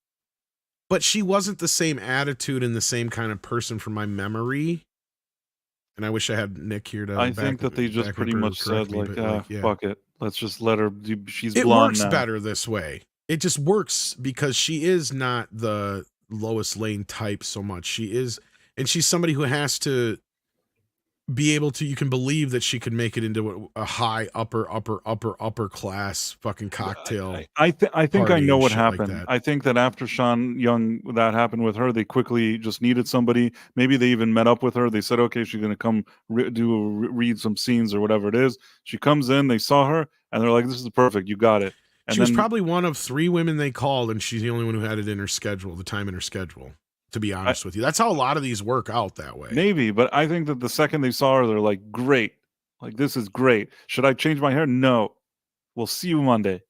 But she wasn't the same attitude and the same kind of person from my memory. And I wish I had Nick here to. I think that they just pretty much said like, fuck it, let's just let her do. She's it blonde works now. better this way. It just works because she is not the Lois Lane type so much. She is, and she's somebody who has to be able to, you can believe that she could make it into a high upper class fucking cocktail. I think I know what happened. Like I think that after Sean Young, that happened with her, they quickly just needed somebody. Maybe they even met up with her. They said, okay, she's going to come read some scenes or whatever it is. She comes in, they saw her, and they're like, this is perfect. You got it. And she was probably one of 3 women they called, and she's the only one who had it in her schedule, the time in her schedule. To be honest with you, that's how a lot of these work out that way. Maybe, but I think that the second they saw her, they're like, great. Like, this is great. Should I change my hair? No. We'll see you Monday.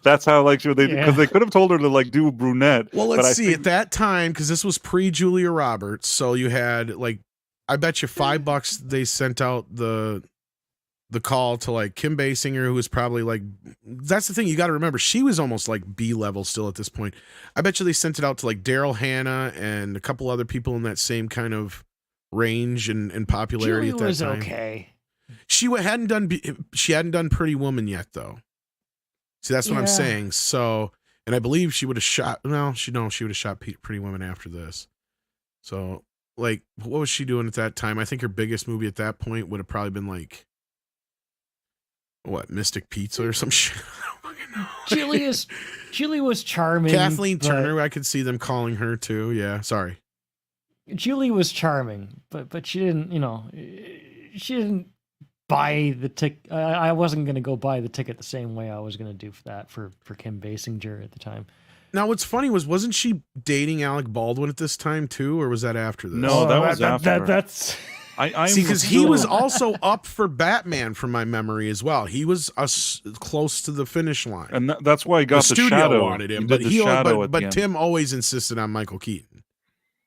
That's how, like, because they could have told her to, like, do brunette. Well, let's see. At that time, because this was pre-Julia Roberts, so you had, like, I bet you $5 they sent out the call to, like, Kim Basinger, who was probably, like, that's the thing, you got to remember, she was almost, like, B-level still at this point. I bet you they sent it out to, like, Daryl Hannah and a couple other people in that same kind of range and popularity Julia at that was time. okay. She hadn't done Pretty Woman yet, though. See, that's what I'm saying. So, and I believe she would have shot. No, she would have shot Pretty Woman after this. So, like, what was she doing at that time? I think her biggest movie at that point would have probably been like, what, Mystic Pizza or some shit. I don't fucking know. Julie was charming. Kathleen Turner, I could see them calling her too. Yeah, sorry. Julie was charming, but she didn't. She didn't buy the ticket. I wasn't going to go buy the ticket the same way I was going to do for Kim Basinger at the time. Now, what's funny wasn't she dating Alec Baldwin at this time too, or was that after this? No, that was after. That's. I see, because he was also up for Batman from my memory as well. He was close to the finish line, and that's why he got the studio Shadow. wanted him, but Tim always insisted on Michael Keaton.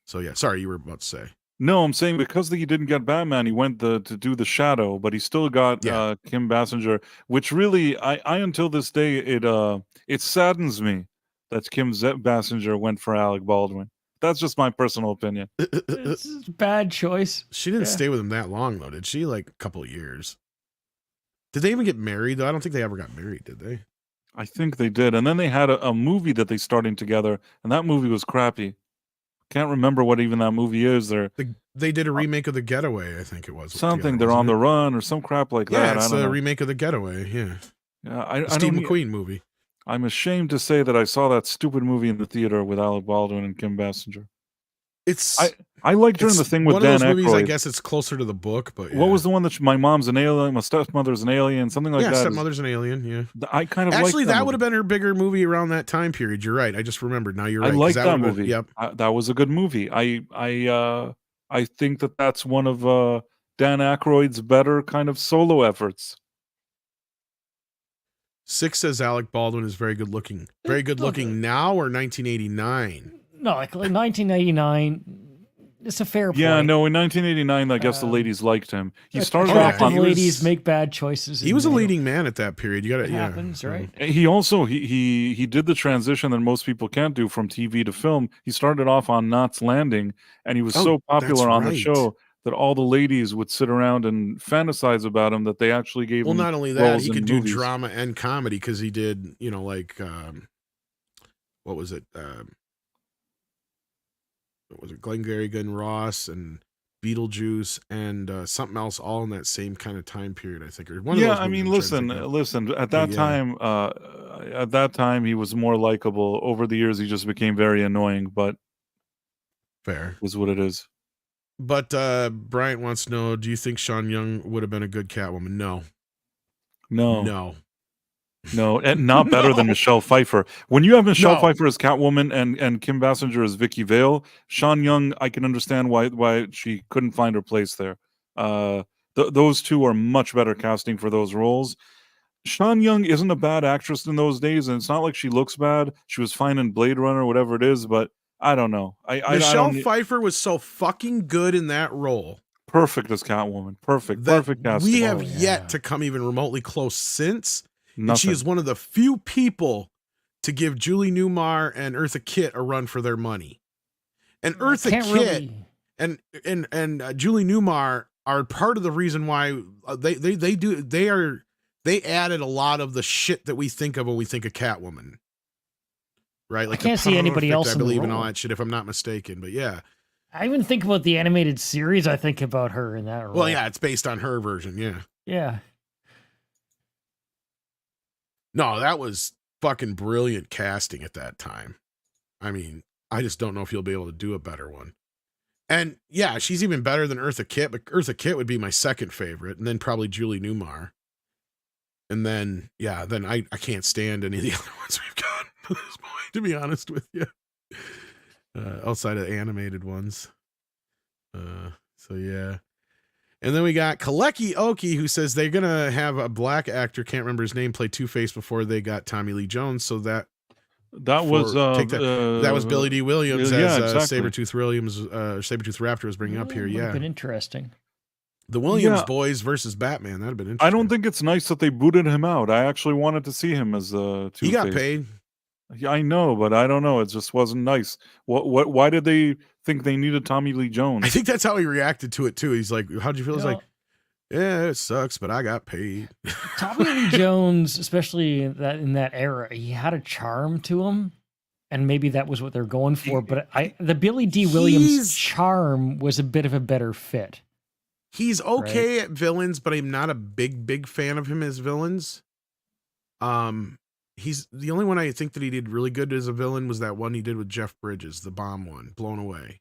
So yeah, sorry, you were about to say. No, I'm saying because he didn't get Batman, he went to do the Shadow, but he still got Kim Basinger, which really, I until this day, it saddens me that Kim Basinger went for Alec Baldwin. That's just my personal opinion. It's a bad choice. She didn't stay with him that long, though, did she? Like a couple of years. Did they even get married, though? I don't think they ever got married, did they? I think they did. And then they had a movie that they started together, and that movie was crappy. Can't remember what even that movie is. They did a remake of The Getaway, I think it was. Something, they're on the run or some crap like that. Yeah, it's a remake of The Getaway, yeah. Steve McQueen movie. I'm ashamed to say that I saw that stupid movie in the theater with Alec Baldwin and Kim Basinger. I liked her in the thing with Dan Aykroyd. One of those movies, I guess it's closer to the book, but yeah. What was the one that my mom's an alien, my stepmother's an alien, something like that? Yeah, Stepmother's an alien, yeah. I kind of actually liked that would have been her bigger movie around that time period. You're right. I just remembered. Now you're right. I liked that movie. Yep. That was a good movie. I think that's one of Dan Aykroyd's better kind of solo efforts. 6 says Alec Baldwin is very good looking. Very good looking now or 1989? No, like 1989. It's a fair point. Yeah, no, in 1989, I guess the ladies liked him. He started off on ladies make bad choices. He was a leading man at that period. You got it. Happens, right? He also he did the transition that most people can't do from TV to film. He started off on Knots Landing, and he was so popular on the show that all the ladies would sit around and fantasize about him that they actually gave him. Well, not only that, he could do drama and comedy because he did, like, what was it? was it Glengarry Glen Ross and Beetlejuice and something else, all in that same kind of time period, I think. Or one of those I mean, movies I'm trying to think of. listen. At that time, he was more likable. Over the years, he just became very annoying. But Fair. is what it is. But Bryant wants to know, do you think Sean Young would have been a good Catwoman? No. No, and not better than Michelle Pfeiffer. When you have Michelle Pfeiffer as Catwoman and Kim Basinger as Vicky Vale, Sean Young, I can understand why she couldn't find her place there. Those two are much better casting for those roles. Sean Young isn't a bad actress in those days, and it's not like she looks bad. She was fine in Blade Runner, whatever it is, but I don't know. Michelle Pfeiffer was so fucking good in that role. Perfect as Catwoman. Perfect casting. We have yet to come even remotely close since. Nothing. And she is one of the few people to give Julie Newmar and Eartha Kitt a run for their money. And Eartha Kitt and Julie Newmar are part of the reason why they added a lot of the shit that we think of when we think of Catwoman. Right? Like I can't see anybody else I believe in all that shit, if I'm not mistaken. But yeah. I even think about the animated series. I think about her in that role. Well, yeah, it's based on her version. Yeah. Yeah. No, that was fucking brilliant casting at that time. I mean, I just don't know if you'll be able to do a better one. And yeah, she's even better than Eartha Kitt, but Eartha Kitt would be my second favorite, and then probably Julie Newmar. And then, yeah, then I can't stand any of the other ones we've got at this point, to be honest with you. Outside of animated ones. So yeah. And then we got Kalecki Oki, who says they're gonna have a black actor, can't remember his name, play Two-Face before they got Tommy Lee Jones. So that was Billy D. Williams as exactly. Sabretooth Williams, Sabretooth Raptor was bringing up here. Yeah, been interesting. The Williams boys versus Batman. That'd have been interesting. I don't think it's nice that they booted him out. I actually wanted to see him as Two-Face. He got paid. Yeah, I know, but I don't know. It just wasn't nice. Why did they think they needed Tommy Lee Jones? I think that's how he reacted to it too. He's like, "How'd you feel?" He's like, "Yeah, it sucks, but I got paid." Tommy Lee Jones, especially in that era, he had a charm to him, and maybe that was what they're going for. But the Billy D. Williams charm was a bit of a better fit. He's okay at villains, but I'm not a big fan of him as villains. He's the only one I think that he did really good as a villain was that one he did with Jeff Bridges, the bomb one, Blown Away.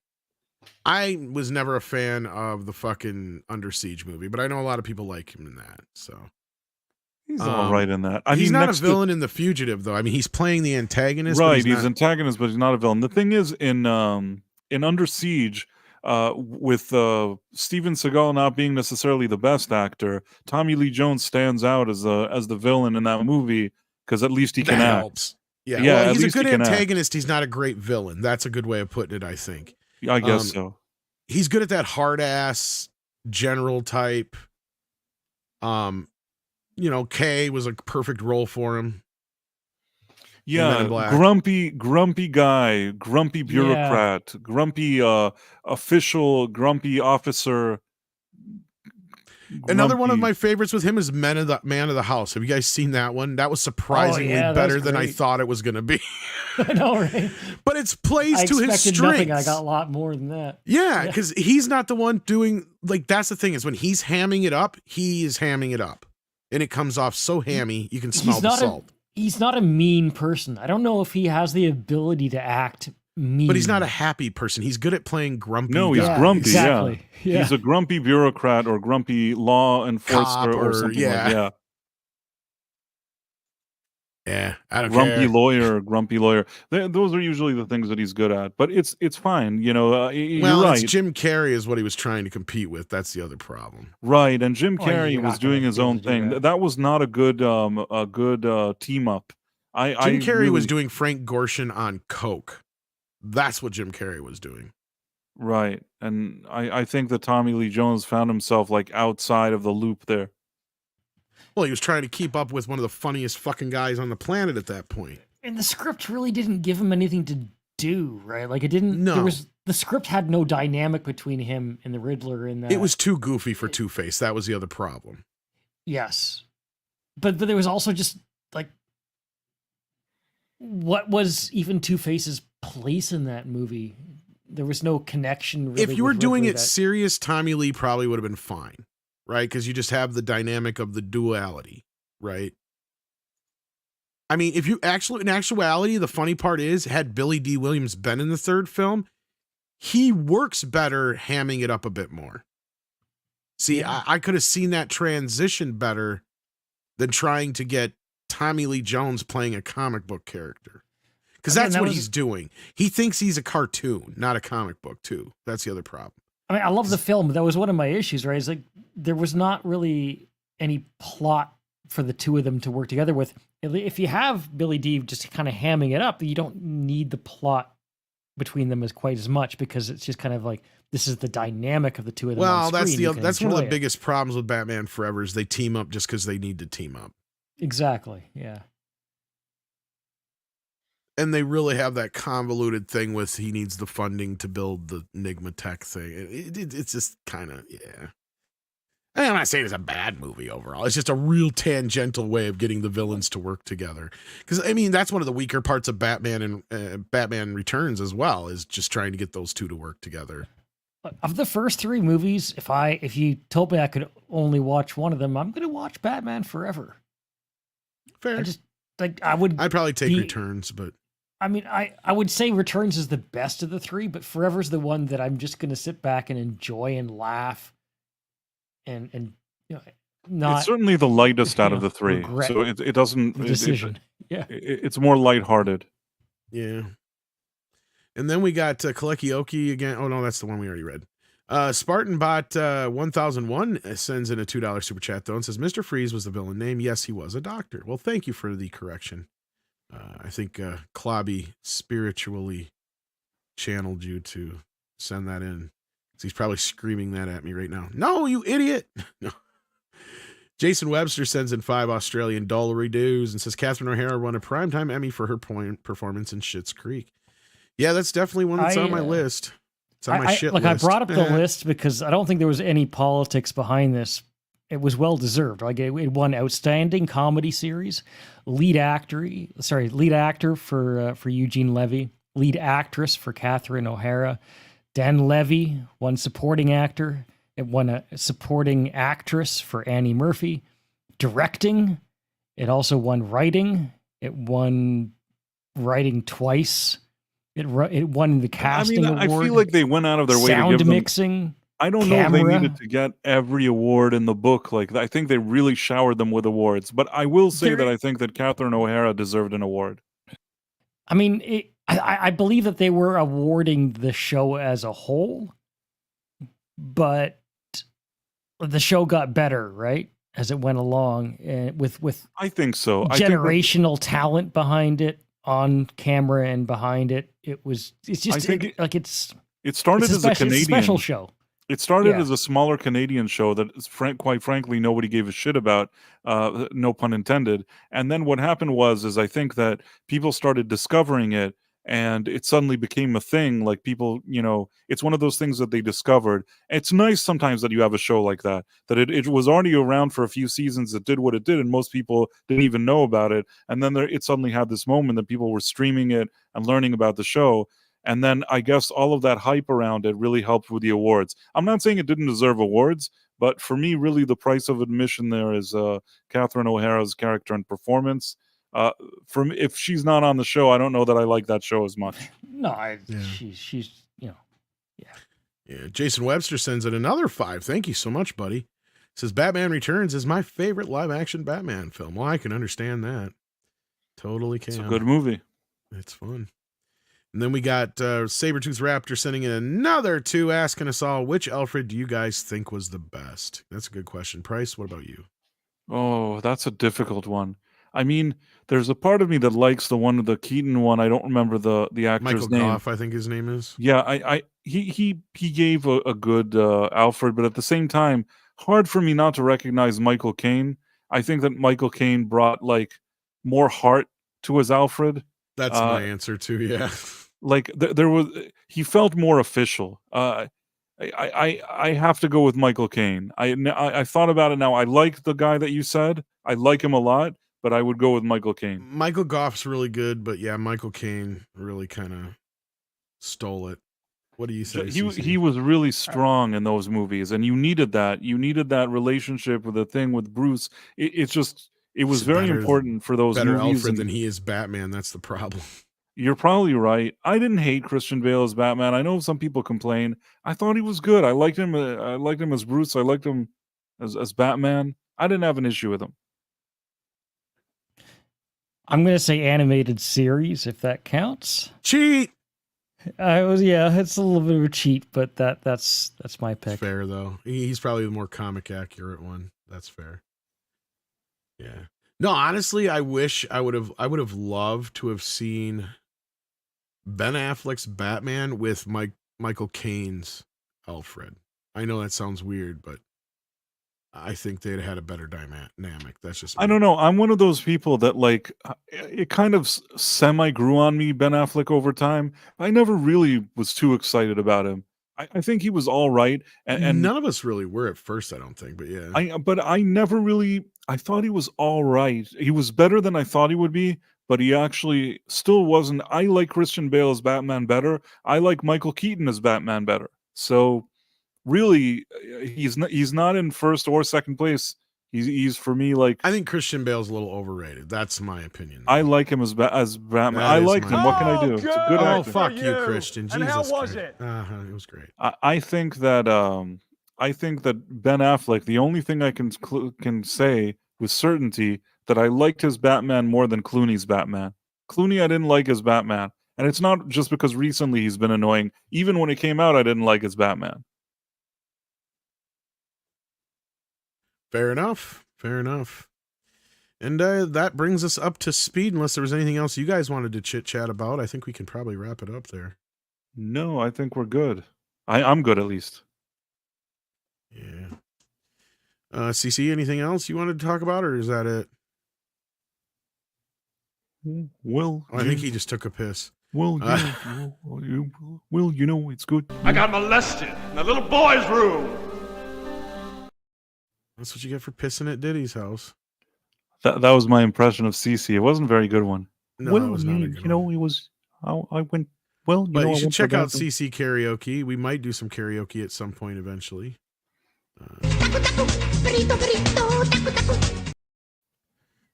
I was never a fan of the fucking Under Siege movie, but I know a lot of people like him in that. So he's all right in that. He's not a villain in The Fugitive, though. I mean, he's playing the antagonist. Right, he's antagonist, but he's not a villain. The thing is, in Under Siege, with Steven Seagal not being necessarily the best actor, Tommy Lee Jones stands out as the villain in that movie. Because at least he can act. Yeah, well, he's a good antagonist. He's not a great villain. That's a good way of putting it, I think. I guess so. He's good at that hard ass general type. Kay was a perfect role for him. Yeah, grumpy guy, grumpy bureaucrat, grumpy official, grumpy officer. Another one of my favorites with him is Man of the House. Have you guys seen that one? That was surprisingly better than I thought it was going to be. I know, right? But it's plays to his strengths. Nothing. I got a lot more than that. Yeah, because he's not the one doing, like, that's the thing is when he's hamming it up, he is hamming it up. And it comes off so hammy, you can smell the salt. He's not a mean person. I don't know if he has the ability to act mean. But he's not a happy person. He's good at playing grumpy. No, he's grumpy. Exactly. Yeah. He's a grumpy bureaucrat or grumpy law enforcer or something like that. Yeah, I don't care. Grumpy lawyer. Those are usually the things that he's good at. But it's fine. You're right. Jim Carrey is what he was trying to compete with. That's the other problem. Right, and Jim Carrey was doing his own thing. That was not a good team up. Jim Carrey was doing Frank Gorshin on coke. That's what Jim Carrey was doing. Right. And I think that Tommy Lee Jones found himself like outside of the loop there. Well, he was trying to keep up with one of the funniest fucking guys on the planet at that point. And the script really didn't give him anything to do, right? Like it didn't. No. The script had no dynamic between him and the Riddler in that. It was too goofy for Two-Face. That was the other problem. Yes. But there was also just like, what was even Two-Face's place in that movie? there was no connection. Really if you were with doing Riddler it serious, Tommy Lee probably would have been fine, right? Because you just have the dynamic of the duality, right? I mean, if you actually, in actuality, the funny part is, had Billy D. Williams been in the third film, he works better hamming it up a bit more. See, Yeah. I could have seen that transition better than trying to get Tommy Lee Jones playing a comic book character. Because Again, that's that what was- he's doing. He thinks he's a cartoon, not a comic book, too. That's the other problem. I mean, I love the film, but that was one of my issues, right? It's like there was not really any plot for the two of them to work together with. If you have Billy D just kind of hamming it up, you don't need the plot between them as quite as much, because it's just kind of like, this is the dynamic of the two of them. Well, on that's screen. that's one of the it. biggest problems with Batman Forever is they team up just because they need to team up. Exactly. Yeah. And they really have that convoluted thing with he needs the funding to build the Enigma Tech thing. It's just kind of, yeah. And I'm not saying it's a bad movie overall. It's just a real tangential way of getting the villains to work together. Because, I mean, that's one of the weaker parts of Batman and Batman Returns as well, is just trying to get those two to work together. Of the first three movies, if you told me I could only watch one of them, I'm going to watch Batman Forever. Fair. I'd probably take Returns, but I mean, I would say Returns is the best of the three, but Forever's the one that I'm just going to sit back and enjoy and laugh, and you know, not. It's certainly the lightest out of the three, regret so it doesn't. the decision. It's more lighthearted. yeah. And then we got Kalekioki again. Oh no, that's the one we already read. SpartanBot 1001 sends in a $2 super chat though and says Mr. Freeze was the villain name. Yes, he was a doctor. Well, thank you for the correction. I think Klobby spiritually channeled you to send that in. He's probably screaming that at me right now. No, you idiot. No. Jason Webster sends in 5 Australian dollar dues and says Catherine O'Hara won a Primetime Emmy for her performance in Schitt's Creek. Yeah, that's definitely one that's on my list. It's on my shit list. I brought up the list because I don't think there was any politics behind this. It was well deserved. Like it won Outstanding Comedy Series, lead actor for Eugene Levy, lead actress for Catherine O'Hara. Dan Levy won Supporting Actor. It won a Supporting Actress for Annie Murphy. Directing, it also won Writing. It won Writing twice. It won the casting award. I feel like they went out of their way to sound give mixing. I don't know if they needed to get every award in the book. Like, I think they really showered them with awards. But I will say that I think that Catherine O'Hara deserved an award. I mean, I believe that they were awarding the show as a whole, but the show got better, right, as it went along, and with I think so. Generational talent behind it, on camera and behind it. It started as a Canadian special show. It started as a smaller Canadian show that, quite frankly, nobody gave a shit about, no pun intended. And then what happened was I think that people started discovering it, and it suddenly became a thing. Like people, it's one of those things that they discovered. It's nice sometimes that you have a show like that it was already around for a few seasons that did what it did, and most people didn't even know about it. And then it suddenly had this moment that people were streaming it and learning about the show. And then I guess all of that hype around it really helped with the awards. I'm not saying it didn't deserve awards, but for me, really the price of admission there is Catherine O'Hara's character and performance. For me, if she's not on the show, I don't know that I like that show as much. No, she's Yeah, Jason Webster sends in another 5. Thank you so much, buddy. Says Batman Returns is my favorite live-action Batman film. Well, I can understand that. Totally can. It's a good movie. It's fun. And then we got Sabretooth Raptor sending in another 2, asking us all, which Alfred do you guys think was the best? That's a good question. Price, what about you? Oh, that's a difficult one. I mean, there's a part of me that likes the Keaton one. I don't remember the actor's Michael name. Goff, I think his name is. Yeah, he gave a good Alfred, but at the same time, hard for me not to recognize Michael Caine. I think that Michael Caine brought like more heart to his Alfred. That's my answer too. Yeah. Like he felt more official. I have to go with Michael Caine. I thought about it now. I like the guy that you said. I like him a lot, but I would go with Michael Caine. Michael Goff's really good, but yeah, Michael Caine really kind of stole it. What do you say, He CC? was really strong in those movies, and you needed that. You needed that relationship with the thing with Bruce. It's just it was He's very important for those better movies. Alfred And than he is Batman. That's the problem. you're probably right. I didn't hate Christian Bale as Batman. I know some people complain. I thought he was good. I liked him. I liked him as Bruce. I liked him as Batman. I didn't have an issue with him. I'm gonna say animated series if that counts. Cheat. It's a little bit of a cheat, but that's my It's pick. fair though. He's probably the more comic accurate one. That's fair. Yeah. No, honestly, I wish I would have loved to have seen Ben Affleck's Batman with Michael Caine's Alfred. I know that sounds weird, but I think they'd had a better dynamic. That's just I me. don't know. I'm one of those people that like it kind of semi grew on me, Ben Affleck, over time. I never really was too excited about him. I think he was all right, and None of us really were at first, I don't think, but yeah. but I never really. I thought he was all right. He was better than I thought he would be, but he actually still wasn't. I like Christian Bale as Batman better. I like Michael Keaton as Batman better. So really, he's not in first or second place. He's for me like I think Christian Bale's a little overrated. That's my opinion. I like him as Batman. That I is liked my him. What can I Oh, do? It's a good. good Oh, actor. fuck for you, you. Christian. And Jesus how was Christ. it? It was great. I think that Ben Affleck. The only thing I can say with certainty that I liked his Batman more than Clooney's Batman. Clooney I didn't like as Batman, and it's not just because recently he's been annoying. Even when it came out, I didn't like his Batman. Fair enough. Fair enough. And that brings us up to speed. Unless there was anything else you guys wanted to chit chat about, I think we can probably wrap it up there. No, I think we're good. I'm good at least. Yeah. CC, anything else you wanted to talk about, or is that it? Well, Oh, I think he just took a piss. Well, you know, it's good. I got molested in a little boy's room. That's what you get for pissing at Diddy's house. That was my impression of CC. It wasn't a very good one. No, it was not a good one. It was. I went. Well, But you I should went to check the out bathroom. CC Karaoke. We might do some karaoke at some point eventually.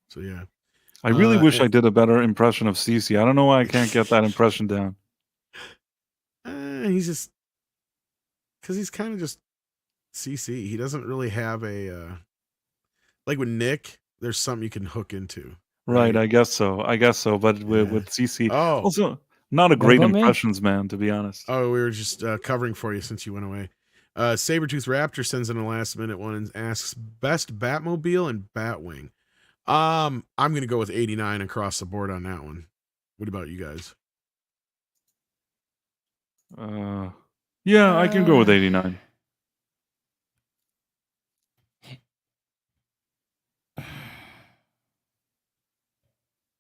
So yeah. I really wish and- I did a better impression of CC. I don't know why I can't get that impression down. He's just because he's kind of just CC. He doesn't really have a like with Nick. There's something you can hook into. Right, Right. I guess so. But with CC, Oh. also not a great about me? impressions man, to be honest. Oh, we were just covering for you since you went away. Sabretooth Raptor sends in a last minute one and asks best Batmobile and Batwing. I'm gonna go with 89 across the board on that one. What about you guys? Yeah, I can go with 89.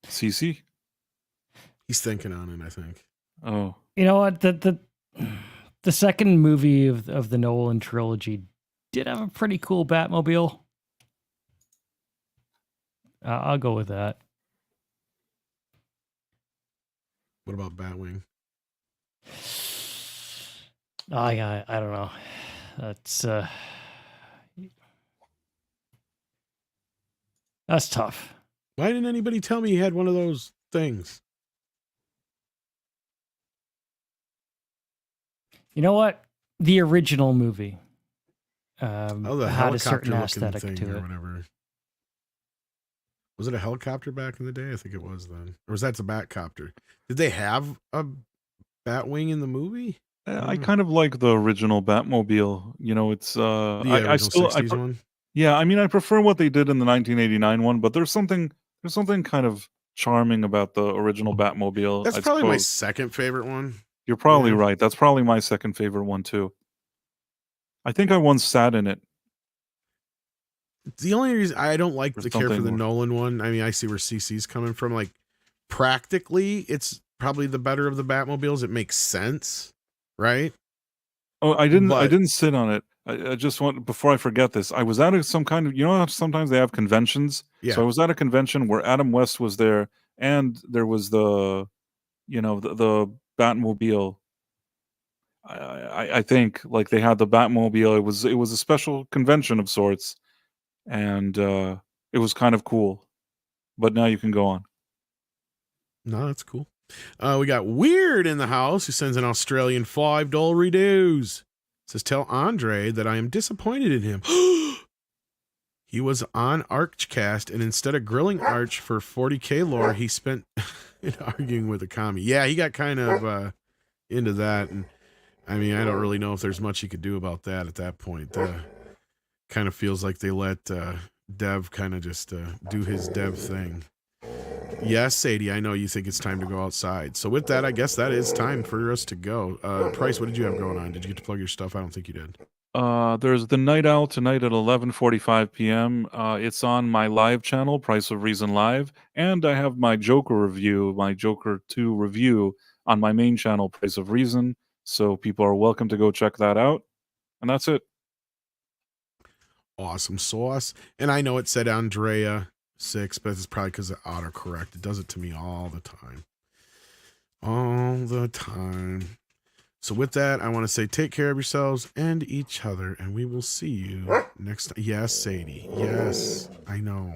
CC. He's thinking on it, I think. Oh, You know what? The second movie of the Nolan trilogy did have a pretty cool Batmobile. I'll go with that. What about Batwing? I don't know. That's tough. Why didn't anybody tell me he had one of those things? You know what? The original movie Oh, the had a helicopter certain looking aesthetic thing to or it. whatever. Was it a helicopter back in the day? I think it was then. Or was that the Batcopter? Did they have a Batwing in the movie? I kind of like the original Batmobile. You know, it's The I original still 60s one? yeah. I mean, I prefer what they did in the 1989 one, but there's something kind of charming about the original Batmobile. That's I probably my suppose. second favorite one. You're probably Yeah. right. That's probably my second favorite one too. I think I once sat in it. The only reason I don't like There's the care for something the more. Nolan one, I mean, I see where CC's coming from. Like, practically, it's probably the better of the Batmobiles. It makes sense, right? Oh, I didn't But- sit on it. I just want, before I forget this, I was at some kind of, you know how sometimes they have conventions? Yeah. So I was at a convention where Adam West was there, and there was the Batmobile. I think like they had the Batmobile. It was a special convention of sorts, and it was kind of cool. But now you can go on. No, that's cool. We got Weird in the house who sends an Australian $5 reduce. Says, tell Andre that I am disappointed in him. He was on Archcast, and instead of grilling Arch for 40K lore, he spent it arguing with a commie. Yeah, he got kind of into that. And I mean, I don't really know if there's much he could do about that at that point. Kind of feels like they let Dev kind of just do his Dev thing. Yes, Sadie, I know you think it's time to go outside. So with that, I guess that is time for us to go. Price, what did you have going on? Did you get to plug your stuff? I don't think you did. There's the Night Owl tonight at 11:45 p.m. It's on my live channel, Price of Reason Live, and I have my Joker review, my Joker 2 review on my main channel, Price of Reason. So people are welcome to go check that out. And that's it. Awesome sauce. And I know it said Andrea 6, but it's probably because of autocorrect. It does it to me all the time. All the time. So with that, I want to say take care of yourselves and each other, and we will see you next time. Yes, Sadie. Yes, I know.